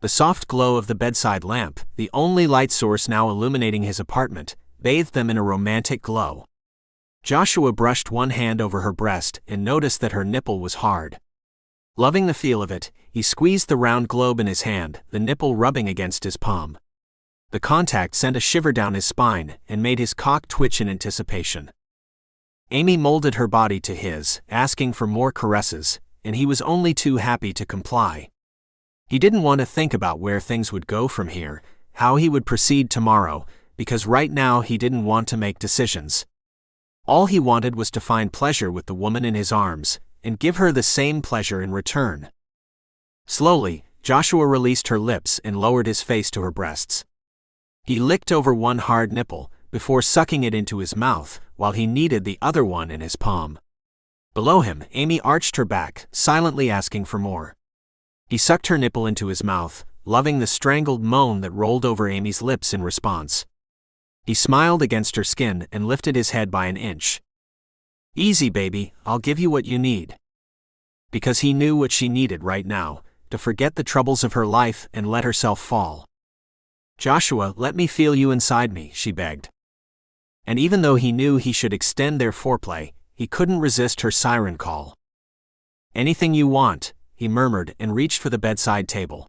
Speaker 1: The soft glow of the bedside lamp, the only light source now illuminating his apartment, bathed them in a romantic glow. Joshua brushed one hand over her breast and noticed that her nipple was hard. Loving the feel of it, he squeezed the round globe in his hand, the nipple rubbing against his palm. The contact sent a shiver down his spine and made his cock twitch in anticipation. Amy molded her body to his, asking for more caresses, and he was only too happy to comply. He didn't want to think about where things would go from here, how he would proceed tomorrow, because right now he didn't want to make decisions. All he wanted was to find pleasure with the woman in his arms, and give her the same pleasure in return. Slowly, Joshua released her lips and lowered his face to her breasts. He licked over one hard nipple, before sucking it into his mouth, while he kneaded the other one in his palm. Below him, Amy arched her back, silently asking for more. He sucked her nipple into his mouth, loving the strangled moan that rolled over Amy's lips in response. He smiled against her skin and lifted his head by an inch. "Easy, baby, I'll give you what you need." Because he knew what she needed right now, to forget the troubles of her life and let herself fall. "Joshua, let me feel you inside me," she begged. And even though he knew he should extend their foreplay, he couldn't resist her siren call. "Anything you want," he murmured and reached for the bedside table.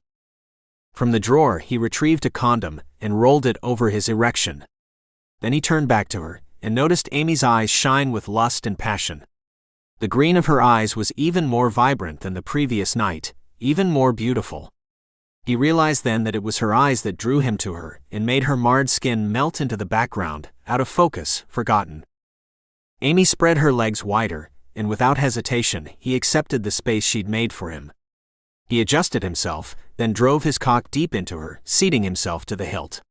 Speaker 1: From the drawer, he retrieved a condom and rolled it over his erection. Then he turned back to her, and noticed Amy's eyes shine with lust and passion. The green of her eyes was even more vibrant than the previous night, even more beautiful. He realized then that it was her eyes that drew him to her and made her marred skin melt into the background, out of focus, forgotten. Amy spread her legs wider, and without hesitation, he accepted the space she'd made for him. He adjusted himself, then drove his cock deep into her, seating himself to the hilt.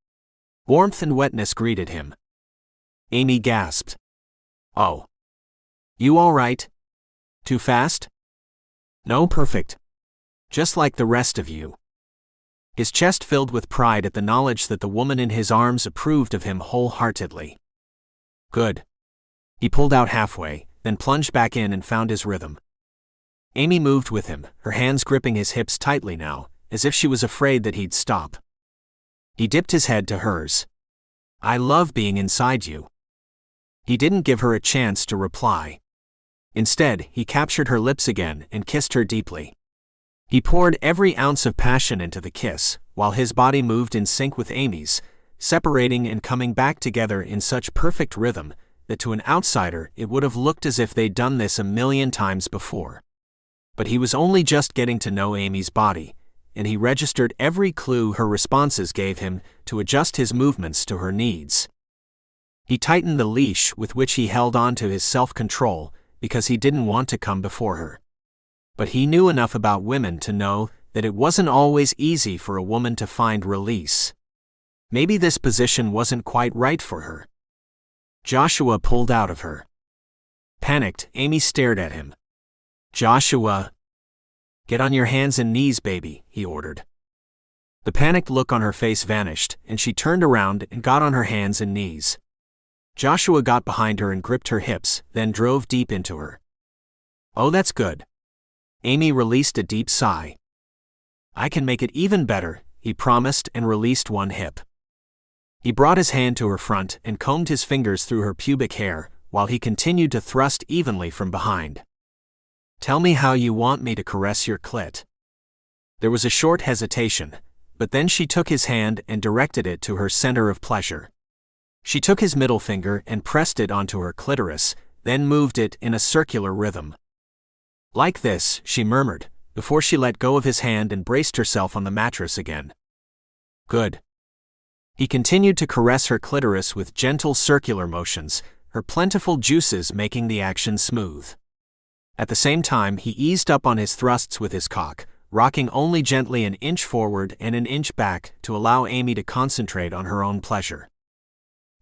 Speaker 1: Warmth and wetness greeted him. Amy gasped. "Oh. You all right? Too fast?" "No, perfect. Just like the rest of you." His chest filled with pride at the knowledge that the woman in his arms approved of him wholeheartedly. "Good." He pulled out halfway, then plunged back in and found his rhythm. Amy moved with him, her hands gripping his hips tightly now, as if she was afraid that he'd stop. He dipped his head to hers. "I love being inside you." He didn't give her a chance to reply. Instead, he captured her lips again and kissed her deeply. He poured every ounce of passion into the kiss, while his body moved in sync with Amy's, separating and coming back together in such perfect rhythm that to an outsider it would have looked as if they'd done this a million times before. But he was only just getting to know Amy's body, and he registered every clue her responses gave him to adjust his movements to her needs. He tightened the leash with which he held on to his self-control because he didn't want to come before her. But he knew enough about women to know that it wasn't always easy for a woman to find release. Maybe this position wasn't quite right for her. Joshua pulled out of her. Panicked, Amy stared at him. "Joshua, get on your hands and knees, baby," he ordered. The panicked look on her face vanished, and she turned around and got on her hands and knees. Joshua got behind her and gripped her hips, then drove deep into her. "Oh, that's good." Amy released a deep sigh. "I can make it even better," he promised and released one hip. He brought his hand to her front and combed his fingers through her pubic hair, while he continued to thrust evenly from behind. "Tell me how you want me to caress your clit." There was a short hesitation, but then she took his hand and directed it to her center of pleasure. She took his middle finger and pressed it onto her clitoris, then moved it in a circular rhythm. "Like this," she murmured, before she let go of his hand and braced herself on the mattress again. "Good." He continued to caress her clitoris with gentle circular motions, her plentiful juices making the action smooth. At the same time, he eased up on his thrusts with his cock, rocking only gently an inch forward and an inch back to allow Amy to concentrate on her own pleasure.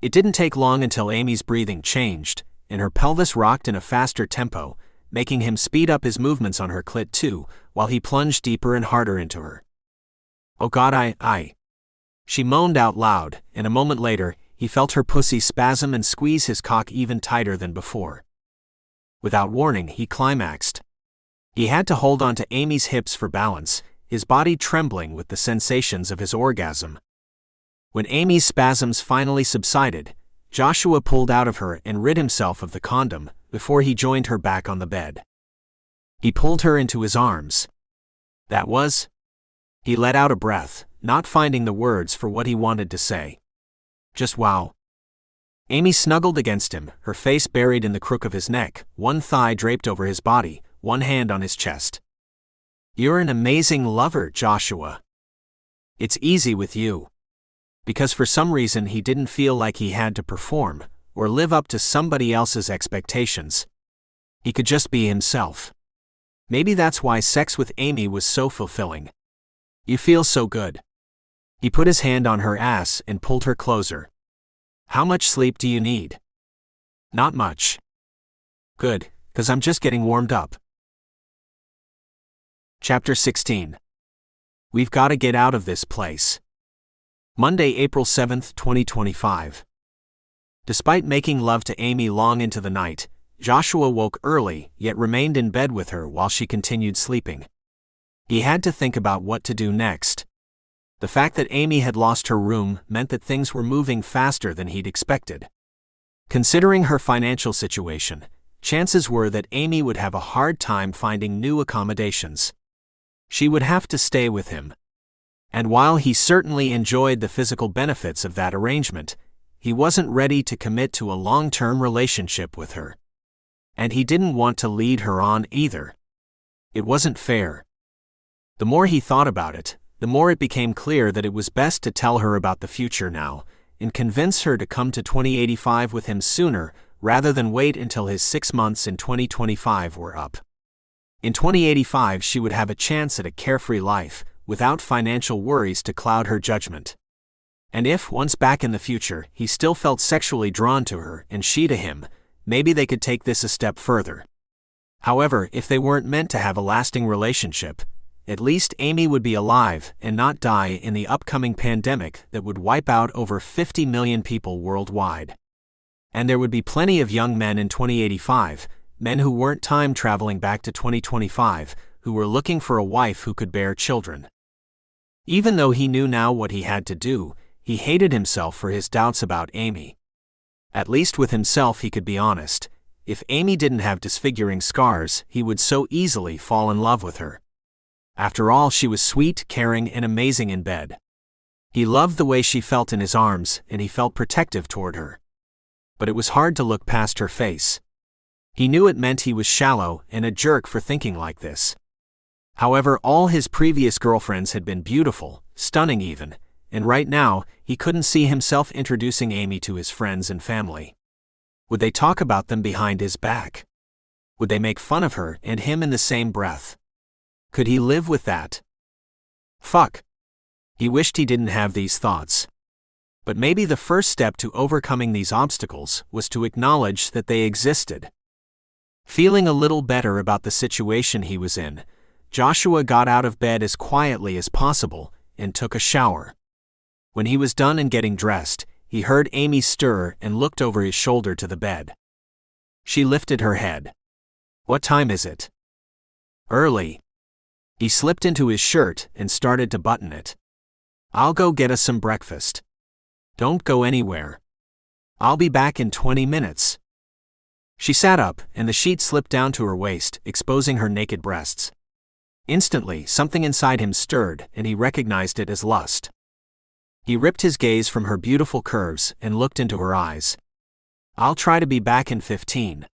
Speaker 1: It didn't take long until Amy's breathing changed, and her pelvis rocked in a faster tempo, making him speed up his movements on her clit too, while he plunged deeper and harder into her. "Oh God, I." She moaned out loud, and a moment later, he felt her pussy spasm and squeeze his cock even tighter than before. Without warning, he climaxed. He had to hold on to Amy's hips for balance, his body trembling with the sensations of his orgasm. When Amy's spasms finally subsided, Joshua pulled out of her and rid himself of the condom before he joined her back on the bed. He pulled her into his arms. "That was?" He let out a breath, not finding the words for what he wanted to say. "Just wow." Amy snuggled against him, her face buried in the crook of his neck, one thigh draped over his body, one hand on his chest. "You're an amazing lover, Joshua. It's easy with you." Because for some reason he didn't feel like he had to perform, or live up to somebody else's expectations. He could just be himself. Maybe that's why sex with Amy was so fulfilling. "You feel so good." He put his hand on her ass and pulled her closer. "How much sleep do you need?" "Not much." "Good, 'cause I'm just getting warmed up." Chapter 16. We've got to get out of this place. Monday, April 7th, 2025. Despite making love to Amy long into the night, Joshua woke early, yet remained in bed with her while she continued sleeping. He had to think about what to do next. The fact that Amy had lost her room meant that things were moving faster than he'd expected. Considering her financial situation, chances were that Amy would have a hard time finding new accommodations. She would have to stay with him. And while he certainly enjoyed the physical benefits of that arrangement, he wasn't ready to commit to a long-term relationship with her. And he didn't want to lead her on either. It wasn't fair. The more he thought about it, the more it became clear that it was best to tell her about the future now, and convince her to come to 2085 with him sooner, rather than wait until his 6 months in 2025 were up. In 2085 she would have a chance at a carefree life, without financial worries to cloud her judgment. And if, once back in the future, he still felt sexually drawn to her and she to him, maybe they could take this a step further. However, if they weren't meant to have a lasting relationship, at least Amy would be alive and not die in the upcoming pandemic that would wipe out over 50 million people worldwide. And there would be plenty of young men in 2085, men who weren't time traveling back to 2025, who were looking for a wife who could bear children. Even though he knew now what he had to do, he hated himself for his doubts about Amy. At least with himself he could be honest. If Amy didn't have disfiguring scars, he would so easily fall in love with her. After all, she was sweet, caring, and amazing in bed. He loved the way she felt in his arms, and he felt protective toward her. But it was hard to look past her face. He knew it meant he was shallow and a jerk for thinking like this. However, all his previous girlfriends had been beautiful, stunning even, and right now, he couldn't see himself introducing Amy to his friends and family. Would they talk about them behind his back? Would they make fun of her and him in the same breath? Could he live with that? Fuck. He wished he didn't have these thoughts. But maybe the first step to overcoming these obstacles was to acknowledge that they existed. Feeling a little better about the situation he was in, Joshua got out of bed as quietly as possible and took a shower. When he was done and getting dressed, he heard Amy stir and looked over his shoulder to the bed. She lifted her head. "What time is it?" "Early." He slipped into his shirt and started to button it. "I'll go get us some breakfast." "Don't go anywhere. I'll be back in 20 minutes. She sat up, and the sheet slipped down to her waist, exposing her naked breasts. Instantly, something inside him stirred, and he recognized it as lust. He ripped his gaze from her beautiful curves and looked into her eyes. "I'll try to be back in 15.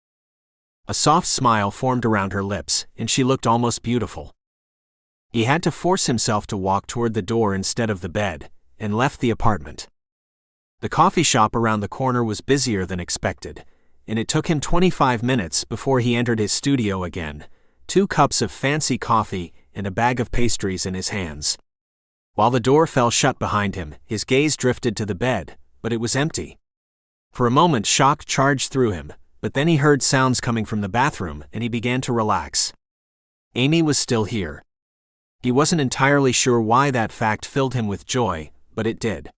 Speaker 1: A soft smile formed around her lips, and she looked almost beautiful. He had to force himself to walk toward the door instead of the bed, and left the apartment. The coffee shop around the corner was busier than expected, and it took him 25 minutes before he entered his studio again, 2 cups of fancy coffee and a bag of pastries in his hands. While the door fell shut behind him, his gaze drifted to the bed, but it was empty. For a moment shock charged through him, but then he heard sounds coming from the bathroom and he began to relax. Amy was still here. He wasn't entirely sure why that fact filled him with joy, but it did.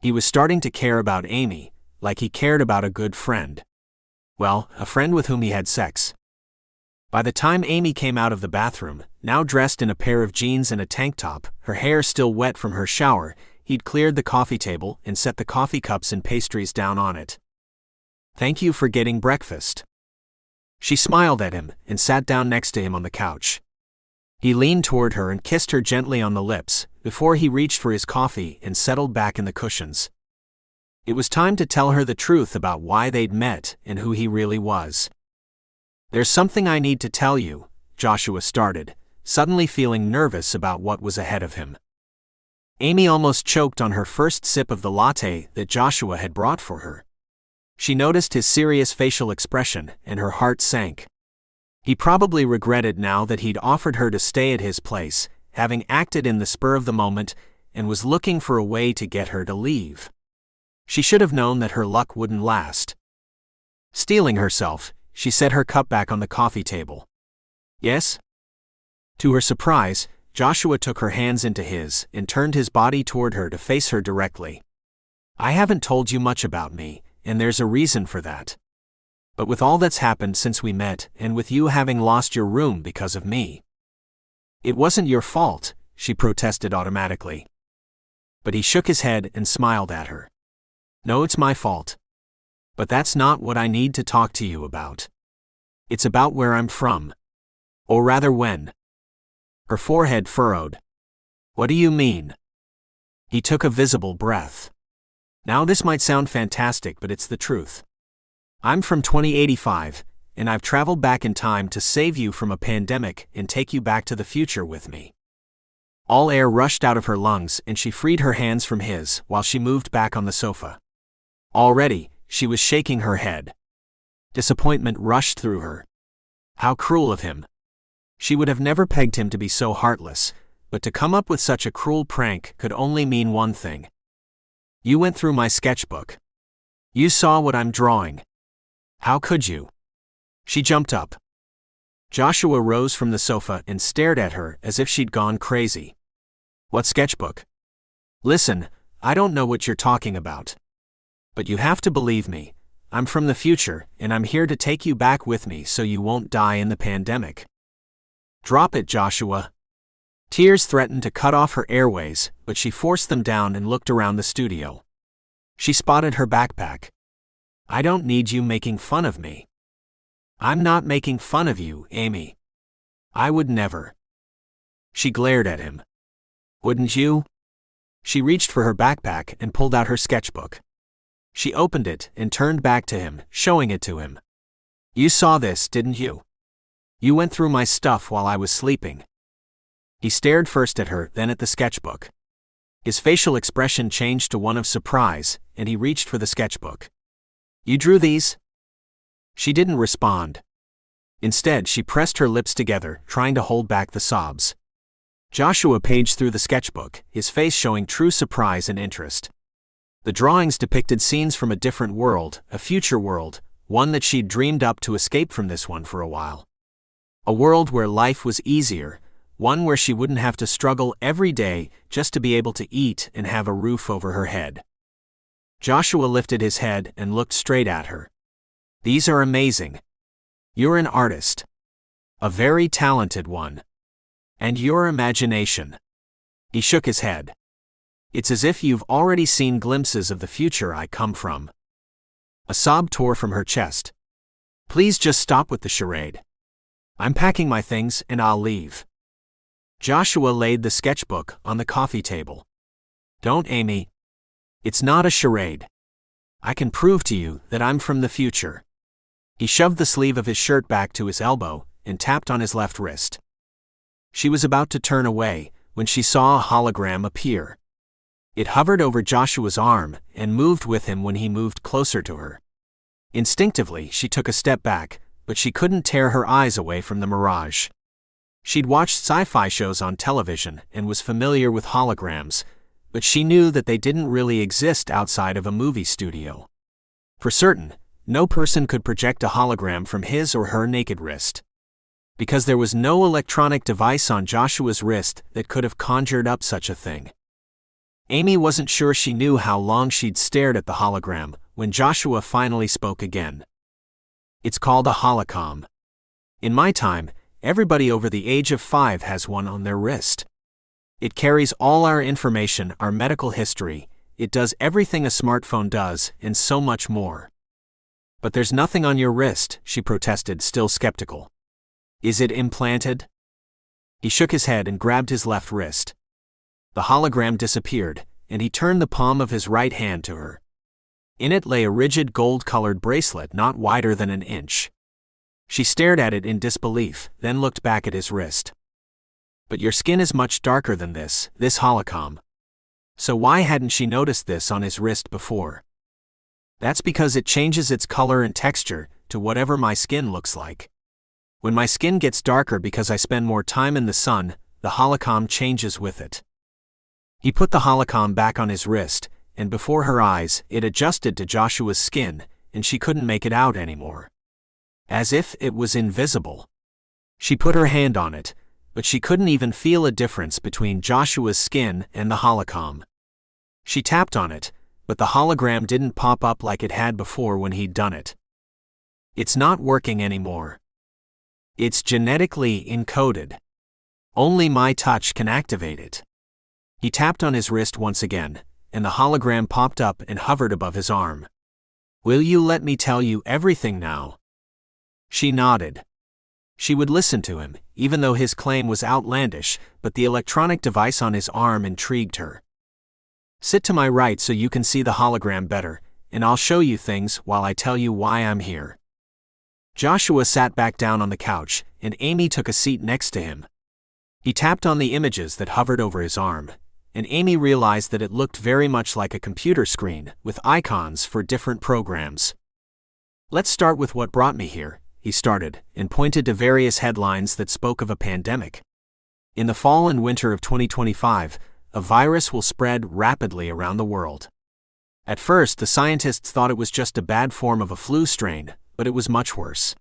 Speaker 1: He was starting to care about Amy, like he cared about a good friend. Well, a friend with whom he had sex. By the time Amy came out of the bathroom, now dressed in a pair of jeans and a tank top, her hair still wet from her shower, he'd cleared the coffee table and set the coffee cups and pastries down on it. "Thank you for getting breakfast." She smiled at him and sat down next to him on the couch. He leaned toward her and kissed her gently on the lips, before he reached for his coffee and settled back in the cushions. It was time to tell her the truth about why they'd met and who he really was. "There's something I need to tell you," Joshua started, suddenly feeling nervous about what was ahead of him. Amy almost choked on her first sip of the latte that Joshua had brought for her. She noticed his serious facial expression, and her heart sank. He probably regretted now that he'd offered her to stay at his place, having acted in the spur of the moment, and was looking for a way to get her to leave. She should have known that her luck wouldn't last. Steeling herself, she set her cup back on the coffee table. "Yes?" To her surprise, Joshua took her hands into his and turned his body toward her to face her directly. "I haven't told you much about me, and there's a reason for that. But with all that's happened since we met, and with you having lost your room because of me." "It wasn't your fault," she protested automatically. But he shook his head and smiled at her. "No, it's my fault. But that's not what I need to talk to you about. It's about where I'm from. Or rather when." Her forehead furrowed. "What do you mean?" He took a visible breath. "Now this might sound fantastic, but it's the truth. I'm from 2085, and I've traveled back in time to save you from a pandemic and take you back to the future with me." All air rushed out of her lungs and she freed her hands from his while she moved back on the sofa. Already, she was shaking her head. Disappointment rushed through her. How cruel of him. She would have never pegged him to be so heartless, but to come up with such a cruel prank could only mean one thing. "You went through my sketchbook. You saw what I'm drawing. How could you?" She jumped up. Joshua rose from the sofa and stared at her as if she'd gone crazy. "What sketchbook?" "Listen, I don't know what you're talking about. But you have to believe me, I'm from the future, and I'm here to take you back with me so you won't die in the pandemic." "Drop it, Joshua." Tears threatened to cut off her airways, but she forced them down and looked around the studio. She spotted her backpack. "I don't need you making fun of me." "I'm not making fun of you, Amy. I would never." She glared at him. "Wouldn't you?" She reached for her backpack and pulled out her sketchbook. She opened it and turned back to him, showing it to him. "You saw this, didn't you? You went through my stuff while I was sleeping." He stared first at her, then at the sketchbook. His facial expression changed to one of surprise, and he reached for the sketchbook. "You drew these?" She didn't respond. Instead, she pressed her lips together, trying to hold back the sobs. Joshua paged through the sketchbook, his face showing true surprise and interest. The drawings depicted scenes from a different world, a future world, one that she'd dreamed up to escape from this one for a while. A world where life was easier, one where she wouldn't have to struggle every day just to be able to eat and have a roof over her head. Joshua lifted his head and looked straight at her. "These are amazing. You're an artist. A very talented one. And your imagination." He shook his head. "It's as if you've already seen glimpses of the future I come from." A sob tore from her chest. "Please just stop with the charade. I'm packing my things and I'll leave." Joshua laid the sketchbook on the coffee table. "Don't, Amy. It's not a charade. I can prove to you that I'm from the future." He shoved the sleeve of his shirt back to his elbow and tapped on his left wrist. She was about to turn away when she saw a hologram appear. It hovered over Joshua's arm and moved with him when he moved closer to her. Instinctively, she took a step back, but she couldn't tear her eyes away from the mirage. She'd watched sci-fi shows on television and was familiar with holograms, but she knew that they didn't really exist outside of a movie studio. For certain, no person could project a hologram from his or her naked wrist. Because there was no electronic device on Joshua's wrist that could have conjured up such a thing. Amy wasn't sure she knew how long she'd stared at the hologram when Joshua finally spoke again. "It's called a holocom. In my time, everybody over the age of 5 has one on their wrist. It carries all our information, our medical history, it does everything a smartphone does, and so much more." "But there's nothing on your wrist," she protested, still skeptical. "Is it implanted?" He shook his head and grabbed his left wrist. The hologram disappeared, and he turned the palm of his right hand to her. In it lay a rigid gold-colored bracelet not wider than an inch. She stared at it in disbelief, then looked back at his wrist. "But your skin is much darker than this holocom. So why hadn't she noticed this on his wrist before?" "That's because it changes its color and texture to whatever my skin looks like. When my skin gets darker because I spend more time in the sun, the holocom changes with it." He put the holocom back on his wrist, and before her eyes, it adjusted to Joshua's skin, and she couldn't make it out anymore. As if it was invisible. She put her hand on it, but she couldn't even feel a difference between Joshua's skin and the holocom. She tapped on it, but the hologram didn't pop up like it had before when he'd done it. "It's not working anymore. It's genetically encoded. Only my touch can activate it." He tapped on his wrist once again, and the hologram popped up and hovered above his arm. "Will you let me tell you everything now?" She nodded. She would listen to him, even though his claim was outlandish, but the electronic device on his arm intrigued her. "Sit to my right so you can see the hologram better, and I'll show you things while I tell you why I'm here." Joshua sat back down on the couch, and Amy took a seat next to him. He tapped on the images that hovered over his arm, and Amy realized that it looked very much like a computer screen, with icons for different programs. "Let's start with what brought me here," he started, and pointed to various headlines that spoke of a pandemic. "In the fall and winter of 2025, a virus will spread rapidly around the world. At first, the scientists thought it was just a bad form of a flu strain, but it was much worse.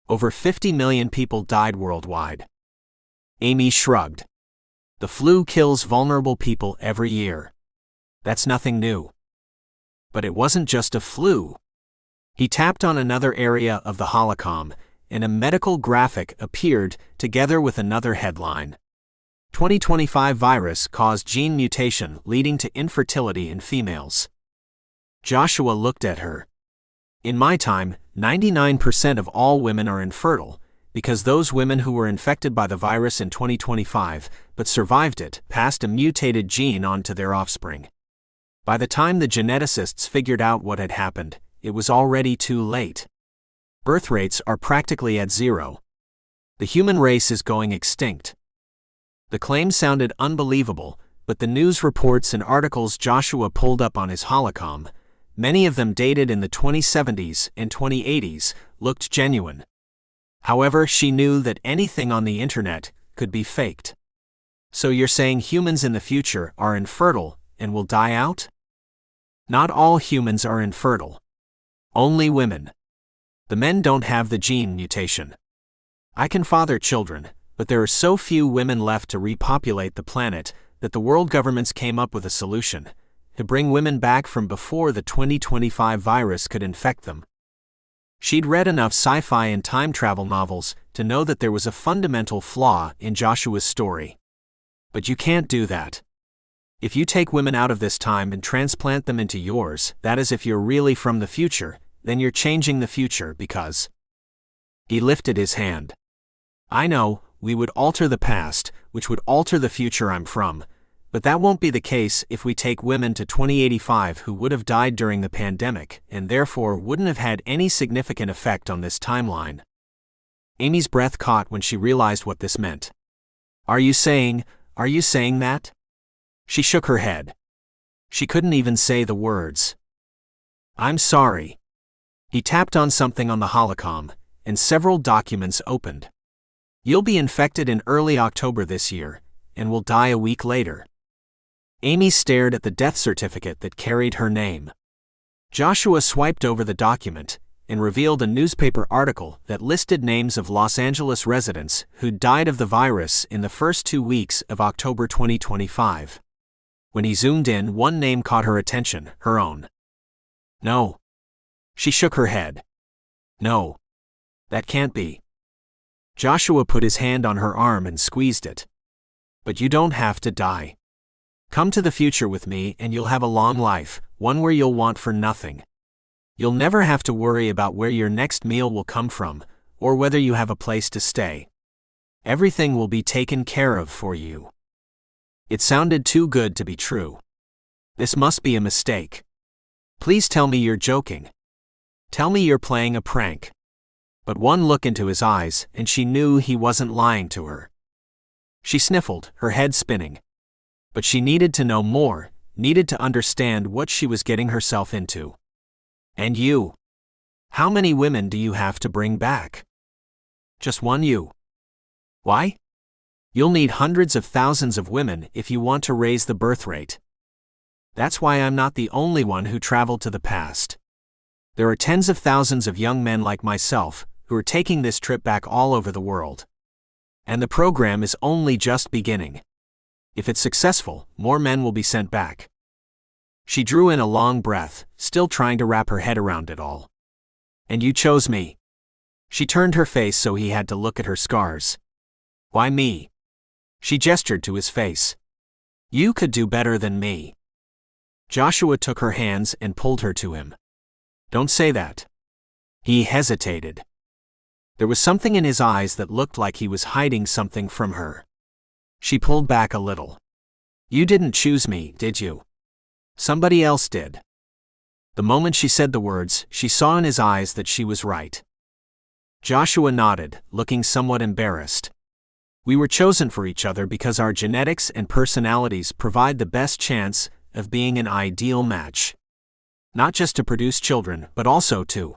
Speaker 1: Over 50 million people died worldwide." Amy shrugged. "The flu kills vulnerable people every year. That's nothing new." "But it wasn't just a flu. He tapped on another area of the holocom, and a medical graphic appeared together with another headline. 2025 virus caused gene mutation leading to infertility in females. Joshua looked at her. In my time, 99% of all women are infertile, because those women who were infected by the virus in 2025 but survived it passed a mutated gene on to their offspring. By the time the geneticists figured out what had happened, it was already too late. Birth rates are practically at zero. The human race is going extinct. The claim sounded unbelievable, but the news reports and articles Joshua pulled up on his holocom, many of them dated in the 2070s and 2080s, looked genuine. However, she knew that anything on the internet could be faked. So you're saying humans in the future are infertile and will die out? Not all humans are infertile. Only women. The men don't have the gene mutation. I can father children, but there are so few women left to repopulate the planet that the world governments came up with a solution: to bring women back from before the 2025 virus could infect them. She'd read enough sci-fi and time travel novels to know that there was a fundamental flaw in Joshua's story. But you can't do that. If you take women out of this time and transplant them into yours, that is, if you're really from the future, then you're changing the future because... He lifted his hand. I know, we would alter the past, which would alter the future I'm from, but that won't be the case if we take women to 2085 who would have died during the pandemic and therefore wouldn't have had any significant effect on this timeline. Amy's breath caught when she realized what this meant. Are you saying that? She shook her head. She couldn't even say the words. I'm sorry. He tapped on something on the holocom, and several documents opened. You'll be infected in early October this year, and will die a week later. Amy stared at the death certificate that carried her name. Joshua swiped over the document and revealed a newspaper article that listed names of Los Angeles residents who died of the virus in the first 2 weeks of October 2025. When he zoomed in, one name caught her attention, her own. No. She shook her head. No. That can't be. Joshua put his hand on her arm and squeezed it. But you don't have to die. Come to the future with me and you'll have a long life, one where you'll want for nothing. You'll never have to worry about where your next meal will come from, or whether you have a place to stay. Everything will be taken care of for you. It sounded too good to be true. This must be a mistake. Please tell me you're joking. Tell me you're playing a prank. But one look into his eyes, and she knew he wasn't lying to her. She sniffled, her head spinning. But she needed to know more, needed to understand what she was getting herself into. And you? How many women do you have to bring back? Just one you. Why? You'll need hundreds of thousands of women if you want to raise the birth rate. That's why I'm not the only one who traveled to the past. There are tens of thousands of young men like myself who are taking this trip back all over the world. And the program is only just beginning. If it's successful, more men will be sent back. She drew in a long breath, still trying to wrap her head around it all. And you chose me. She turned her face so he had to look at her scars. Why me? She gestured to his face. You could do better than me. Joshua took her hands and pulled her to him. Don't say that. He hesitated. There was something in his eyes that looked like he was hiding something from her. She pulled back a little. You didn't choose me, did you? Somebody else did. The moment she said the words, she saw in his eyes that she was right. Joshua nodded, looking somewhat embarrassed. We were chosen for each other because our genetics and personalities provide the best chance of being an ideal match. Not just to produce children, but also to...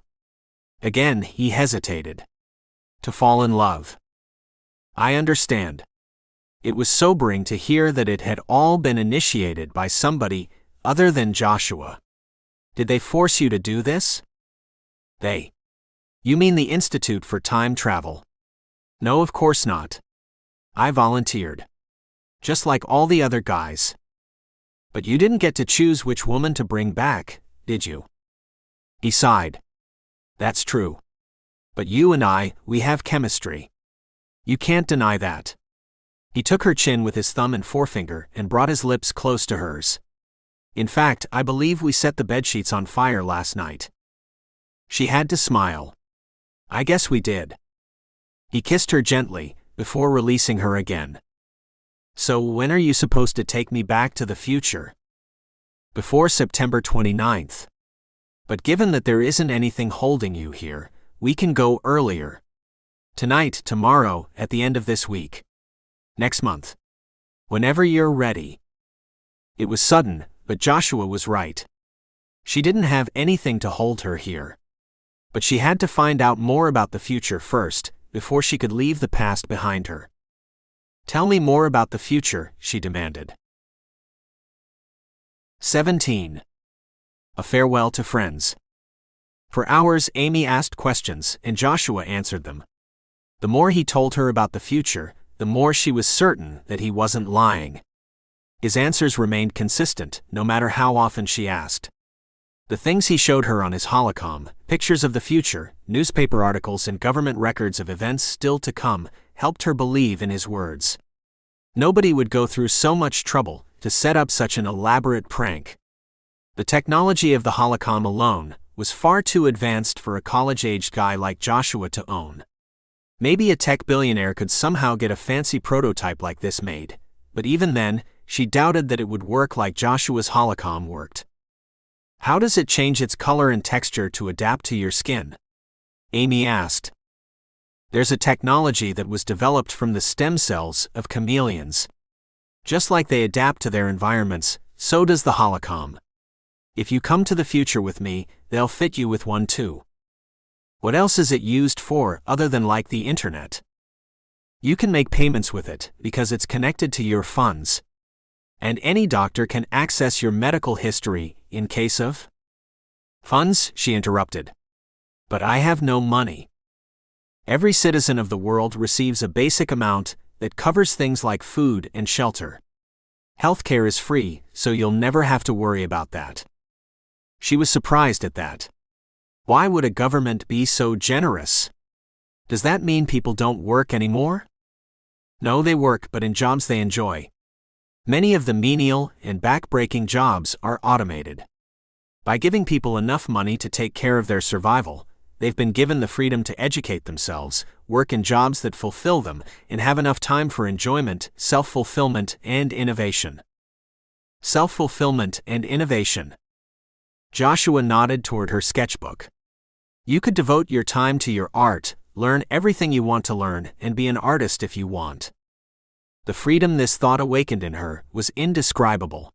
Speaker 1: Again, he hesitated. To fall in love. I understand. It was sobering to hear that it had all been initiated by somebody other than Joshua. Did they force you to do this? They. You mean the Institute for Time Travel? No, of course not. I volunteered. Just like all the other guys. But you didn't get to choose which woman to bring back, did you? He sighed. That's true. But you and I, we have chemistry. You can't deny that. He took her chin with his thumb and forefinger and brought his lips close to hers. In fact, I believe we set the bedsheets on fire last night. She had to smile. I guess we did. He kissed her gently, before releasing her again. So when are you supposed to take me back to the future? Before September 29th. But given that there isn't anything holding you here, we can go earlier. Tonight, tomorrow, at the end of this week. Next month. Whenever you're ready. It was sudden, but Joshua was right. She didn't have anything to hold her here. But she had to find out more about the future first, before she could leave the past behind her. Tell me more about the future, she demanded. 17. A farewell to friends. For hours Amy asked questions and Joshua answered them. The more he told her about the future, the more she was certain that he wasn't lying. His answers remained consistent, no matter how often she asked. The things he showed her on his holocom, pictures of the future, newspaper articles and government records of events still to come, helped her believe in his words. Nobody would go through so much trouble to set up such an elaborate prank. The technology of the holocom alone was far too advanced for a college-aged guy like Joshua to own. Maybe a tech billionaire could somehow get a fancy prototype like this made, but even then, she doubted that it would work like Joshua's holocom worked. How does it change its color and texture to adapt to your skin? Amy asked. There's a technology that was developed from the stem cells of chameleons. Just like they adapt to their environments, so does the holocom. If you come to the future with me, they'll fit you with one too. What else is it used for other than like the internet? You can make payments with it because it's connected to your funds. And any doctor can access your medical history in case of funds, she interrupted. But I have no money. Every citizen of the world receives a basic amount that covers things like food and shelter. Healthcare is free, so you'll never have to worry about that. She was surprised at that. Why would a government be so generous? Does that mean people don't work anymore? No, they work, but in jobs they enjoy. Many of the menial and back-breaking jobs are automated. By giving people enough money to take care of their survival, they've been given the freedom to educate themselves, work in jobs that fulfill them, and have enough time for enjoyment, self-fulfillment, and innovation. Self-fulfillment and innovation. Joshua nodded toward her sketchbook. You could devote your time to your art, learn everything you want to learn, and be an artist if you want. The freedom this thought awakened in her was indescribable.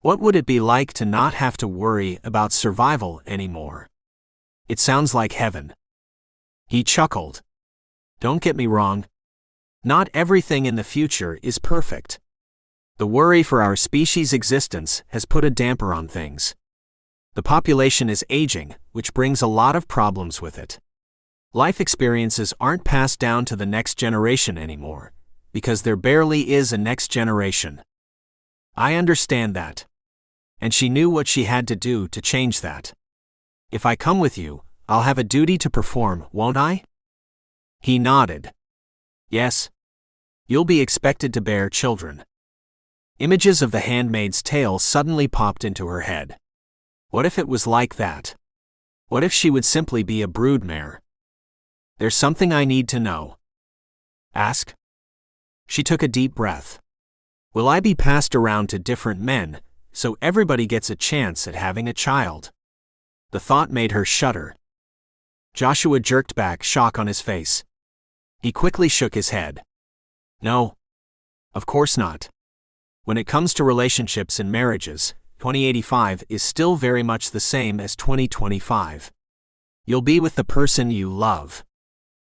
Speaker 1: What would it be like to not have to worry about survival anymore? It sounds like heaven. He chuckled. Don't get me wrong. Not everything in the future is perfect. The worry for our species' existence has put a damper on things. The population is aging, which brings a lot of problems with it. Life experiences aren't passed down to the next generation anymore, because there barely is a next generation. I understand that. And she knew what she had to do to change that. If I come with you, I'll have a duty to perform, won't I? He nodded. Yes. You'll be expected to bear children. Images of The Handmaid's Tale suddenly popped into her head. What if it was like that? What if she would simply be a broodmare? There's something I need to know. Ask. She took a deep breath. Will I be passed around to different men, so everybody gets a chance at having a child? The thought made her shudder. Joshua jerked back, shock on his face. He quickly shook his head. No. Of course not. When it comes to relationships and marriages, 2085 is still very much the same as 2025. You'll be with the person you love.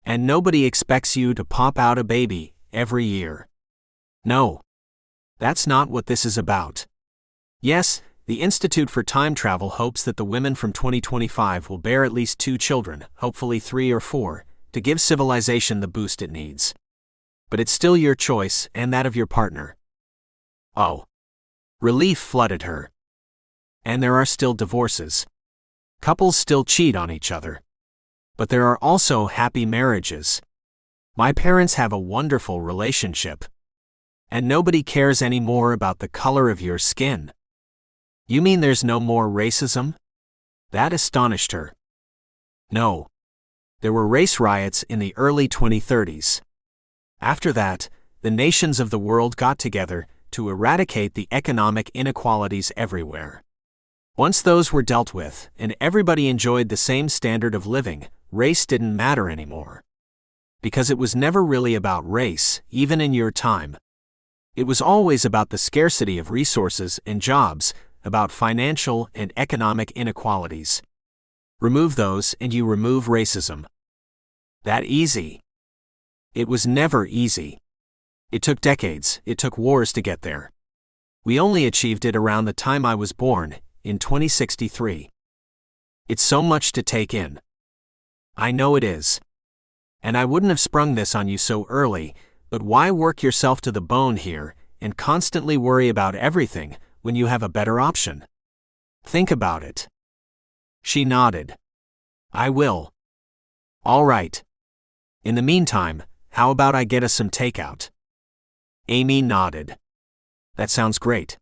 Speaker 1: And nobody expects you to pop out a baby every year. No. That's not what this is about. Yes, the Institute for Time Travel hopes that the women from 2025 will bear at least 2 children, hopefully 3 or 4, to give civilization the boost it needs. But it's still your choice and that of your partner. Oh. Relief flooded her. And there are still divorces. Couples still cheat on each other. But there are also happy marriages. My parents have a wonderful relationship. And nobody cares any more about the color of your skin. You mean there's no more racism? That astonished her. No. There were race riots in the early 2030s. After that, the nations of the world got together to eradicate the economic inequalities everywhere. Once those were dealt with, and everybody enjoyed the same standard of living, race didn't matter anymore. Because it was never really about race, even in your time. It was always about the scarcity of resources and jobs, about financial and economic inequalities. Remove those and you remove racism. That easy? It was never easy. It took decades, it took wars to get there. We only achieved it around the time I was born, in 2063. It's so much to take in. I know it is. And I wouldn't have sprung this on you so early, but why work yourself to the bone here, and constantly worry about everything, when you have a better option? Think about it. She nodded. I will. All right. In the meantime, how about I get us some takeout? Amy nodded. That sounds great.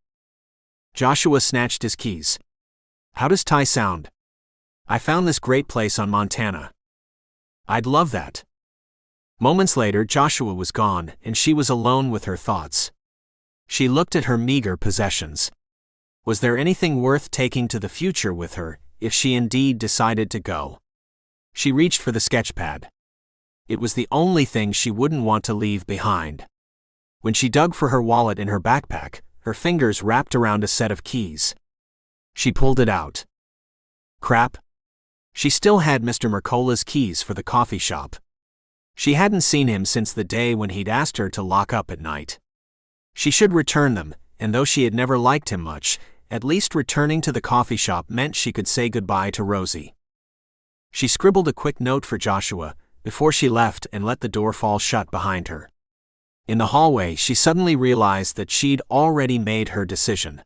Speaker 1: Joshua snatched his keys. How does Thai sound? I found this great place on Montana. I'd love that. Moments later, Joshua was gone, and she was alone with her thoughts. She looked at her meager possessions. Was there anything worth taking to the future with her, if she indeed decided to go? She reached for the sketchpad. It was the only thing she wouldn't want to leave behind. When she dug for her wallet in her backpack, her fingers wrapped around a set of keys. She pulled it out. Crap. She still had Mr. Mercola's keys for the coffee shop. She hadn't seen him since the day when he'd asked her to lock up at night. She should return them, and though she had never liked him much, at least returning to the coffee shop meant she could say goodbye to Rosie. She scribbled a quick note for Joshua before she left and let the door fall shut behind her. In the hallway, she suddenly realized that she'd already made her decision.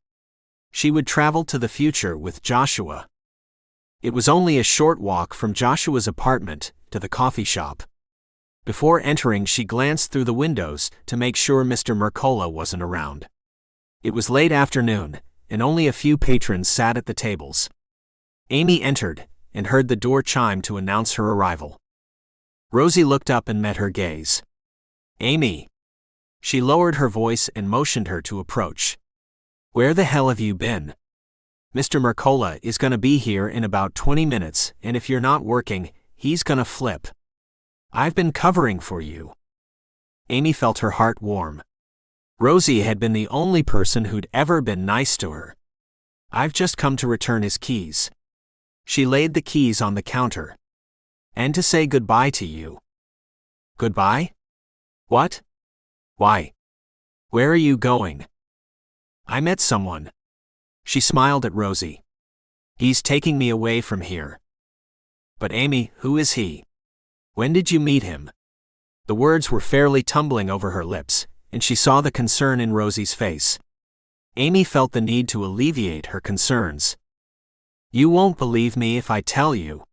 Speaker 1: She would travel to the future with Joshua. It was only a short walk from Joshua's apartment to the coffee shop. Before entering, she glanced through the windows to make sure Mr. Mercola wasn't around. It was late afternoon, and only a few patrons sat at the tables. Amy entered and heard the door chime to announce her arrival. Rosie looked up and met her gaze. Amy. She lowered her voice and motioned her to approach. Where the hell have you been? Mr. Mercola is gonna be here in about 20 minutes, and if you're not working, he's gonna flip. I've been covering for you. Amy felt her heart warm. Rosie had been the only person who'd ever been nice to her. I've just come to return his keys. She laid the keys on the counter. And to say goodbye to you. Goodbye? What? Why? Where are you going? I met someone. She smiled at Rosie. He's taking me away from here. But Amy, who is he? When did you meet him? The words were fairly tumbling over her lips, and she saw the concern in Rosie's face. Amy felt the need to alleviate her concerns. You won't believe me if I tell you.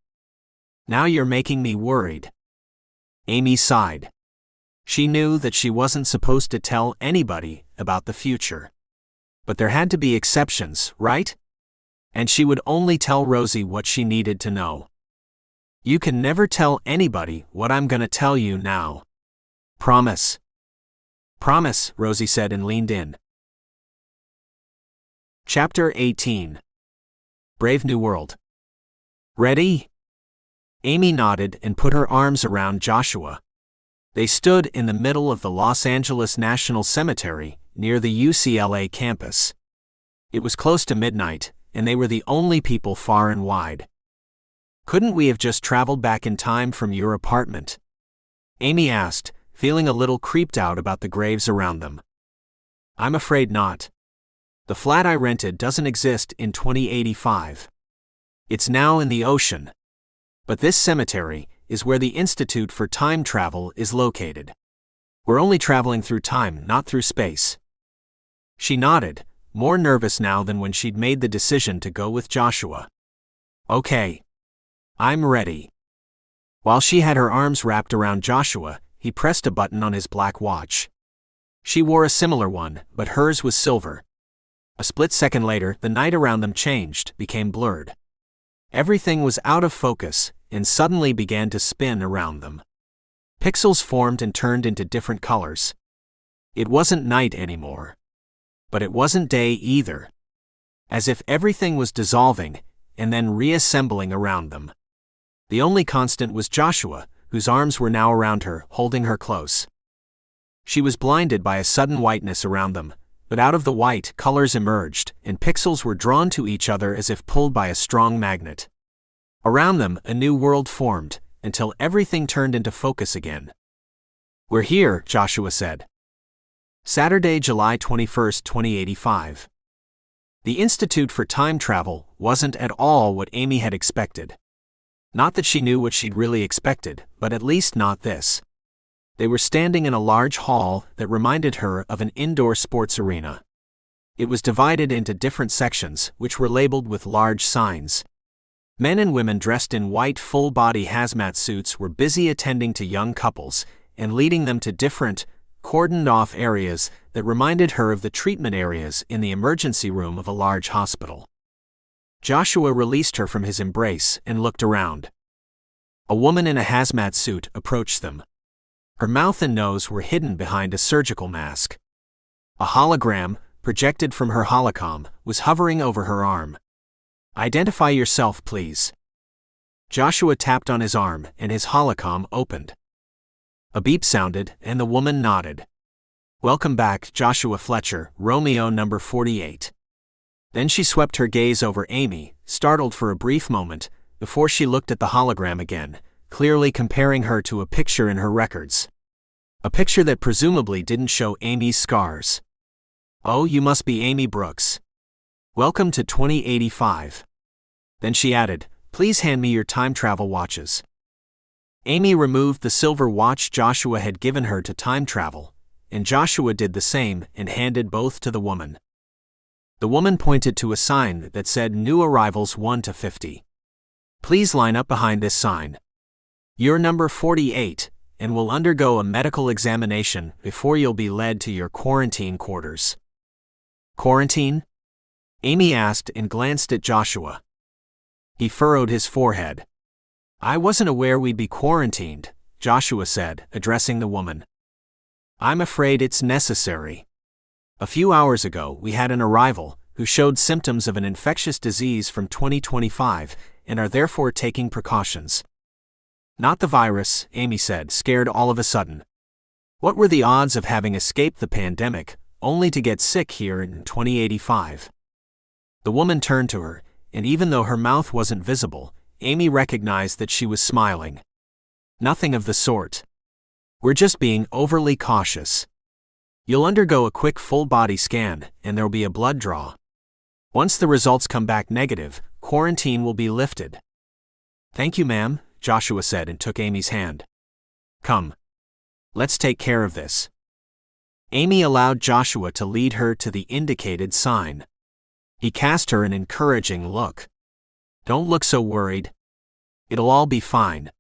Speaker 1: Now you're making me worried. Amy sighed. She knew that she wasn't supposed to tell anybody about the future. But there had to be exceptions, right? And she would only tell Rosie what she needed to know. You can never tell anybody what I'm gonna tell you now. Promise. Promise, Rosie said and leaned in. Chapter 18. Brave New World. Ready? Amy nodded and put her arms around Joshua. They stood in the middle of the Los Angeles National Cemetery, near the UCLA campus. It was close to midnight, and they were the only people far and wide. Couldn't we have just traveled back in time from your apartment? Amy asked, feeling a little creeped out about the graves around them. I'm afraid not. The flat I rented doesn't exist in 2085. It's now in the ocean. But this cemetery is where the Institute for Time Travel is located. We're only traveling through time, not through space. She nodded, more nervous now than when she'd made the decision to go with Joshua. Okay. I'm ready. While she had her arms wrapped around Joshua, he pressed a button on his black watch. She wore a similar one, but hers was silver. A split second later, the night around them changed, became blurred. Everything was out of focus, and suddenly began to spin around them. Pixels formed and turned into different colors. It wasn't night anymore. But it wasn't day either. As if everything was dissolving, and then reassembling around them. The only constant was Joshua, whose arms were now around her, holding her close. She was blinded by a sudden whiteness around them, but out of the white, colors emerged, and pixels were drawn to each other as if pulled by a strong magnet. Around them, a new world formed, until everything turned into focus again. "We're here," Joshua said. Saturday, July 21, 2085. The Institute for Time Travel wasn't at all what Amy had expected. Not that she knew what she'd really expected, but at least not this. They were standing in a large hall that reminded her of an indoor sports arena. It was divided into different sections, which were labeled with large signs. Men and women dressed in white full-body hazmat suits were busy attending to young couples and leading them to different, cordoned-off areas that reminded her of the treatment areas in the emergency room of a large hospital. Joshua released her from his embrace and looked around. A woman in a hazmat suit approached them. Her mouth and nose were hidden behind a surgical mask. A hologram, projected from her holocom, was hovering over her arm. "Identify yourself, please." Joshua tapped on his arm, and his holocom opened. A beep sounded, and the woman nodded. "Welcome back, Joshua Fletcher, Romeo number 48. Then she swept her gaze over Amy, startled for a brief moment, before she looked at the hologram again, clearly comparing her to a picture in her records. A picture that presumably didn't show Amy's scars. "Oh, you must be Amy Brooks. Welcome to 2085. Then she added, "Please hand me your time travel watches." Amy removed the silver watch Joshua had given her to time travel, and Joshua did the same and handed both to the woman. The woman pointed to a sign that said New Arrivals 1 to 50. "Please line up behind this sign. You're number 48, and will undergo a medical examination before you'll be led to your quarantine quarters." "Quarantine?" Amy asked and glanced at Joshua. He furrowed his forehead. "I wasn't aware we'd be quarantined," Joshua said, addressing the woman. "I'm afraid it's necessary. A few hours ago, we had an arrival who showed symptoms of an infectious disease from 2025 and are therefore taking precautions." "Not the virus," Amy said, scared all of a sudden. What were the odds of having escaped the pandemic, only to get sick here in 2085? The woman turned to her, and even though her mouth wasn't visible, Amy recognized that she was smiling. "Nothing of the sort. We're just being overly cautious. You'll undergo a quick full-body scan, and there'll be a blood draw. Once the results come back negative, quarantine will be lifted." "Thank you, ma'am," Joshua said and took Amy's hand. "Come. Let's take care of this." Amy allowed Joshua to lead her to the indicated sign. He cast her an encouraging look. "Don't look so worried. It'll all be fine."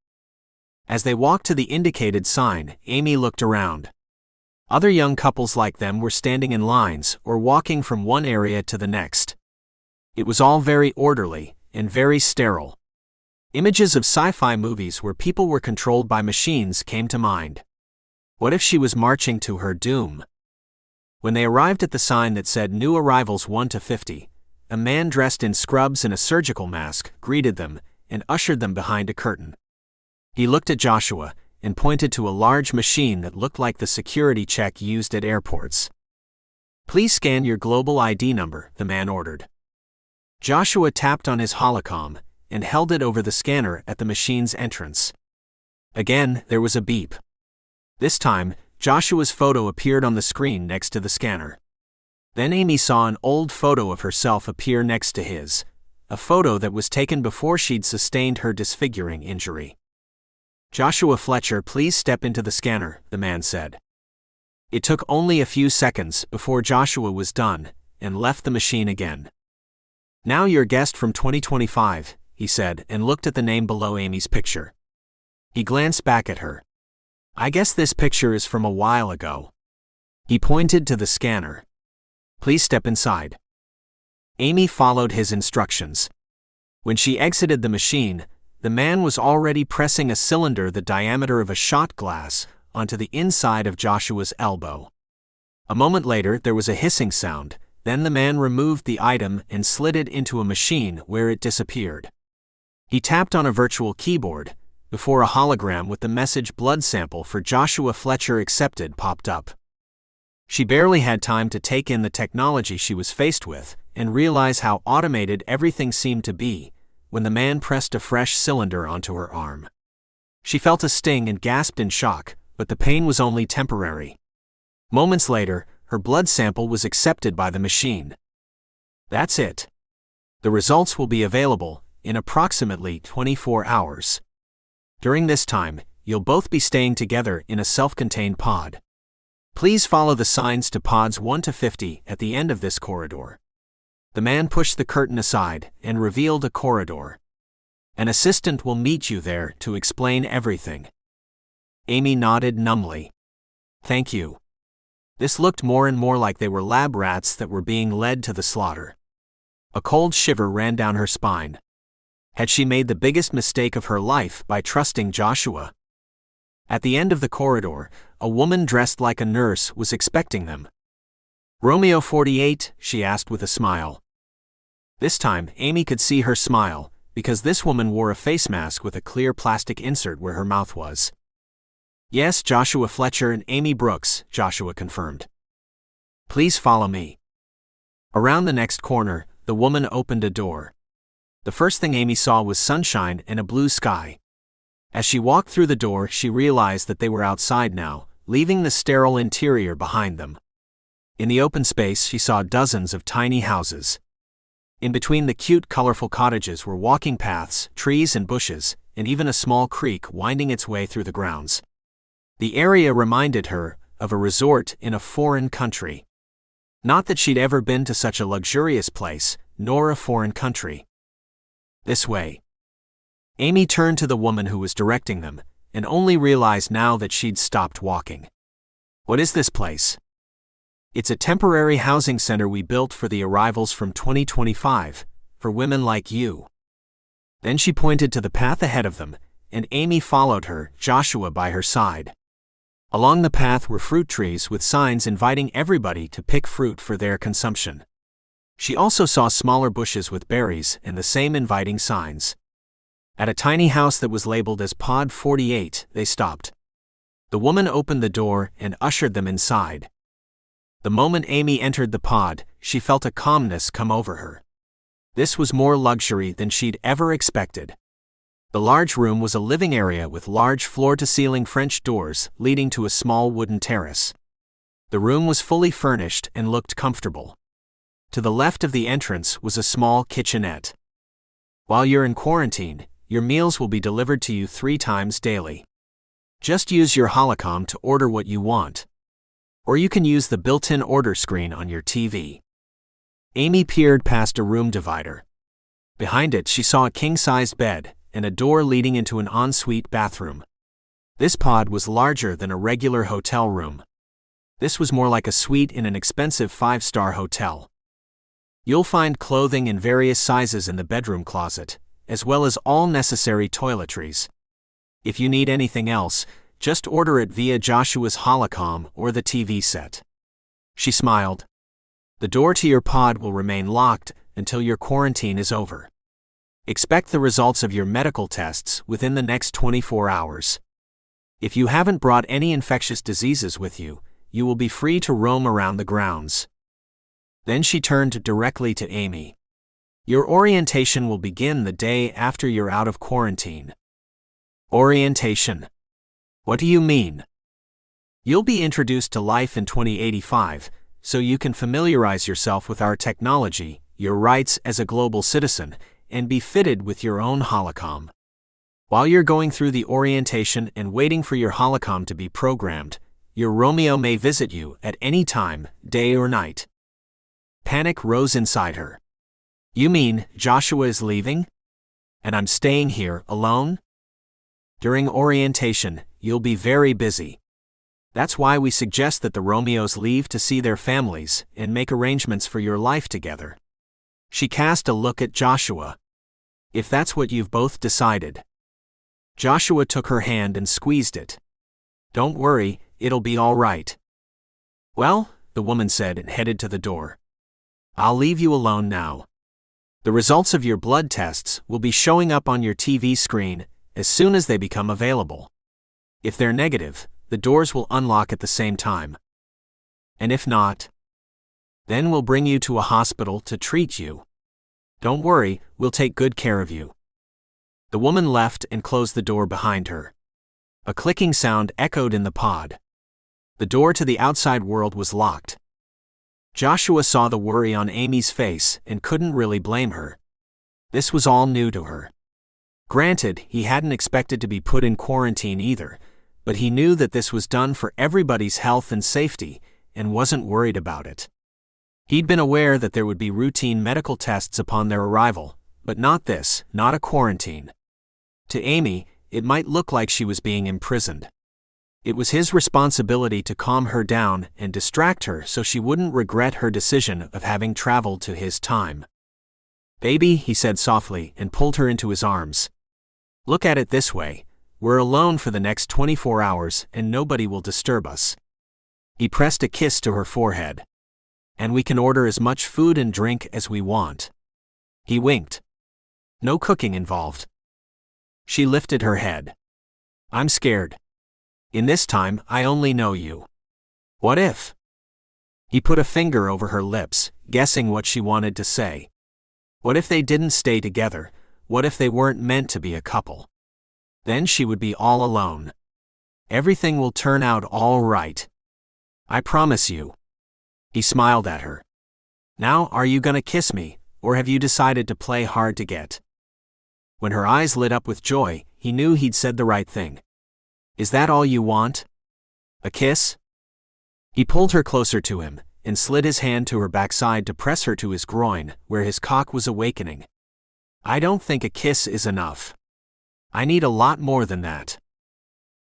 Speaker 1: As they walked to the indicated sign, Amy looked around. Other young couples like them were standing in lines or walking from one area to the next. It was all very orderly and very sterile. Images of sci-fi movies where people were controlled by machines came to mind. What if she was marching to her doom? When they arrived at the sign that said New Arrivals 1 to 50, a man dressed in scrubs and a surgical mask greeted them and ushered them behind a curtain. He looked at Joshua and pointed to a large machine that looked like the security check used at airports. "Please scan your global ID number," the man ordered. Joshua tapped on his holocom and held it over the scanner at the machine's entrance. Again, there was a beep. This time, Joshua's photo appeared on the screen next to the scanner. Then Amy saw an old photo of herself appear next to his, a photo that was taken before she'd sustained her disfiguring injury. "Joshua Fletcher, please step into the scanner," the man said. It took only a few seconds before Joshua was done and left the machine again. "Now your guest from 2025, he said and looked at the name below Amy's picture. He glanced back at her. I guess this picture is from a while ago. He pointed to the scanner. Please step inside. Amy followed his instructions. When she exited the machine, the man was already pressing a cylinder the diameter of a shot glass onto the inside of Joshua's elbow. A moment later, there was a hissing sound. Then the man removed the item and slid it into a machine where it disappeared. He tapped on a virtual keyboard before a hologram with the message "blood sample for Joshua Fletcher accepted" popped up. She barely had time to take in the technology she was faced with and realize how automated everything seemed to be when the man pressed a fresh cylinder onto her arm. She felt a sting and gasped in shock, but the pain was only temporary. Moments later, her blood sample was accepted by the machine. That's it. The results will be available in approximately 24 hours. During this time, you'll both be staying together in a self-contained pod. Please follow the signs to pods 1 to 50 at the end of this corridor. The man pushed the curtain aside and revealed a corridor. An assistant will meet you there to explain everything. Amy nodded numbly. Thank you. This looked more and more like they were lab rats that were being led to the slaughter. A cold shiver ran down her spine. Had she made the biggest mistake of her life by trusting Joshua? At the end of the corridor, a woman dressed like a nurse was expecting them. Romeo 48, she asked with a smile. This time, Amy could see her smile, because this woman wore a face mask with a clear plastic insert where her mouth was. Yes, Joshua Fletcher and Amy Brooks, Joshua confirmed. Please follow me. Around the next corner, the woman opened a door. The first thing Amy saw was sunshine and a blue sky. As she walked through the door, she realized that they were outside now, leaving the sterile interior behind them. In the open space, she saw dozens of tiny houses. In between the cute, colorful cottages were walking paths, trees and bushes, and even a small creek winding its way through the grounds. The area reminded her of a resort in a foreign country. Not that she'd ever been to such a luxurious place, nor a foreign country. This way. Amy turned to the woman who was directing them, and only realized now that she'd stopped walking. What is this place? It's a temporary housing center we built for the arrivals from 2025, for women like you. Then she pointed to the path ahead of them, and Amy followed her, Joshua by her side. Along the path were fruit trees with signs inviting everybody to pick fruit for their consumption. She also saw smaller bushes with berries and the same inviting signs. At a tiny house that was labeled as Pod 48, they stopped. The woman opened the door and ushered them inside. The moment Amy entered the pod, she felt a calmness come over her. This was more luxury than she'd ever expected. The large room was a living area with large floor-to-ceiling French doors leading to a small wooden terrace. The room was fully furnished and looked comfortable. To the left of the entrance was a small kitchenette. While you're in quarantine, your meals will be delivered to you 3 times daily. Just use your holocom to order what you want. Or you can use the built-in order screen on your TV. Amy peered past a room divider. Behind it, she saw a king-sized bed and a door leading into an ensuite bathroom. This pod was larger than a regular hotel room. This was more like a suite in an expensive 5-star hotel. You'll find clothing in various sizes in the bedroom closet, as well as all necessary toiletries. If you need anything else, just order it via Joshua's holocom or the TV set. She smiled. The door to your pod will remain locked until your quarantine is over. Expect the results of your medical tests within the next 24 hours. If you haven't brought any infectious diseases with you, you will be free to roam around the grounds. Then she turned directly to Amy. Your orientation will begin the day after you're out of quarantine. Orientation. What do you mean? You'll be introduced to life in 2085, so you can familiarize yourself with our technology, your rights as a global citizen, and be fitted with your own holocom. While you're going through the orientation and waiting for your holocom to be programmed, your Romeo may visit you at any time, day or night. Panic rose inside her. You mean Joshua is leaving? And I'm staying here alone? During orientation, you'll be very busy. That's why we suggest that the Romeos leave to see their families and make arrangements for your life together. She cast a look at Joshua. If that's what you've both decided. Joshua took her hand and squeezed it. Don't worry, it'll be all right. Well, the woman said and headed to the door. I'll leave you alone now. The results of your blood tests will be showing up on your TV screen as soon as they become available. If they're negative, the doors will unlock at the same time. And if not, then we'll bring you to a hospital to treat you. Don't worry, we'll take good care of you. The woman left and closed the door behind her. A clicking sound echoed in the pod. The door to the outside world was locked. Joshua saw the worry on Amy's face and couldn't really blame her. This was all new to her. Granted, he hadn't expected to be put in quarantine either, but he knew that this was done for everybody's health and safety and wasn't worried about it. He'd been aware that there would be routine medical tests upon their arrival, but not this, not a quarantine. To Amy, it might look like she was being imprisoned. It was his responsibility to calm her down and distract her so she wouldn't regret her decision of having traveled to his time. Baby, he said softly and pulled her into his arms. Look at it this way, we're alone for the next 24 hours and nobody will disturb us. He pressed a kiss to her forehead. And we can order as much food and drink as we want. He winked. No cooking involved. She lifted her head. I'm scared. In this time, I only know you. What if? He put a finger over her lips, guessing what she wanted to say. What if they didn't stay together? What if they weren't meant to be a couple? Then she would be all alone. Everything will turn out all right. I promise you. He smiled at her. Now, are you gonna kiss me, or have you decided to play hard to get? When her eyes lit up with joy, he knew he'd said the right thing. Is that all you want? A kiss? He pulled her closer to him, and slid his hand to her backside to press her to his groin, where his cock was awakening. I don't think a kiss is enough. I need a lot more than that.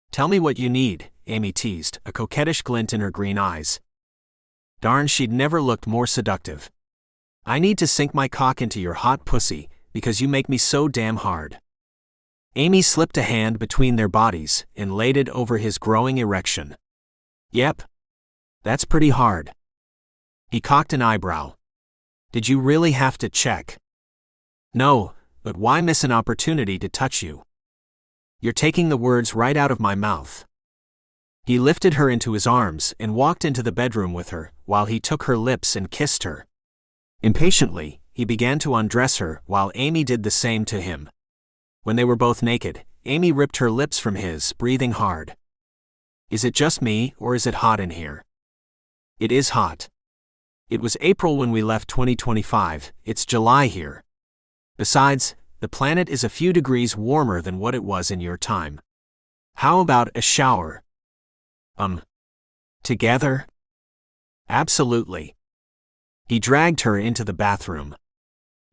Speaker 1: Tell me what you need, Amy teased, a coquettish glint in her green eyes. Darn, she'd never looked more seductive. I need to sink my cock into your hot pussy, because you make me so damn hard. Amy slipped a hand between their bodies and laid it over his growing erection. Yep. That's pretty hard. He cocked an eyebrow. Did you really have to check? No, but why miss an opportunity to touch you? You're taking the words right out of my mouth. He lifted her into his arms and walked into the bedroom with her, while he took her lips and kissed her. Impatiently, he began to undress her while Amy did the same to him. When they were both naked, Amy ripped her lips from his, breathing hard. Is it just me, or is it hot in here? It is hot. It was April when we left 2025, it's July here. Besides, the planet is a few degrees warmer than what it was in your time. How about a shower? Together? Absolutely. He dragged her into the bathroom.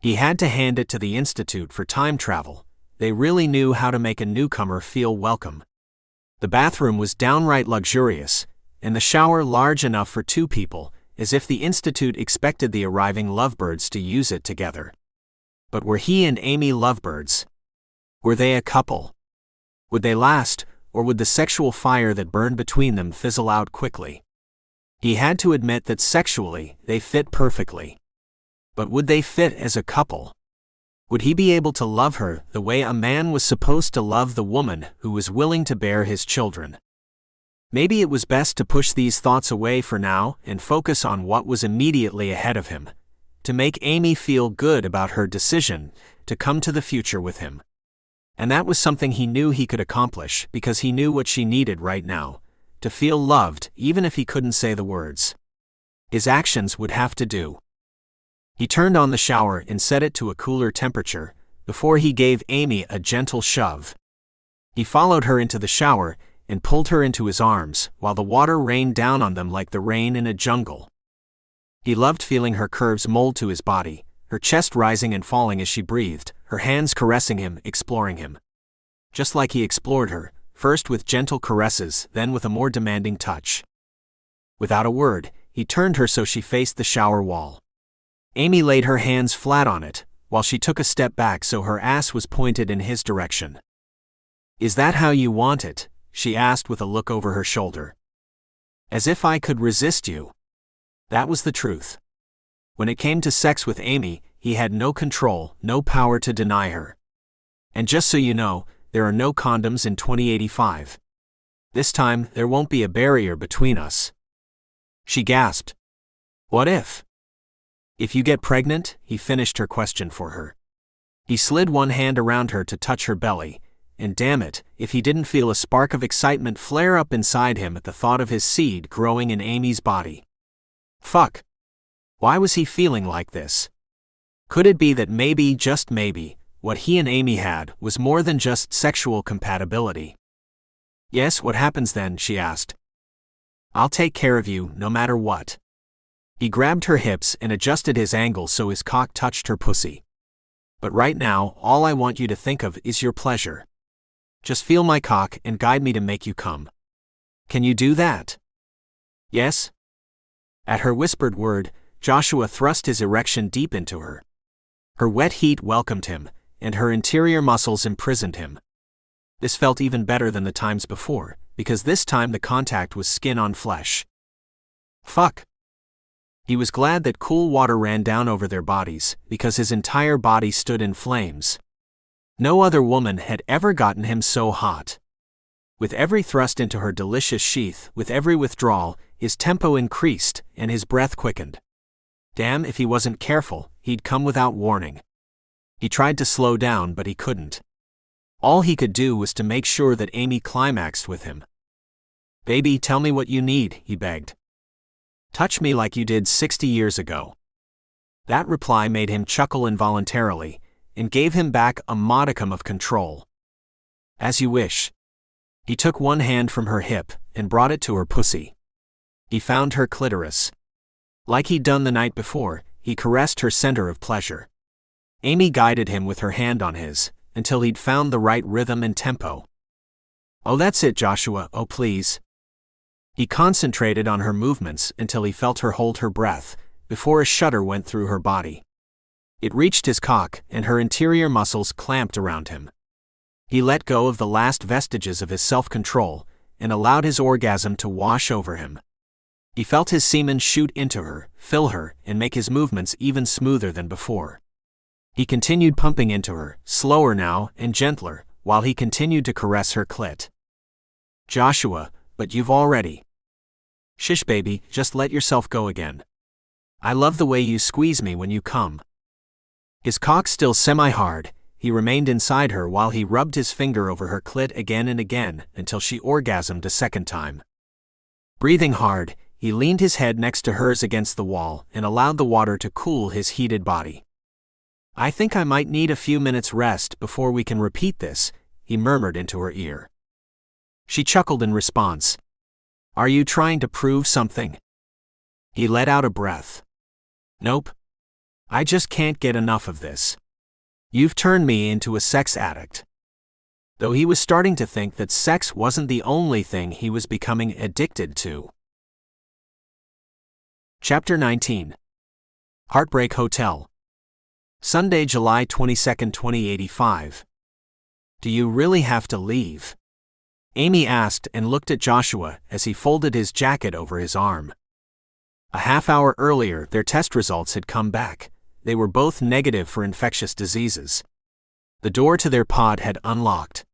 Speaker 1: He had to hand it to the Institute for Time Travel. They really knew how to make a newcomer feel welcome. The bathroom was downright luxurious, and the shower large enough for 2 people, as if the Institute expected the arriving lovebirds to use it together. But were he and Amy lovebirds? Were they a couple? Would they last, or would the sexual fire that burned between them fizzle out quickly? He had to admit that sexually, they fit perfectly. But would they fit as a couple? Would he be able to love her the way a man was supposed to love the woman who was willing to bear his children? Maybe it was best to push these thoughts away for now and focus on what was immediately ahead of him, to make Amy feel good about her decision to come to the future with him. And that was something he knew he could accomplish because he knew what she needed right now, to feel loved even if he couldn't say the words. His actions would have to do. He turned on the shower and set it to a cooler temperature before he gave Amy a gentle shove. He followed her into the shower and pulled her into his arms while the water rained down on them like the rain in a jungle. He loved feeling her curves mold to his body, her chest rising and falling as she breathed, her hands caressing him, exploring him. just like he explored her, first with gentle caresses, then with a more demanding touch. Without a word, he turned her so she faced the shower wall. Amy laid her hands flat on it, while she took a step back so her ass was pointed in his direction. "Is that how you want it?" she asked with a look over her shoulder. "As if I could resist you." That was the truth. When it came to sex with Amy, he had no control, no power to deny her. And just so you know, there are no condoms in 2085. This time, there won't be a barrier between us. She gasped. "What if?" "If you get pregnant," he finished her question for her. He slid one hand around her to touch her belly, and damn it, if he didn't feel a spark of excitement flare up inside him at the thought of his seed growing in Amy's body. Fuck. Why was he feeling like this? Could it be that maybe, just maybe, what he and Amy had was more than just sexual compatibility? "Yes, what happens then?" she asked. "I'll take care of you, no matter what." He grabbed her hips and adjusted his angle so his cock touched her pussy. "But right now, all I want you to think of is your pleasure. Just feel my cock and guide me to make you come. Can you do that?" "Yes." At her whispered word, Joshua thrust his erection deep into her. Her wet heat welcomed him, and her interior muscles imprisoned him. This felt even better than the times before, because this time the contact was skin on flesh. Fuck. He was glad that cool water ran down over their bodies, because his entire body stood in flames. No other woman had ever gotten him so hot. With every thrust into her delicious sheath, with every withdrawal, his tempo increased, and his breath quickened. Damn, if he wasn't careful, he'd come without warning. He tried to slow down, but he couldn't. All he could do was to make sure that Amy climaxed with him. "Baby, tell me what you need," he begged. "Touch me like you did 60 years ago." That reply made him chuckle involuntarily, and gave him back a modicum of control. "As you wish." He took one hand from her hip, and brought it to her pussy. He found her clitoris. Like he'd done the night before, he caressed her center of pleasure. Amy guided him with her hand on his, until he'd found the right rhythm and tempo. "Oh, that's it, Joshua, oh please." He concentrated on her movements until he felt her hold her breath, before a shudder went through her body. It reached his cock, and her interior muscles clamped around him. He let go of the last vestiges of his self-control, and allowed his orgasm to wash over him. He felt his semen shoot into her, fill her, and make his movements even smoother than before. He continued pumping into her, slower now and gentler, while he continued to caress her clit. "Joshua, but you've already..." "Shish baby, just let yourself go again. I love the way you squeeze me when you come." His cock still semi-hard, he remained inside her while he rubbed his finger over her clit again and again until she orgasmed a second time. Breathing hard, he leaned his head next to hers against the wall and allowed the water to cool his heated body. "I think I might need a few minutes rest before we can repeat this," he murmured into her ear. She chuckled in response. "Are you trying to prove something?" He let out a breath. "Nope. I just can't get enough of this. You've turned me into a sex addict." Though he was starting to think that sex wasn't the only thing he was becoming addicted to. Chapter 19. Heartbreak Hotel. Sunday, July 22, 2085. "Do you really have to leave?" Amy asked and looked at Joshua as he folded his jacket over his arm. A half hour earlier, their test results had come back. They were both negative for infectious diseases. The door to their pod had unlocked.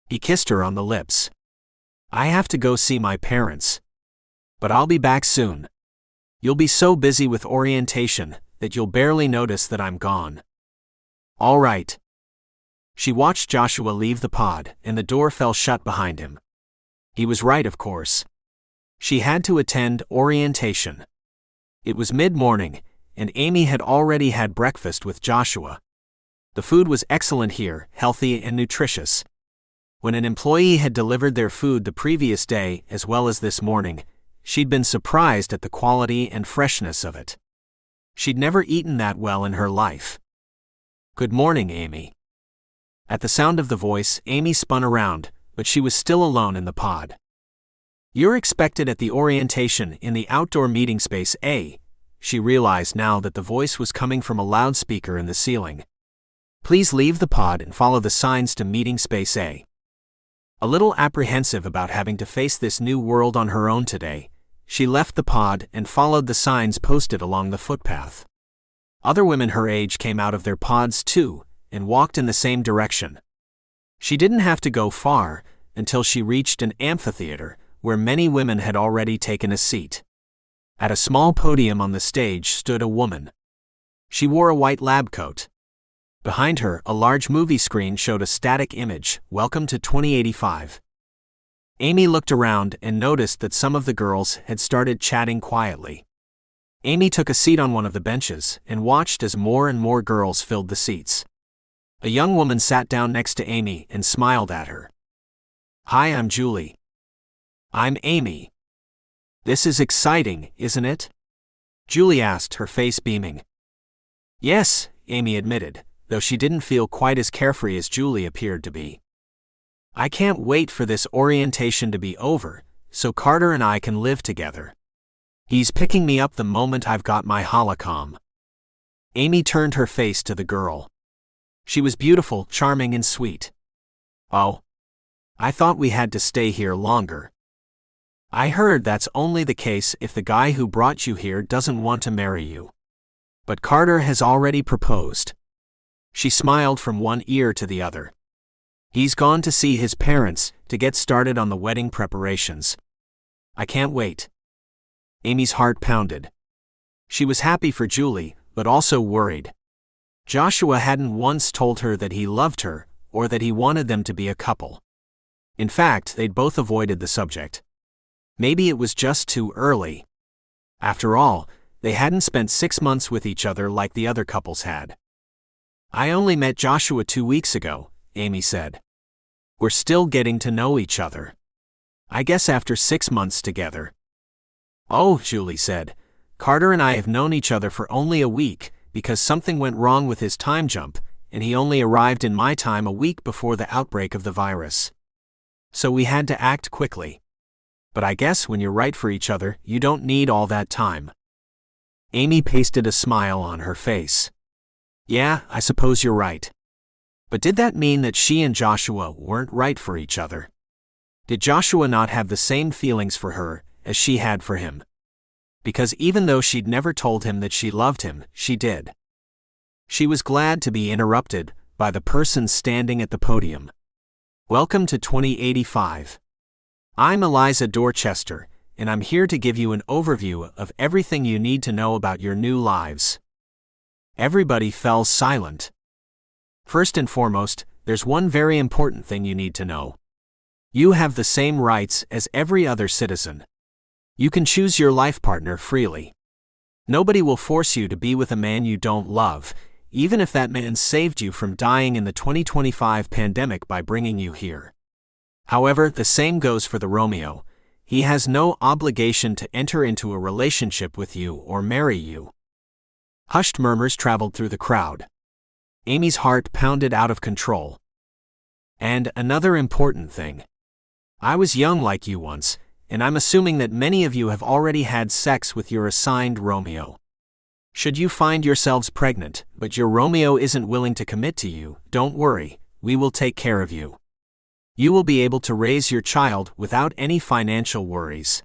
Speaker 1: He kissed her on the lips. "I have to go see my parents. But I'll be back soon. You'll be so busy with orientation that you'll barely notice that I'm gone." "All right." She watched Joshua leave the pod, and the door fell shut behind him. He was right, of course. She had to attend orientation. It was mid-morning, and Amy had already had breakfast with Joshua. The food was excellent here, healthy and nutritious. When an employee had delivered their food the previous day as well as this morning, she'd been surprised at the quality and freshness of it. She'd never eaten that well in her life. "Good morning, Amy." At the sound of the voice, Amy spun around, but she was still alone in the pod. "You're expected at the orientation in the outdoor meeting space A," she realized now that the voice was coming from a loudspeaker in the ceiling. "Please leave the pod and follow the signs to meeting space A." A little apprehensive about having to face this new world on her own today, she left the pod and followed the signs posted along the footpath. Other women her age came out of their pods too, and walked in the same direction. She didn't have to go far until she reached an amphitheater where many women had already taken a seat. At a small podium on the stage stood a woman. She wore a white lab coat. Behind her, a large movie screen showed a static image, "Welcome to 2085. Amy looked around and noticed that some of the girls had started chatting quietly. Amy took a seat on one of the benches and watched as more and more girls filled the seats. A young woman sat down next to Amy and smiled at her. "Hi, I'm Julie." "I'm Amy." "This is exciting, isn't it?" Julie asked, her face beaming. "Yes," Amy admitted, though she didn't feel quite as carefree as Julie appeared to be. "I can't wait for this orientation to be over, so Carter and I can live together. He's picking me up the moment I've got my holocom." Amy turned her face to the girl. She was beautiful, charming, and sweet. "Oh. I thought we had to stay here longer." "I heard that's only the case if the guy who brought you here doesn't want to marry you. But Carter has already proposed." She smiled from one ear to the other. "He's gone to see his parents to get started on the wedding preparations. I can't wait." Amy's heart pounded. She was happy for Julie, but also worried. Joshua hadn't once told her that he loved her, or that he wanted them to be a couple. In fact, they'd both avoided the subject. Maybe it was just too early. After all, they hadn't spent 6 months with each other like the other couples had. "I only met Joshua 2 weeks ago," Amy said. "We're still getting to know each other. I guess after 6 months together." "Oh," Julie said, "Carter and I have known each other for only a week because something went wrong with his time jump, and he only arrived in my time a week before the outbreak of the virus. So we had to act quickly. But I guess when you're right for each other, you don't need all that time." Amy pasted a smile on her face. "Yeah, I suppose you're right. But did that mean that she and Joshua weren't right for each other? Did Joshua not have the same feelings for her as she had for him? Because even though she'd never told him that she loved him, she did." She was glad to be interrupted by the person standing at the podium. "Welcome to 2085. I'm Eliza Dorchester, and I'm here to give you an overview of everything you need to know about your new lives." Everybody fell silent. "First and foremost, there's one very important thing you need to know. You have the same rights as every other citizen. You can choose your life partner freely. Nobody will force you to be with a man you don't love, even if that man saved you from dying in the 2025 pandemic by bringing you here. However, the same goes for the Romeo. He has no obligation to enter into a relationship with you or marry you." Hushed murmurs traveled through the crowd. Amy's heart pounded out of control. "And another important thing. I was young like you once, and I'm assuming that many of you have already had sex with your assigned Romeo. Should you find yourselves pregnant, but your Romeo isn't willing to commit to you, don't worry, we will take care of you. You will be able to raise your child without any financial worries.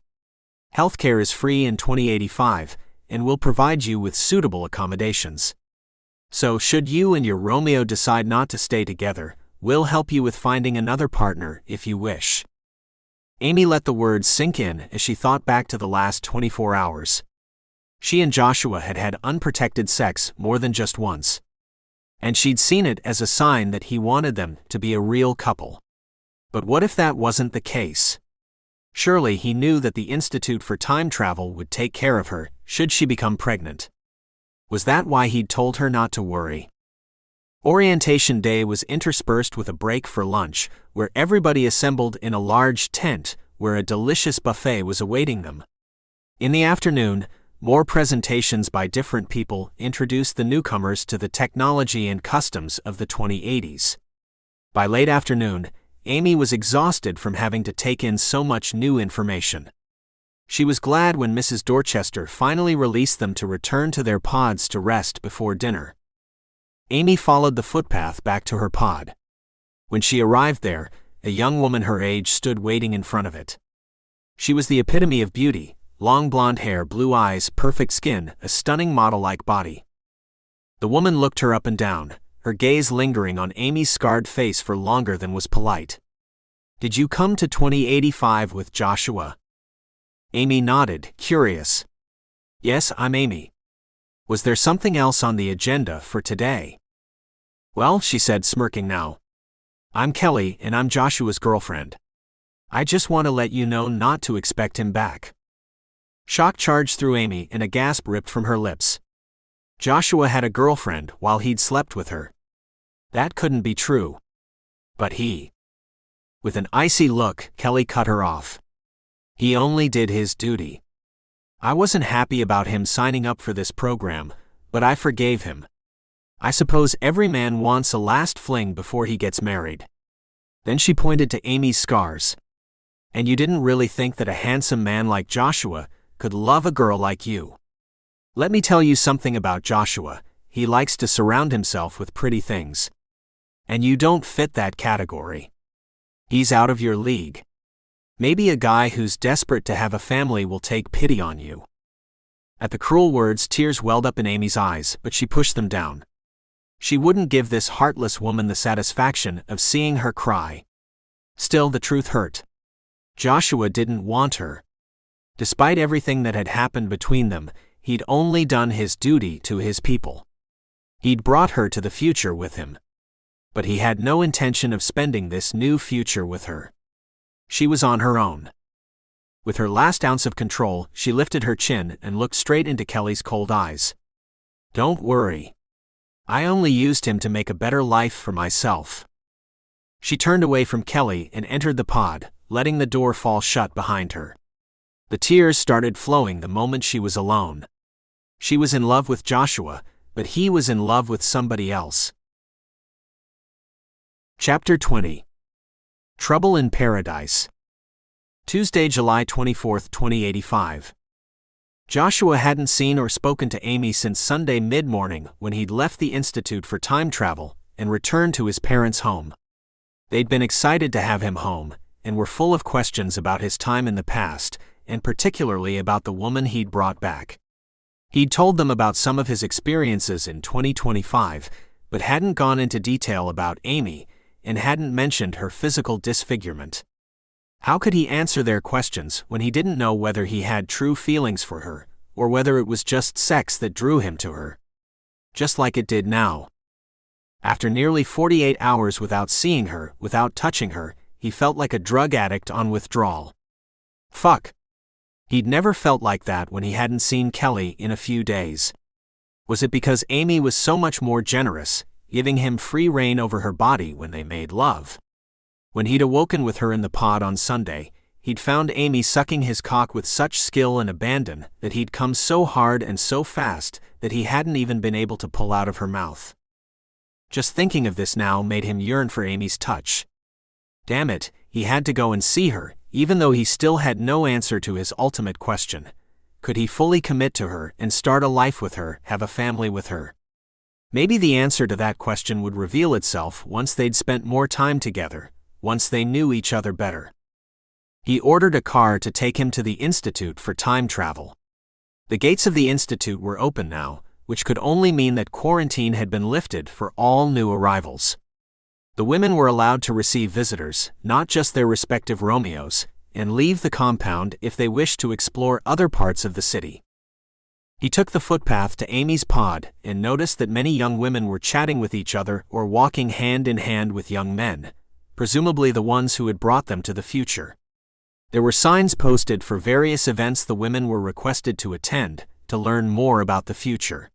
Speaker 1: Healthcare is free in 2085, and will provide you with suitable accommodations. So should you and your Romeo decide not to stay together, we'll help you with finding another partner if you wish." Amy let the words sink in as she thought back to the last 24 hours. She and Joshua had had unprotected sex more than just once. And she'd seen it as a sign that he wanted them to be a real couple. But what if that wasn't the case? Surely he knew that the Institute for Time Travel would take care of her, should she become pregnant. Was that why he'd told her not to worry? Orientation day was interspersed with a break for lunch, where everybody assembled in a large tent where a delicious buffet was awaiting them. In the afternoon, more presentations by different people introduced the newcomers to the technology and customs of the 2080s. By late afternoon, Amy was exhausted from having to take in so much new information. She was glad when Mrs. Dorchester finally released them to return to their pods to rest before dinner. Amy followed the footpath back to her pod. When she arrived there, a young woman her age stood waiting in front of it. She was the epitome of beauty: long blonde hair, blue eyes, perfect skin, a stunning model-like body. The woman looked her up and down, her gaze lingering on Amy's scarred face for longer than was polite. "Did you come to 2085 with Joshua?" Amy nodded, curious. "Yes, I'm Amy. Was there something else on the agenda for today?" "Well," she said, smirking now, "I'm Kelly, and I'm Joshua's girlfriend. I just want to let you know not to expect him back." Shock charged through Amy and a gasp ripped from her lips. Joshua had a girlfriend while he'd slept with her. That couldn't be true. But he... With an icy look, Kelly cut her off. "He only did his duty. I wasn't happy about him signing up for this program, but I forgave him. I suppose every man wants a last fling before he gets married." Then she pointed to Amy's scars. "And you didn't really think that a handsome man like Joshua could love a girl like you? Let me tell you something about Joshua. He likes to surround himself with pretty things. And you don't fit that category. He's out of your league. Maybe a guy who's desperate to have a family will take pity on you." At the cruel words, tears welled up in Amy's eyes, but she pushed them down. She wouldn't give this heartless woman the satisfaction of seeing her cry. Still, the truth hurt. Joshua didn't want her. Despite everything that had happened between them, he'd only done his duty to his people. He'd brought her to the future with him. But he had no intention of spending this new future with her. She was on her own. With her last ounce of control, she lifted her chin and looked straight into Kelly's cold eyes. "Don't worry. I only used him to make a better life for myself." She turned away from Kelly and entered the pod, letting the door fall shut behind her. The tears started flowing the moment she was alone. She was in love with Joshua, but he was in love with somebody else. Chapter 20. Trouble in Paradise. Tuesday, July 24, 2085. Joshua hadn't seen or spoken to Amy since Sunday mid-morning when he'd left the Institute for time travel and returned to his parents' home. They'd been excited to have him home, and were full of questions about his time in the past, and particularly about the woman he'd brought back. He'd told them about some of his experiences in 2025, but hadn't gone into detail about Amy, and hadn't mentioned her physical disfigurement. How could he answer their questions when he didn't know whether he had true feelings for her, or whether it was just sex that drew him to her? Just like it did now. After nearly 48 hours without seeing her, without touching her, he felt like a drug addict on withdrawal. Fuck. He'd never felt like that when he hadn't seen Kelly in a few days. Was it because Amy was so much more generous, giving him free rein over her body when they made love? When he'd awoken with her in the pod on Sunday, he'd found Amy sucking his cock with such skill and abandon that he'd come so hard and so fast that he hadn't even been able to pull out of her mouth. Just thinking of this now made him yearn for Amy's touch. Damn it, he had to go and see her, even though he still had no answer to his ultimate question. Could he fully commit to her and start a life with her, have a family with her? Maybe the answer to that question would reveal itself once they'd spent more time together, once they knew each other better. He ordered a car to take him to the Institute for time travel. The gates of the Institute were open now, which could only mean that quarantine had been lifted for all new arrivals. The women were allowed to receive visitors, not just their respective Romeos, and leave the compound if they wished to explore other parts of the city. He took the footpath to Amy's pod and noticed that many young women were chatting with each other or walking hand in hand with young men, presumably the ones who had brought them to the future. There were signs posted for various events the women were requested to attend to learn more about the future.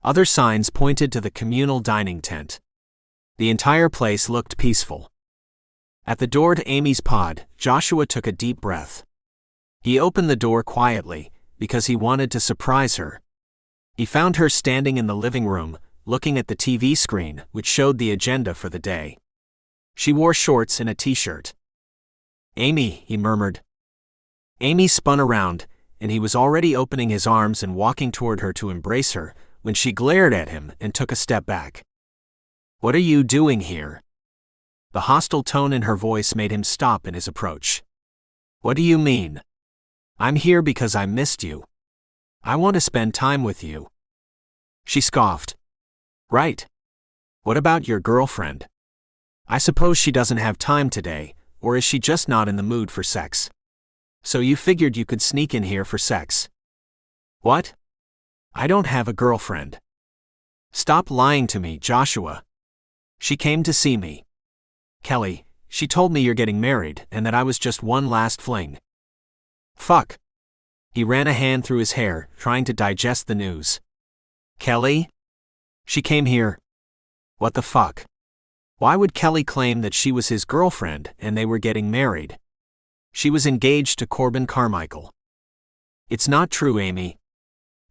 Speaker 1: Other signs pointed to the communal dining tent. The entire place looked peaceful. At the door to Amy's pod, Joshua took a deep breath. He opened the door quietly, because he wanted to surprise her. He found her standing in the living room, looking at the TV screen, which showed the agenda for the day. She wore shorts and a t-shirt. "Amy," he murmured. Amy spun around, and he was already opening his arms and walking toward her to embrace her, when she glared at him and took a step back. "What are you doing here?" The hostile tone in her voice made him stop in his approach. "What do you mean?" "I'm here because I missed you. I want to spend time with you." She scoffed. "Right. What about your girlfriend? I suppose she doesn't have time today, or is she just not in the mood for sex? So you figured you could sneak in here for sex?" "What? I don't have a girlfriend." "Stop lying to me, Joshua. She came to see me. Kelly, she told me you're getting married and that I was just one last fling." "Fuck." He ran a hand through his hair, trying to digest the news. "Kelly? She came here. What the fuck? Why would Kelly claim that she was his girlfriend and they were getting married? She was engaged to Corbin Carmichael." "It's not true, Amy.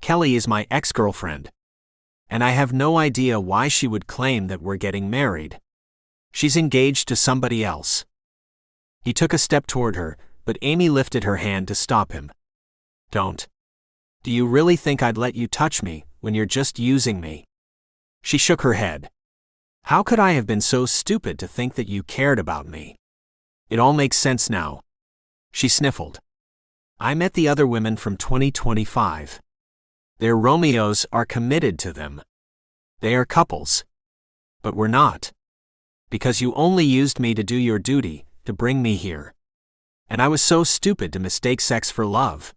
Speaker 1: Kelly is my ex-girlfriend. And I have no idea why she would claim that we're getting married. She's engaged to somebody else." He took a step toward her, but Amy lifted her hand to stop him. "Don't. Do you really think I'd let you touch me when you're just using me?" She shook her head. "How could I have been so stupid to think that you cared about me? It all makes sense now." She sniffled. "I met the other women from 2025. Their Romeos are committed to them. They are couples. But we're not. Because you only used me to do your duty, to bring me here. And I was so stupid to mistake sex for love.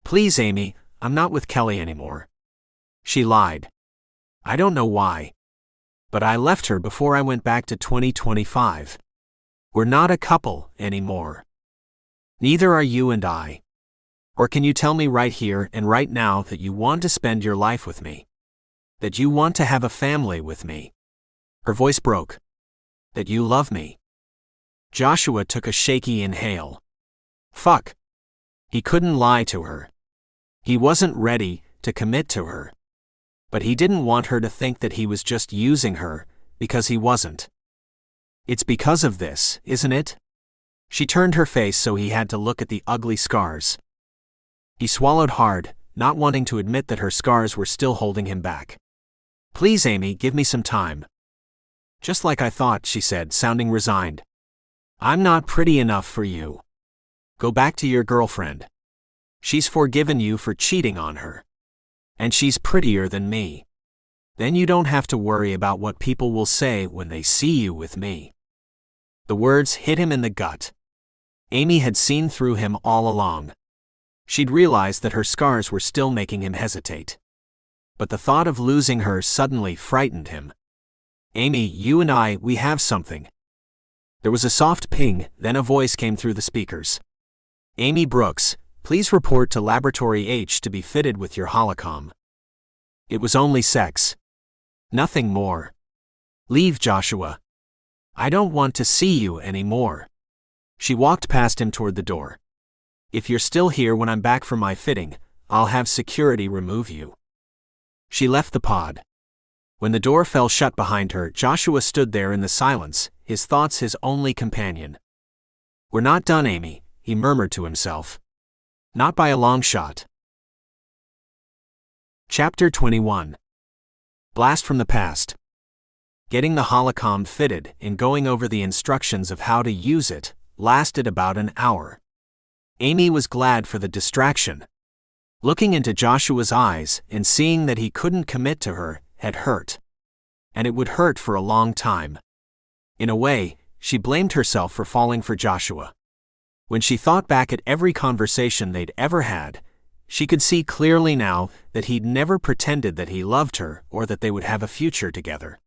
Speaker 1: Please, Amy, I'm not with Kelly anymore." She lied. "I don't know why. But I left her before I went back to 2025. We're not a couple anymore. Neither are you and I. Or can you tell me right here and right now that you want to spend your life with me? That you want to have a family with me?" Her voice broke. "That you love me?" Joshua took a shaky inhale. Fuck. He couldn't lie to her. He wasn't ready to commit to her. But he didn't want her to think that he was just using her, because he wasn't. "It's because of this, isn't it?" She turned her face so he had to look at the ugly scars. He swallowed hard, not wanting to admit that her scars were still holding him back. "Please, Amy, give me some time." "Just like I thought," she said, sounding resigned. "I'm not pretty enough for you. Go back to your girlfriend. She's forgiven you for cheating on her. And she's prettier than me. Then you don't have to worry about what people will say when they see you with me." The words hit him in the gut. Amy had seen through him all along. She'd realized that her scars were still making him hesitate. But the thought of losing her suddenly frightened him. "Amy, you and I, we have something." There was a soft ping, then a voice came through the speakers. "Amy Brooks, please report to Laboratory H to be fitted with your holocom." It was only sex. Nothing more. "Leave, Joshua. I don't want to see you anymore." She walked past him toward the door. "If you're still here when I'm back from my fitting, I'll have security remove you." She left the pod. When the door fell shut behind her, Joshua stood there in the silence, his thoughts his only companion. "We're not done, Amy," he murmured to himself. "Not by a long shot." Chapter 21. Blast from the past. Getting the holocom fitted and going over the instructions of how to use it lasted about an hour. Amy was glad for the distraction. Looking into Joshua's eyes and seeing that he couldn't commit to her had hurt. And it would hurt for a long time. In a way, she blamed herself for falling for Joshua. When she thought back at every conversation they'd ever had, she could see clearly now that he'd never pretended that he loved her or that they would have a future together.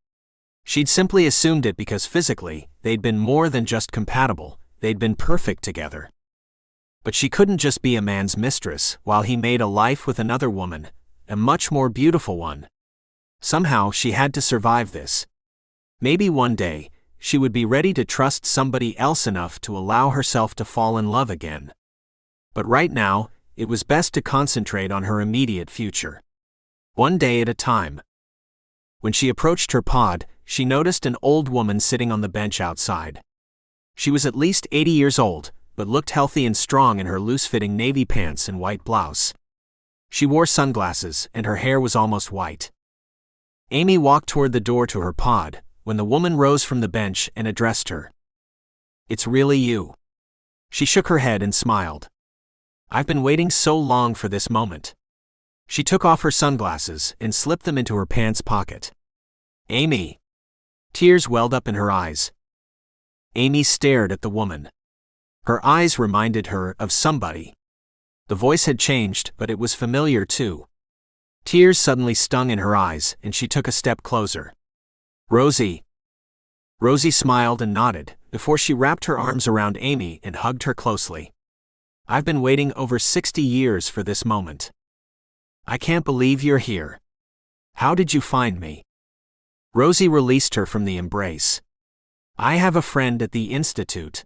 Speaker 1: She'd simply assumed it because physically, they'd been more than just compatible, they'd been perfect together. But she couldn't just be a man's mistress while he made a life with another woman, a much more beautiful one. Somehow she had to survive this. Maybe one day, she would be ready to trust somebody else enough to allow herself to fall in love again. But right now, it was best to concentrate on her immediate future. One day at a time. When she approached her pod, she noticed an old woman sitting on the bench outside. She was at least 80 years old, but looked healthy and strong in her loose-fitting navy pants and white blouse. She wore sunglasses, and her hair was almost white. Amy walked toward the door to her pod, when the woman rose from the bench and addressed her. "It's really you." She shook her head and smiled. "I've been waiting so long for this moment." She took off her sunglasses and slipped them into her pants pocket. "Amy." Tears welled up in her eyes. Amy stared at the woman. Her eyes reminded her of somebody. The voice had changed, but it was familiar too. Tears suddenly stung in her eyes, and she took a step closer. "Rosie." Rosie smiled and nodded, before she wrapped her arms around Amy and hugged her closely. "I've been waiting over 60 years for this moment. I can't believe you're here. How did you find me?" Rosie released her from the embrace. "I have a friend at the Institute.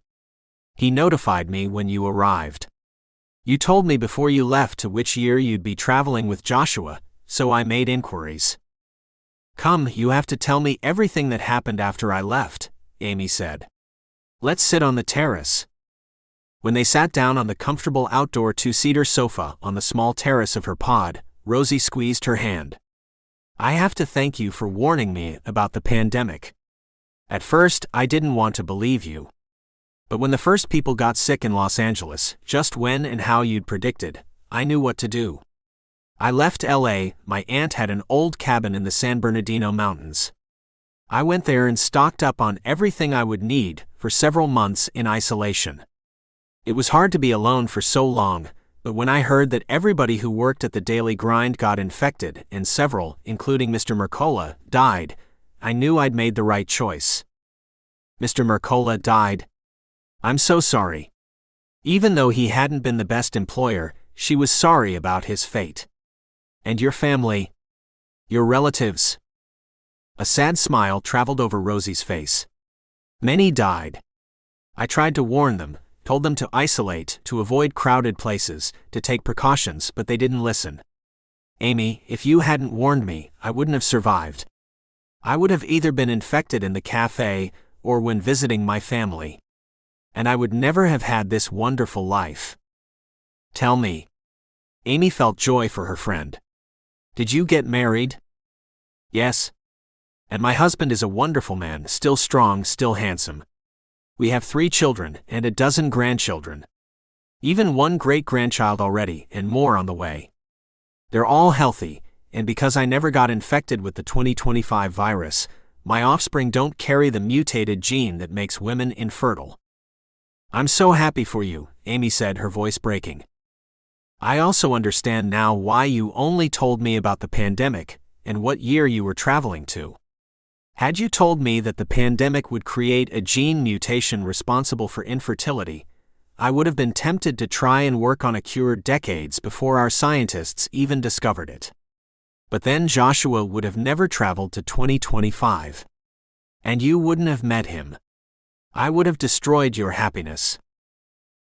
Speaker 1: He notified me when you arrived. You told me before you left to which year you'd be traveling with Joshua, so I made inquiries." "Come, you have to tell me everything that happened after I left," Amy said. "Let's sit on the terrace." When they sat down on the comfortable outdoor two-seater sofa on the small terrace of her pod, Rosie squeezed her hand. "I have to thank you for warning me about the pandemic. At first, I didn't want to believe you. But when the first people got sick in Los Angeles, just when and how you'd predicted, I knew what to do. I left LA. My aunt had an old cabin in the San Bernardino Mountains. I went there and stocked up on everything I would need for several months in isolation. It was hard to be alone for so long, but when I heard that everybody who worked at the Daily Grind got infected and several, including Mr. Mercola, died, I knew I'd made the right choice." "Mr. Mercola died? I'm so sorry." Even though he hadn't been the best employer, she was sorry about his fate. "And your family? Your relatives?" A sad smile traveled over Rosie's face. "Many died. I tried to warn them, told them to isolate, to avoid crowded places, to take precautions, but they didn't listen. Amy, if you hadn't warned me, I wouldn't have survived. I would have either been infected in the cafe or when visiting my family. And I would never have had this wonderful life. Tell me." Amy felt joy for her friend. "Did you get married?" "Yes. And my husband is a wonderful man, still strong, still handsome. We have 3 children and a dozen grandchildren. Even 1 great-grandchild already, and more on the way. They're all healthy, and because I never got infected with the 2025 virus, my offspring don't carry the mutated gene that makes women infertile." "I'm so happy for you," Amy said, her voice breaking. "I also understand now why you only told me about the pandemic and what year you were traveling to. Had you told me that the pandemic would create a gene mutation responsible for infertility, I would have been tempted to try and work on a cure decades before our scientists even discovered it. But then Joshua would have never traveled to 2025. And you wouldn't have met him. I would have destroyed your happiness."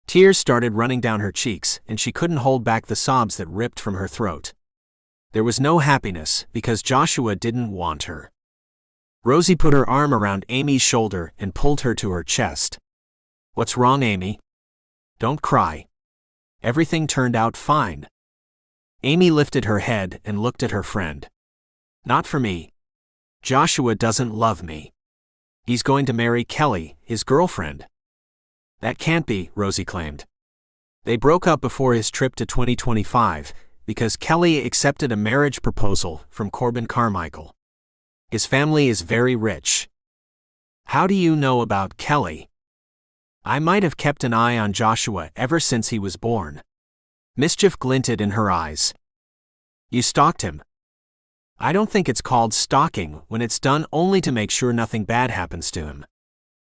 Speaker 1: Tears started running down her cheeks, and she couldn't hold back the sobs that ripped from her throat. There was no happiness because Joshua didn't want her. Rosie put her arm around Amy's shoulder and pulled her to her chest. "What's wrong, Amy? Don't cry. Everything turned out fine." Amy lifted her head and looked at her friend. "Not for me. Joshua doesn't love me. He's going to marry Kelly, his girlfriend." "That can't be," Rosie claimed. "They broke up before his trip to 2025 because Kelly accepted a marriage proposal from Corbin Carmichael. His family is very rich." "How do you know about Kelly?" "I might have kept an eye on Joshua ever since he was born." Mischief glinted in her eyes. "You stalked him?" "I don't think it's called stalking when it's done only to make sure nothing bad happens to him.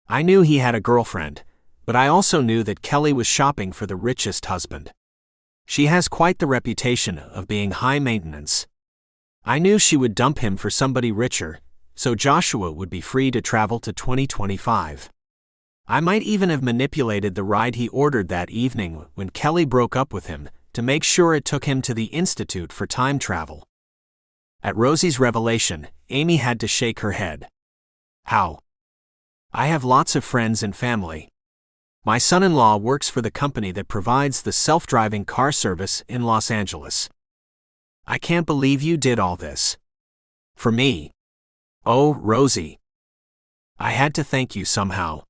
Speaker 1: I knew he had a girlfriend, but I also knew that Kelly was shopping for the richest husband. She has quite the reputation of being high maintenance. I knew she would dump him for somebody richer, so Joshua would be free to travel to 2025. I might even have manipulated the ride he ordered that evening when Kelly broke up with him to make sure it took him to the Institute for Time Travel." At Rosie's revelation, Amy had to shake her head. How? I have lots of friends and family. My son-in-law works for the company that provides the self-driving car service in Los Angeles. I can't believe you did all this. For me. Oh, Rosie. I had to thank you somehow.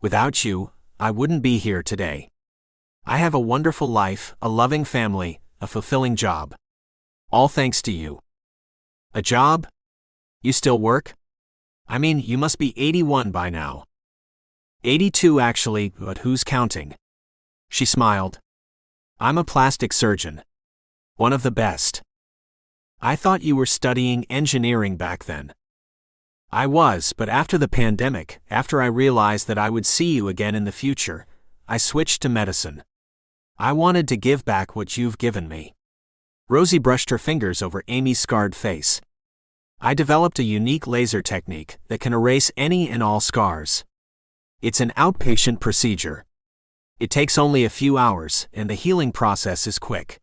Speaker 1: Without you, I wouldn't be here today. I have a wonderful life, a loving family, a fulfilling job. All thanks to you. A job? You still work? I mean, you must be 81 by now. 82 actually, but who's counting? She smiled. I'm a plastic surgeon. One of the best. I thought you were studying engineering back then. I was, but after the pandemic, after I realized that I would see you again in the future, I switched to medicine. I wanted to give back what you've given me. Rosie brushed her fingers over Amy's scarred face. I developed a unique laser technique that can erase any and all scars. It's an outpatient procedure. It takes only a few hours, and the healing process is quick.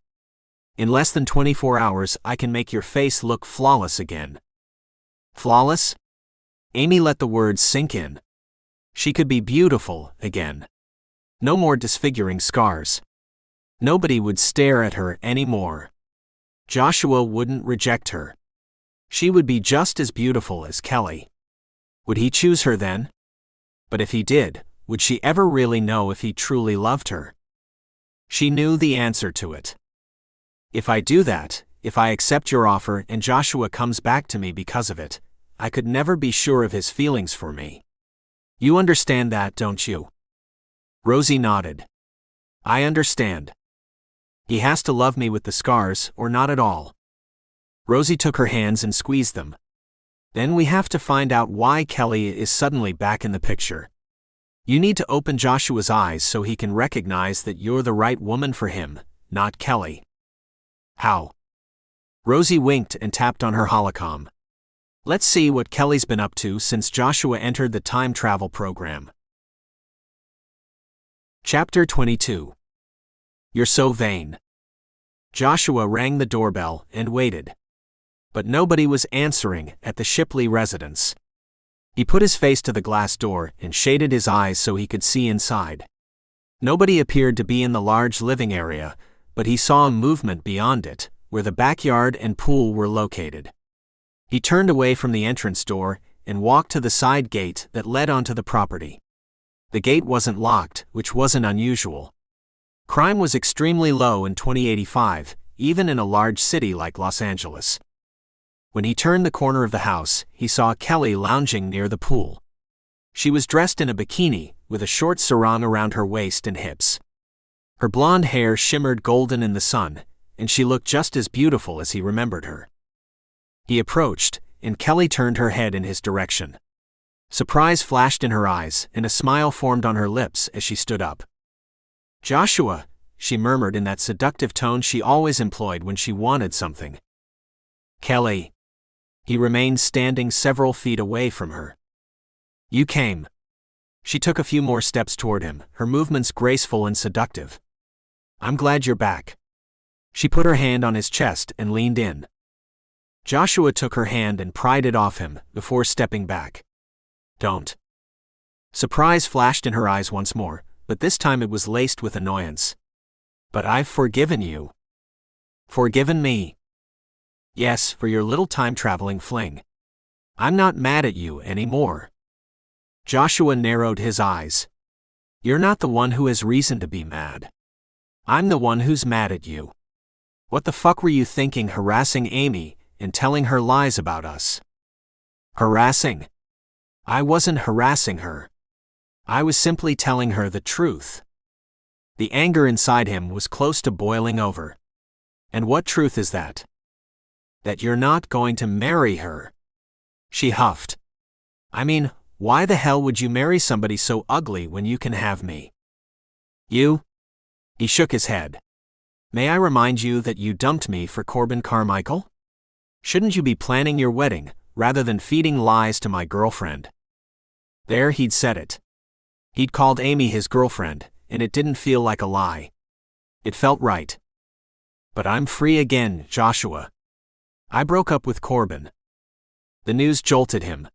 Speaker 1: In less than 24 hours, I can make your face look flawless again. Flawless? Amy let the words sink in. She could be beautiful again. No more disfiguring scars. Nobody would stare at her anymore. Joshua wouldn't reject her. She would be just as beautiful as Kelly. Would he choose her then? But if he did, would she ever really know if he truly loved her? She knew the answer to it. If I do that, if I accept your offer and Joshua comes back to me because of it, I could never be sure of his feelings for me. You understand that, don't you? Rosie nodded. I understand. He has to love me with the scars or not at all. Rosie took her hands and squeezed them. Then we have to find out why Kelly is suddenly back in the picture. You need to open Joshua's eyes so he can recognize that you're the right woman for him, not Kelly. How? Rosie winked and tapped on her holocom. Let's see what Kelly's been up to since Joshua entered the time travel program. Chapter 22. You're so vain. Joshua rang the doorbell and waited. But nobody was answering at the Shipley residence. He put his face to the glass door and shaded his eyes so he could see inside. Nobody appeared to be in the large living area, but he saw movement beyond it, where the backyard and pool were located. He turned away from the entrance door and walked to the side gate that led onto the property. The gate wasn't locked, which wasn't unusual. Crime was extremely low in 2085, even in a large city like Los Angeles. When he turned the corner of the house, he saw Kelly lounging near the pool. She was dressed in a bikini, with a short sarong around her waist and hips. Her blonde hair shimmered golden in the sun, and she looked just as beautiful as he remembered her. He approached, and Kelly turned her head in his direction. Surprise flashed in her eyes, and a smile formed on her lips as she stood up. Joshua, she murmured in that seductive tone she always employed when she wanted something. Kelly. He remained standing several feet away from her. You came. She took a few more steps toward him, her movements graceful and seductive. I'm glad you're back. She put her hand on his chest and leaned in. Joshua took her hand and pried it off him, before stepping back. Don't. Surprise flashed in her eyes once more, but this time it was laced with annoyance. But I've forgiven you. Forgiven me? Yes, for your little time-traveling fling. I'm not mad at you anymore. Joshua narrowed his eyes. You're not the one who has reason to be mad. I'm the one who's mad at you. What the fuck were you thinking harassing Amy and telling her lies about us? Harassing? I wasn't harassing her. I was simply telling her the truth. The anger inside him was close to boiling over. And what truth is that? That you're not going to marry her. She huffed. I mean, why the hell would you marry somebody so ugly when you can have me? You? He shook his head. May I remind you that you dumped me for Corbin Carmichael? Shouldn't you be planning your wedding, rather than feeding lies to my girlfriend? There he'd said it. He'd called Amy his girlfriend, and it didn't feel like a lie. It felt right. But I'm free again, Joshua. I broke up with Corbin. The news jolted him.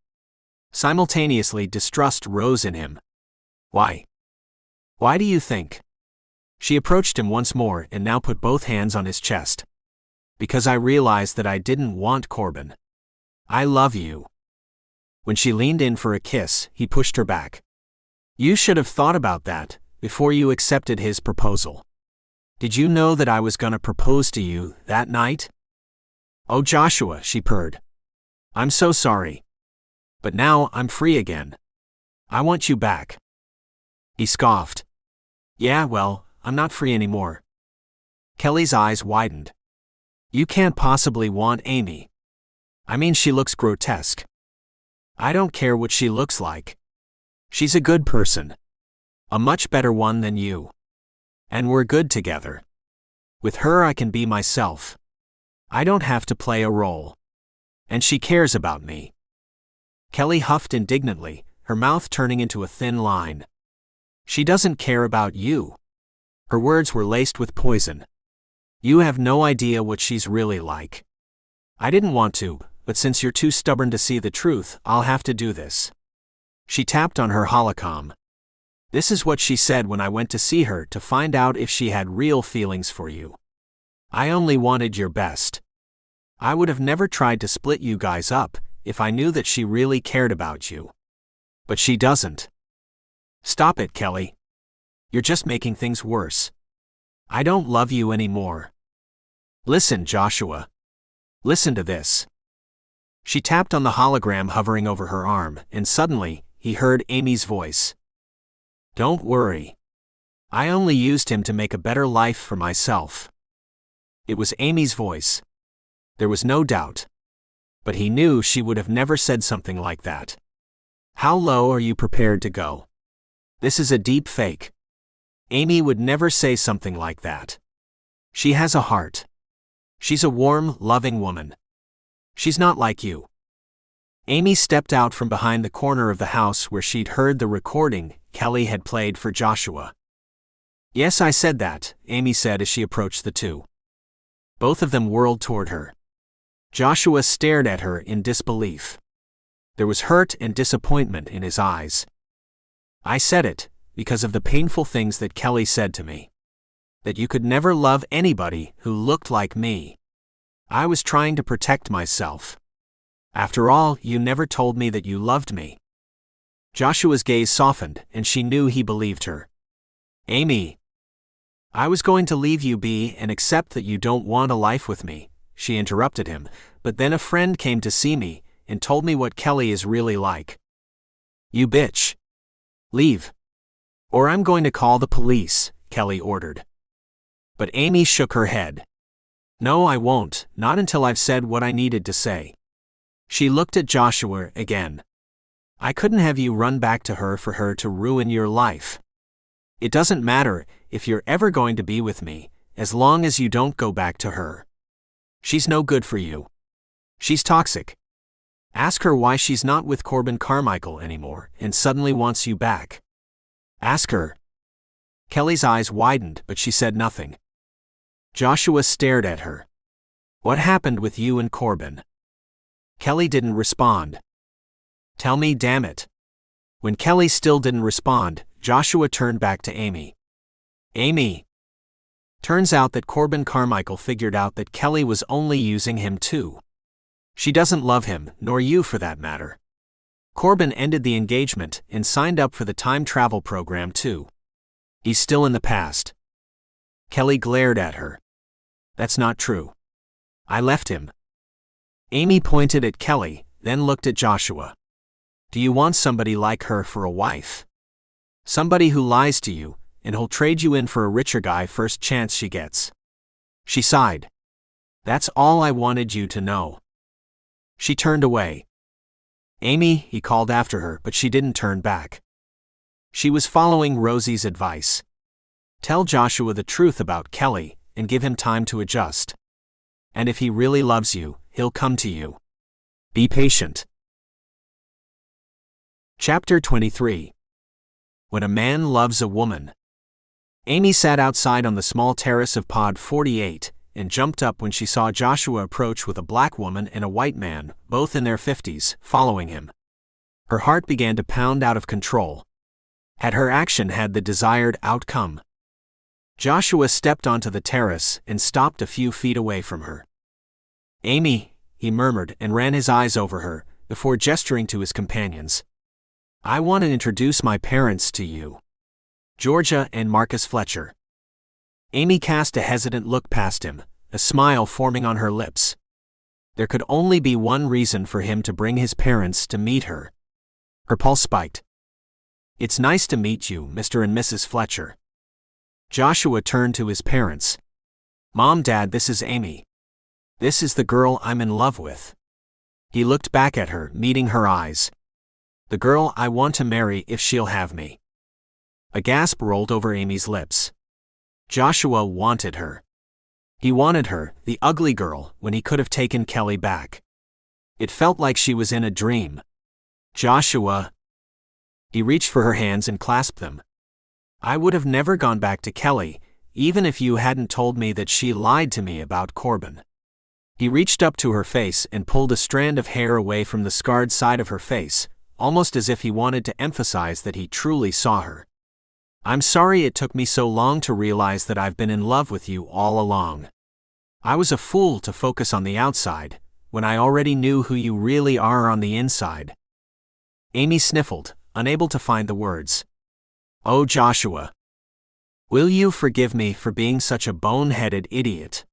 Speaker 1: Simultaneously, distrust rose in him. Why? Why do you think? She approached him once more and now put both hands on his chest. Because I realized that I didn't want Corbin. I love you. When she leaned in for a kiss, he pushed her back. You should have thought about that before you accepted his proposal. Did you know that I was gonna propose to you that night? Oh, Joshua, she purred. I'm so sorry. But now I'm free again. I want you back. He scoffed. Yeah, well, I'm not free anymore. Kelly's eyes widened. You can't possibly want Amy. I mean, she looks grotesque. I don't care what she looks like. She's a good person. A much better one than you. And we're good together. With her I can be myself. I don't have to play a role. And she cares about me. Kelly huffed indignantly, her mouth turning into a thin line. She doesn't care about you. Her words were laced with poison. You have no idea what she's really like. I didn't want to, but since you're too stubborn to see the truth, I'll have to do this. She tapped on her holocom. This is what she said when I went to see her to find out if she had real feelings for you. I only wanted your best. I would have never tried to split you guys up if I knew that she really cared about you. But she doesn't. Stop it, Kelly. You're just making things worse. I don't love you anymore. Listen, Joshua. Listen to this. She tapped on the hologram hovering over her arm, and suddenly, he heard Amy's voice. Don't worry. I only used him to make a better life for myself. It was Amy's voice. There was no doubt. But he knew she would have never said something like that. How low are you prepared to go? This is a deep fake. Amy would never say something like that. She has a heart. She's a warm, loving woman. She's not like you. Amy stepped out from behind the corner of the house where she'd heard the recording Kelly had played for Joshua. Yes, I said that, Amy said as she approached the two. Both of them whirled toward her. Joshua stared at her in disbelief. There was hurt and disappointment in his eyes. I said it, because of the painful things that Kelly said to me. That you could never love anybody who looked like me. I was trying to protect myself. After all, you never told me that you loved me. Joshua's gaze softened, and she knew he believed her. Amy. I was going to leave you be and accept that you don't want a life with me, she interrupted him, but then a friend came to see me and told me what Kelly is really like. You bitch. Leave. Or I'm going to call the police, Kelly ordered. But Amy shook her head. No, I won't, not until I've said what I needed to say. She looked at Joshua again. I couldn't have you run back to her for her to ruin your life. It doesn't matter if you're ever going to be with me, as long as you don't go back to her. She's no good for you. She's toxic. Ask her why she's not with Corbin Carmichael anymore and suddenly wants you back. Ask her. Kelly's eyes widened, but she said nothing. Joshua stared at her. What happened with you and Corbin? Kelly didn't respond. Tell me, damn it. When Kelly still didn't respond, Joshua turned back to Amy. Amy. Turns out that Corbin Carmichael figured out that Kelly was only using him too. She doesn't love him, nor you for that matter. Corbin ended the engagement and signed up for the time travel program too. He's still in the past. Kelly glared at her. That's not true. I left him. Amy pointed at Kelly, then looked at Joshua. Do you want somebody like her for a wife? Somebody who lies to you, and who'll trade you in for a richer guy first chance she gets. She sighed. That's all I wanted you to know. She turned away. Amy, he called after her, but she didn't turn back. She was following Rosie's advice. Tell Joshua the truth about Kelly, and give him time to adjust. And if he really loves you, he'll come to you. Be patient. Chapter 23. When a man loves a woman. Amy sat outside on the small terrace of Pod 48, and jumped up when she saw Joshua approach with a black woman and a white man, both in their 50s, following him. Her heart began to pound out of control. Had her action had the desired outcome? Joshua stepped onto the terrace and stopped a few feet away from her. "Amy," he murmured and ran his eyes over her, before gesturing to his companions. "I want to introduce my parents to you. Georgia and Marcus Fletcher." Amy cast a hesitant look past him, a smile forming on her lips. There could only be one reason for him to bring his parents to meet her. Her pulse spiked. "It's nice to meet you, Mr. and Mrs. Fletcher." Joshua turned to his parents. "Mom, Dad, this is Amy. This is the girl I'm in love with." He looked back at her, meeting her eyes. "The girl I want to marry if she'll have me." A gasp rolled over Amy's lips. Joshua wanted her. He wanted her, the ugly girl, when he could have taken Kelly back. It felt like she was in a dream. "Joshua." He reached for her hands and clasped them. "I would have never gone back to Kelly, even if you hadn't told me that she lied to me about Corbin." He reached up to her face and pulled a strand of hair away from the scarred side of her face, almost as if he wanted to emphasize that he truly saw her. "I'm sorry it took me so long to realize that I've been in love with you all along. I was a fool to focus on the outside, when I already knew who you really are on the inside." Amy sniffled, unable to find the words. "Oh, Joshua. Will you forgive me for being such a bone-headed idiot?"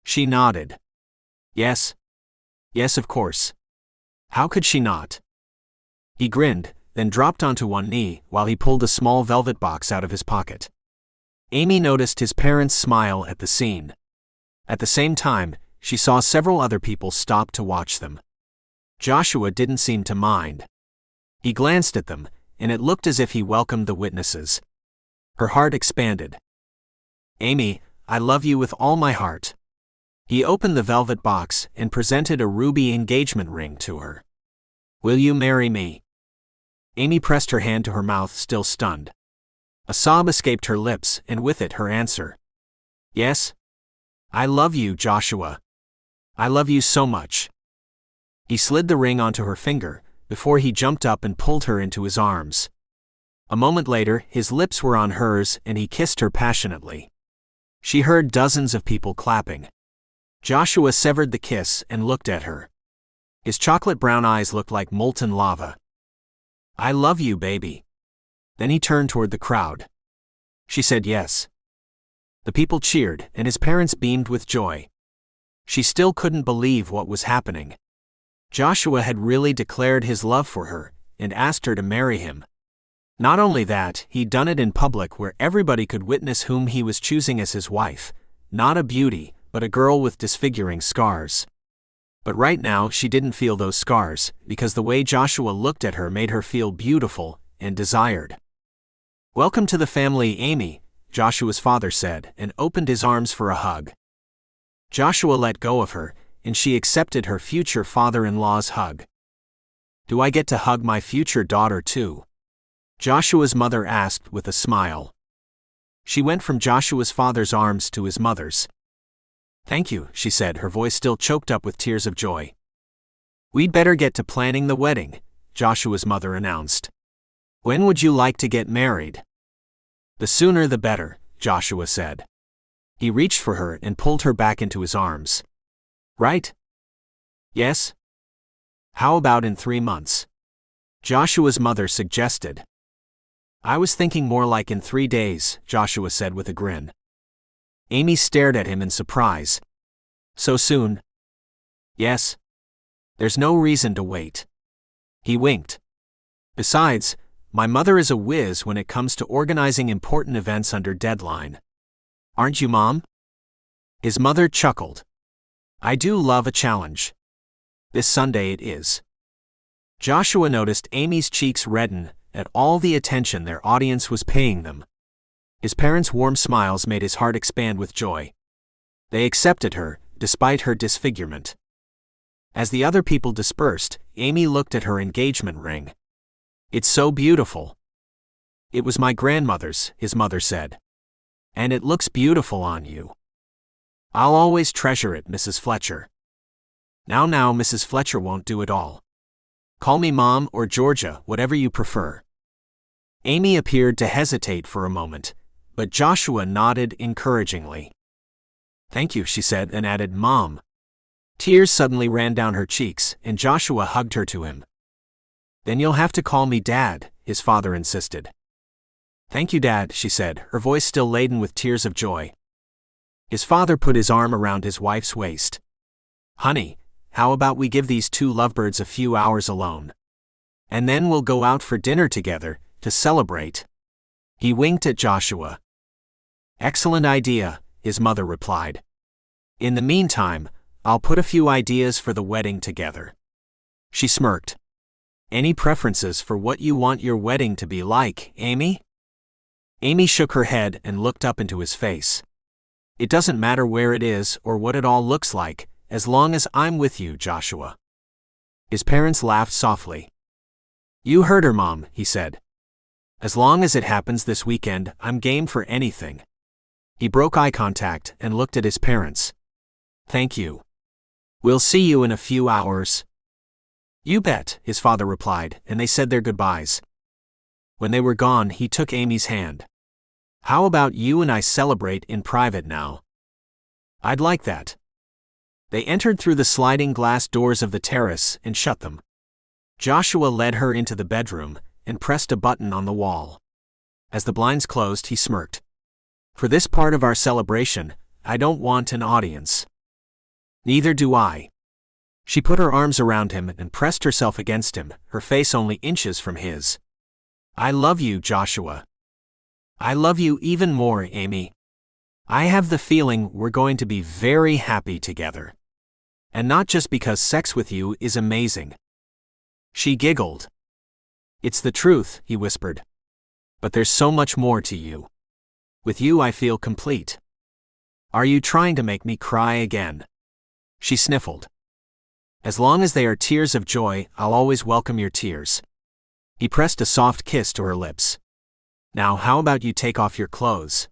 Speaker 1: She nodded. "Yes. Yes, of course. How could she not?" He grinned, then dropped onto one knee while he pulled a small velvet box out of his pocket. Amy noticed his parents smile at the scene. At the same time, she saw several other people stop to watch them. Joshua didn't seem to mind. He glanced at them, and it looked as if he welcomed the witnesses. Her heart expanded. "Amy, I love you with all my heart." He opened the velvet box and presented a ruby engagement ring to her. "Will you marry me?" Amy pressed her hand to her mouth, still stunned. A sob escaped her lips, and with it her answer. "Yes. I love you, Joshua. I love you so much." He slid the ring onto her finger, before he jumped up and pulled her into his arms. A moment later, his lips were on hers and he kissed her passionately. She heard dozens of people clapping. Joshua severed the kiss and looked at her. His chocolate brown eyes looked like molten lava. "I love you, baby." Then he turned toward the crowd. She said yes. The people cheered, and his parents beamed with joy. She still couldn't believe what was happening. Joshua had really declared his love for her, and asked her to marry him. Not only that, he'd done it in public where everybody could witness whom he was choosing as his wife, not a beauty, but a girl with disfiguring scars. But right now she didn't feel those scars, because the way Joshua looked at her made her feel beautiful and desired. "Welcome to the family, Amy," Joshua's father said, and opened his arms for a hug. Joshua let go of her, and she accepted her future father-in-law's hug. "Do I get to hug my future daughter too?" Joshua's mother asked with a smile. She went from Joshua's father's arms to his mother's. "Thank you," she said, her voice still choked up with tears of joy. "We'd better get to planning the wedding," Joshua's mother announced. "When would you like to get married?" "The sooner the better," Joshua said. He reached for her and pulled her back into his arms. "Right?" "Yes." "How about in 3 months?" Joshua's mother suggested. "I was thinking more like in 3 days," Joshua said with a grin. Amy stared at him in surprise. "So soon?" "Yes. There's no reason to wait." He winked. "Besides, my mother is a whiz when it comes to organizing important events under deadline. Aren't you, Mom?" His mother chuckled. "I do love a challenge. This Sunday it is." Joshua noticed Amy's cheeks redden at all the attention their audience was paying them. His parents' warm smiles made his heart expand with joy. They accepted her, despite her disfigurement. As the other people dispersed, Amy looked at her engagement ring. "It's so beautiful." "It was my grandmother's," his mother said. "And it looks beautiful on you." "I'll always treasure it, Mrs. Fletcher." Now, Mrs. Fletcher won't do it all." Call me Mom or Georgia, whatever you prefer. Amy appeared to hesitate for a moment, but Joshua nodded encouragingly. Thank you, she said, and added, Mom. Tears suddenly ran down her cheeks, and Joshua hugged her to him. Then you'll have to call me Dad, his father insisted. Thank you, Dad, she said, her voice still laden with tears of joy. His father put his arm around his wife's waist. Honey, how about we give these two lovebirds a few hours alone? And then we'll go out for dinner together, to celebrate. He winked at Joshua. Excellent idea, his mother replied. In the meantime, I'll put a few ideas for the wedding together. She smirked. Any preferences for what you want your wedding to be like, Amy? Amy shook her head and looked up into his face. It doesn't matter where it is or what it all looks like, as long as I'm with you, Joshua. His parents laughed softly. You heard her, Mom, he said. As long as it happens this weekend, I'm game for anything. He broke eye contact and looked at his parents. Thank you. We'll see you in a few hours. You bet, his father replied, and they said their goodbyes. When they were gone, he took Amy's hand. How about you and I celebrate in private now? I'd like that. They entered through the sliding glass doors of the terrace and shut them. Joshua led her into the bedroom and pressed a button on the wall. As the blinds closed, he smirked. For this part of our celebration, I don't want an audience. Neither do I. She put her arms around him and pressed herself against him, her face only inches from his. I love you, Joshua. I love you even more, Amy. I have the feeling we're going to be very happy together. And not just because sex with you is amazing. She giggled. It's the truth, he whispered. But there's so much more to you. With you I feel complete. Are you trying to make me cry again? She sniffled. As long as they are tears of joy, I'll always welcome your tears. He pressed a soft kiss to her lips. Now how about you take off your clothes?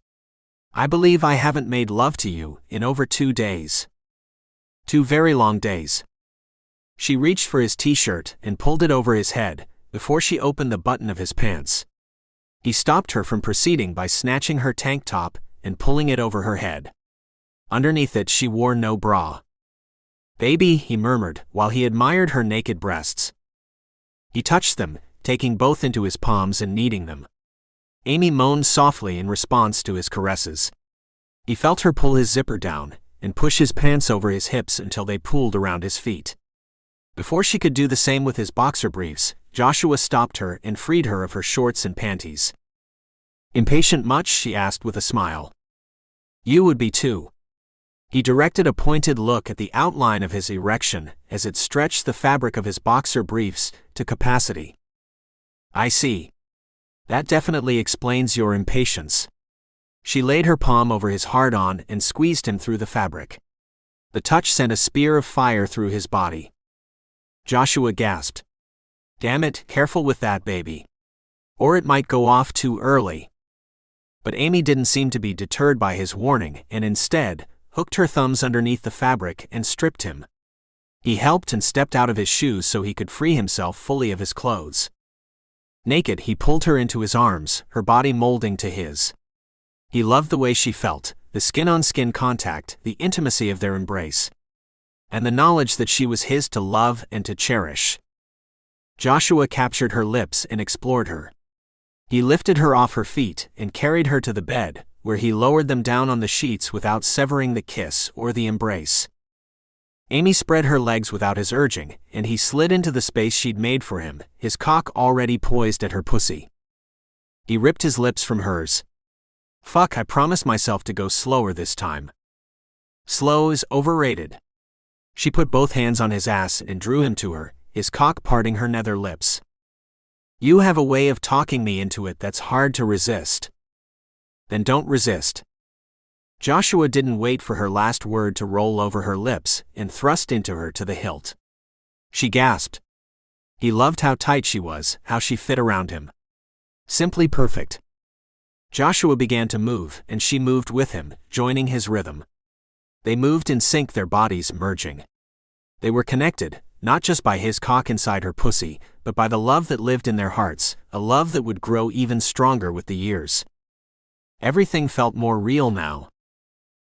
Speaker 1: I believe I haven't made love to you in over 2 days. 2 very long days. She reached for his t-shirt and pulled it over his head, before she opened the button of his pants. He stopped her from proceeding by snatching her tank top and pulling it over her head. Underneath it she wore no bra. Baby, he murmured, while he admired her naked breasts. He touched them, taking both into his palms and kneading them. Amy moaned softly in response to his caresses. He felt her pull his zipper down and push his pants over his hips until they pooled around his feet. Before she could do the same with his boxer briefs, Joshua stopped her and freed her of her shorts and panties. Impatient much? She asked with a smile. You would be too. He directed a pointed look at the outline of his erection as it stretched the fabric of his boxer briefs to capacity. I see. That definitely explains your impatience. She laid her palm over his hard-on and squeezed him through the fabric. The touch sent a spear of fire through his body. Joshua gasped. Damn it, careful with that, baby. Or it might go off too early. But Amy didn't seem to be deterred by his warning and instead hooked her thumbs underneath the fabric and stripped him. He helped and stepped out of his shoes so he could free himself fully of his clothes. Naked, he pulled her into his arms, her body molding to his. He loved the way she felt, the skin-on-skin contact, the intimacy of their embrace. And the knowledge that she was his to love and to cherish. Joshua captured her lips and explored her. He lifted her off her feet and carried her to the bed, where he lowered them down on the sheets without severing the kiss or the embrace. Amy spread her legs without his urging, and he slid into the space she'd made for him, his cock already poised at her pussy. He ripped his lips from hers. Fuck, I promised myself to go slower this time. Slow is overrated. She put both hands on his ass and drew him to her, his cock parting her nether lips. You have a way of talking me into it that's hard to resist. Then don't resist. Joshua didn't wait for her last word to roll over her lips and thrust into her to the hilt. She gasped. He loved how tight she was, how she fit around him. Simply perfect. Joshua began to move, and she moved with him, joining his rhythm. They moved in sync, their bodies merging. They were connected, not just by his cock inside her pussy, but by the love that lived in their hearts, a love that would grow even stronger with the years. Everything felt more real now.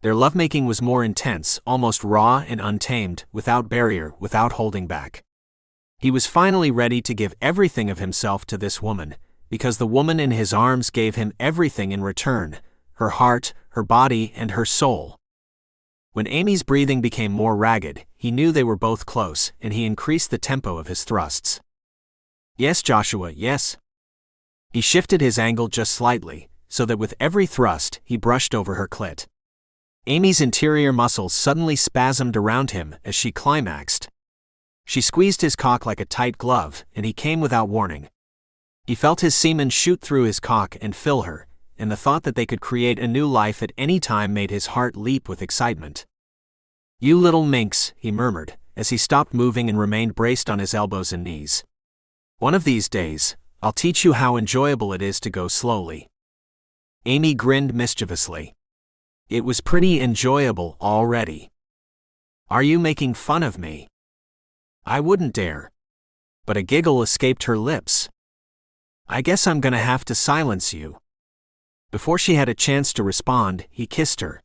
Speaker 1: Their lovemaking was more intense, almost raw and untamed, without barrier, without holding back. He was finally ready to give everything of himself to this woman, because the woman in his arms gave him everything in return, her heart, her body, and her soul. When Amy's breathing became more ragged, he knew they were both close, and he increased the tempo of his thrusts. "Yes, Joshua, yes." He shifted his angle just slightly, so that with every thrust, he brushed over her clit. Amy's interior muscles suddenly spasmed around him as she climaxed. She squeezed his cock like a tight glove, and he came without warning. He felt his semen shoot through his cock and fill her, and the thought that they could create a new life at any time made his heart leap with excitement. "You little minx," he murmured, as he stopped moving and remained braced on his elbows and knees. "One of these days, I'll teach you how enjoyable it is to go slowly." Amy grinned mischievously. It was pretty enjoyable already. "Are you making fun of me?" "I wouldn't dare." But a giggle escaped her lips. "I guess I'm gonna have to silence you." Before she had a chance to respond, he kissed her.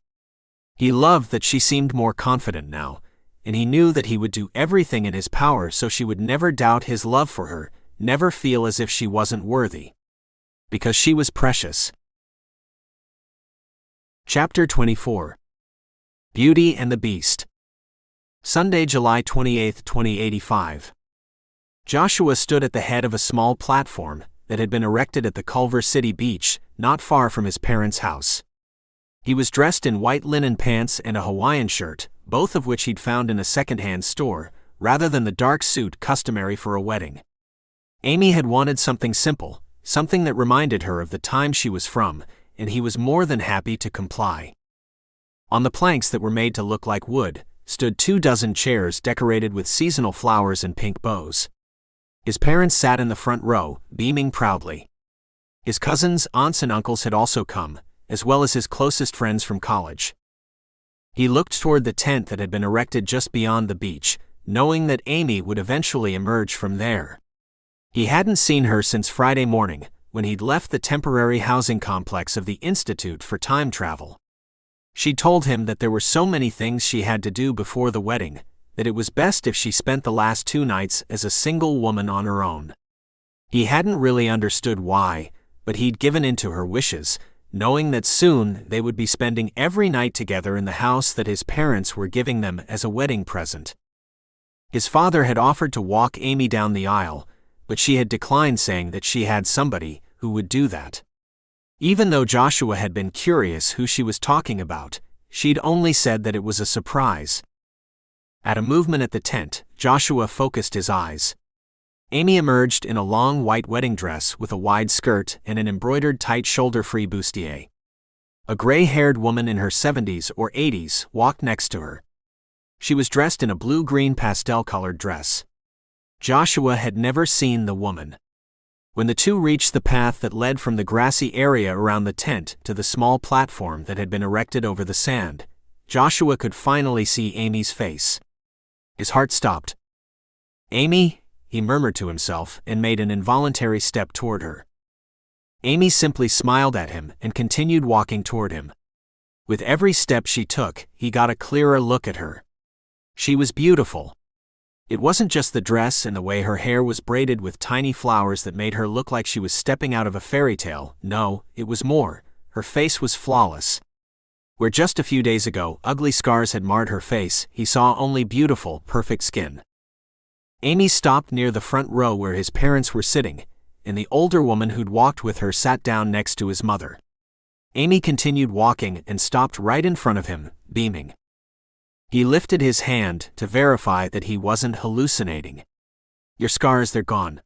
Speaker 1: He loved that she seemed more confident now, and he knew that he would do everything in his power so she would never doubt his love for her, never feel as if she wasn't worthy. Because she was precious. Chapter 24. Beauty and the Beast. Sunday, July 28, 2085. Joshua stood at the head of a small platform that had been erected at the Culver City beach, not far from his parents' house. He was dressed in white linen pants and a Hawaiian shirt, both of which he'd found in a second-hand store, rather than the dark suit customary for a wedding. Amy had wanted something simple, something that reminded her of the time she was from, and he was more than happy to comply. On the planks that were made to look like wood, stood 24 chairs decorated with seasonal flowers and pink bows. His parents sat in the front row, beaming proudly. His cousins, aunts, and uncles had also come, as well as his closest friends from college. He looked toward the tent that had been erected just beyond the beach, knowing that Amy would eventually emerge from there. He hadn't seen her since Friday morning, when he'd left the temporary housing complex of the Institute for Time Travel. She'd told him that there were so many things she had to do before the wedding, that it was best if she spent the last 2 nights as a single woman on her own. He hadn't really understood why, but he'd given in to her wishes, knowing that soon they would be spending every night together in the house that his parents were giving them as a wedding present. His father had offered to walk Amy down the aisle, but she had declined, saying that she had somebody who would do that. Even though Joshua had been curious who she was talking about, she'd only said that it was a surprise. At a movement at the tent, Joshua focused his eyes. Amy emerged in a long white wedding dress with a wide skirt and an embroidered tight shoulder-free bustier. A gray-haired woman in her 70s or 80s walked next to her. She was dressed in a blue-green pastel-colored dress. Joshua had never seen the woman. When the two reached the path that led from the grassy area around the tent to the small platform that had been erected over the sand, Joshua could finally see Amy's face. His heart stopped. "Amy," he murmured to himself and made an involuntary step toward her. Amy simply smiled at him and continued walking toward him. With every step she took, he got a clearer look at her. She was beautiful. It wasn't just the dress and the way her hair was braided with tiny flowers that made her look like she was stepping out of a fairy tale. No, it was more. Her face was flawless. Where just a few days ago ugly scars had marred her face, he saw only beautiful, perfect skin. Amy stopped near the front row where his parents were sitting, and the older woman who'd walked with her sat down next to his mother. Amy continued walking and stopped right in front of him, beaming. He lifted his hand to verify that he wasn't hallucinating. "Your scars, they're gone."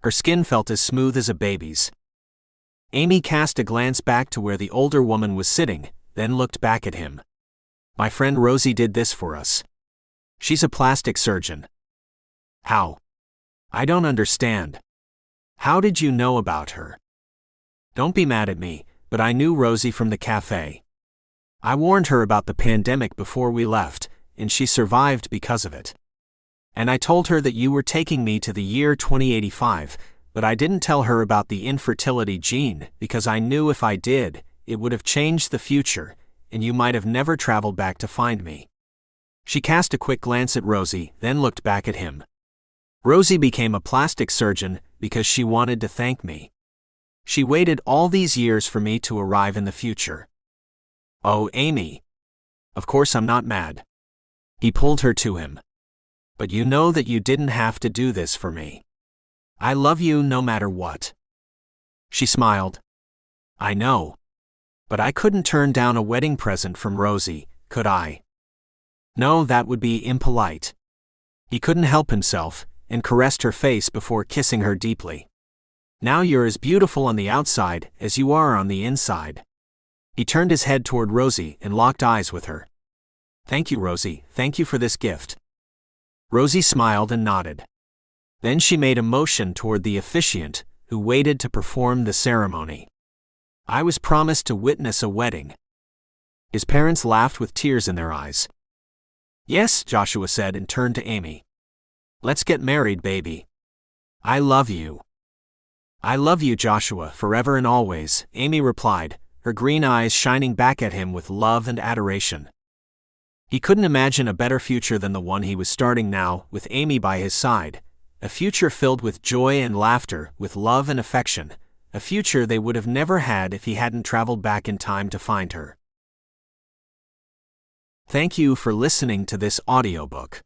Speaker 1: Her skin felt as smooth as a baby's. Amy cast a glance back to where the older woman was sitting, then looked back at him. "My friend Rosie did this for us. She's a plastic surgeon." "How?" "I don't understand." "How did you know about her?" "Don't be mad at me, but I knew Rosie from the cafe. I warned her about the pandemic before we left, and she survived because of it." And I told her that you were taking me to the year 2085, but I didn't tell her about the infertility gene because I knew if I did, it would have changed the future, and you might have never traveled back to find me." She cast a quick glance at Rosie, then looked back at him. Rosie became a plastic surgeon because she wanted to thank me. She waited all these years for me to arrive in the future. "Oh, Amy. Of course I'm not mad." He pulled her to him. "But you know that you didn't have to do this for me. I love you no matter what." She smiled. "I know. But I couldn't turn down a wedding present from Rosie, could I?" "No, that would be impolite." He couldn't help himself, and caressed her face before kissing her deeply. "Now you're as beautiful on the outside as you are on the inside." He turned his head toward Rosie and locked eyes with her. "Thank you, Rosie, thank you for this gift." Rosie smiled and nodded. Then she made a motion toward the officiant, who waited to perform the ceremony. "I was promised to witness a wedding." His parents laughed with tears in their eyes. "Yes," Joshua said and turned to Amy. "Let's get married, baby. I love you." "I love you, Joshua, forever and always," Amy replied, her green eyes shining back at him with love and adoration. He couldn't imagine a better future than the one he was starting now, with Amy by his side. A future filled with joy and laughter, with love and affection. A future they would have never had if he hadn't traveled back in time to find her. Thank you for listening to this audiobook.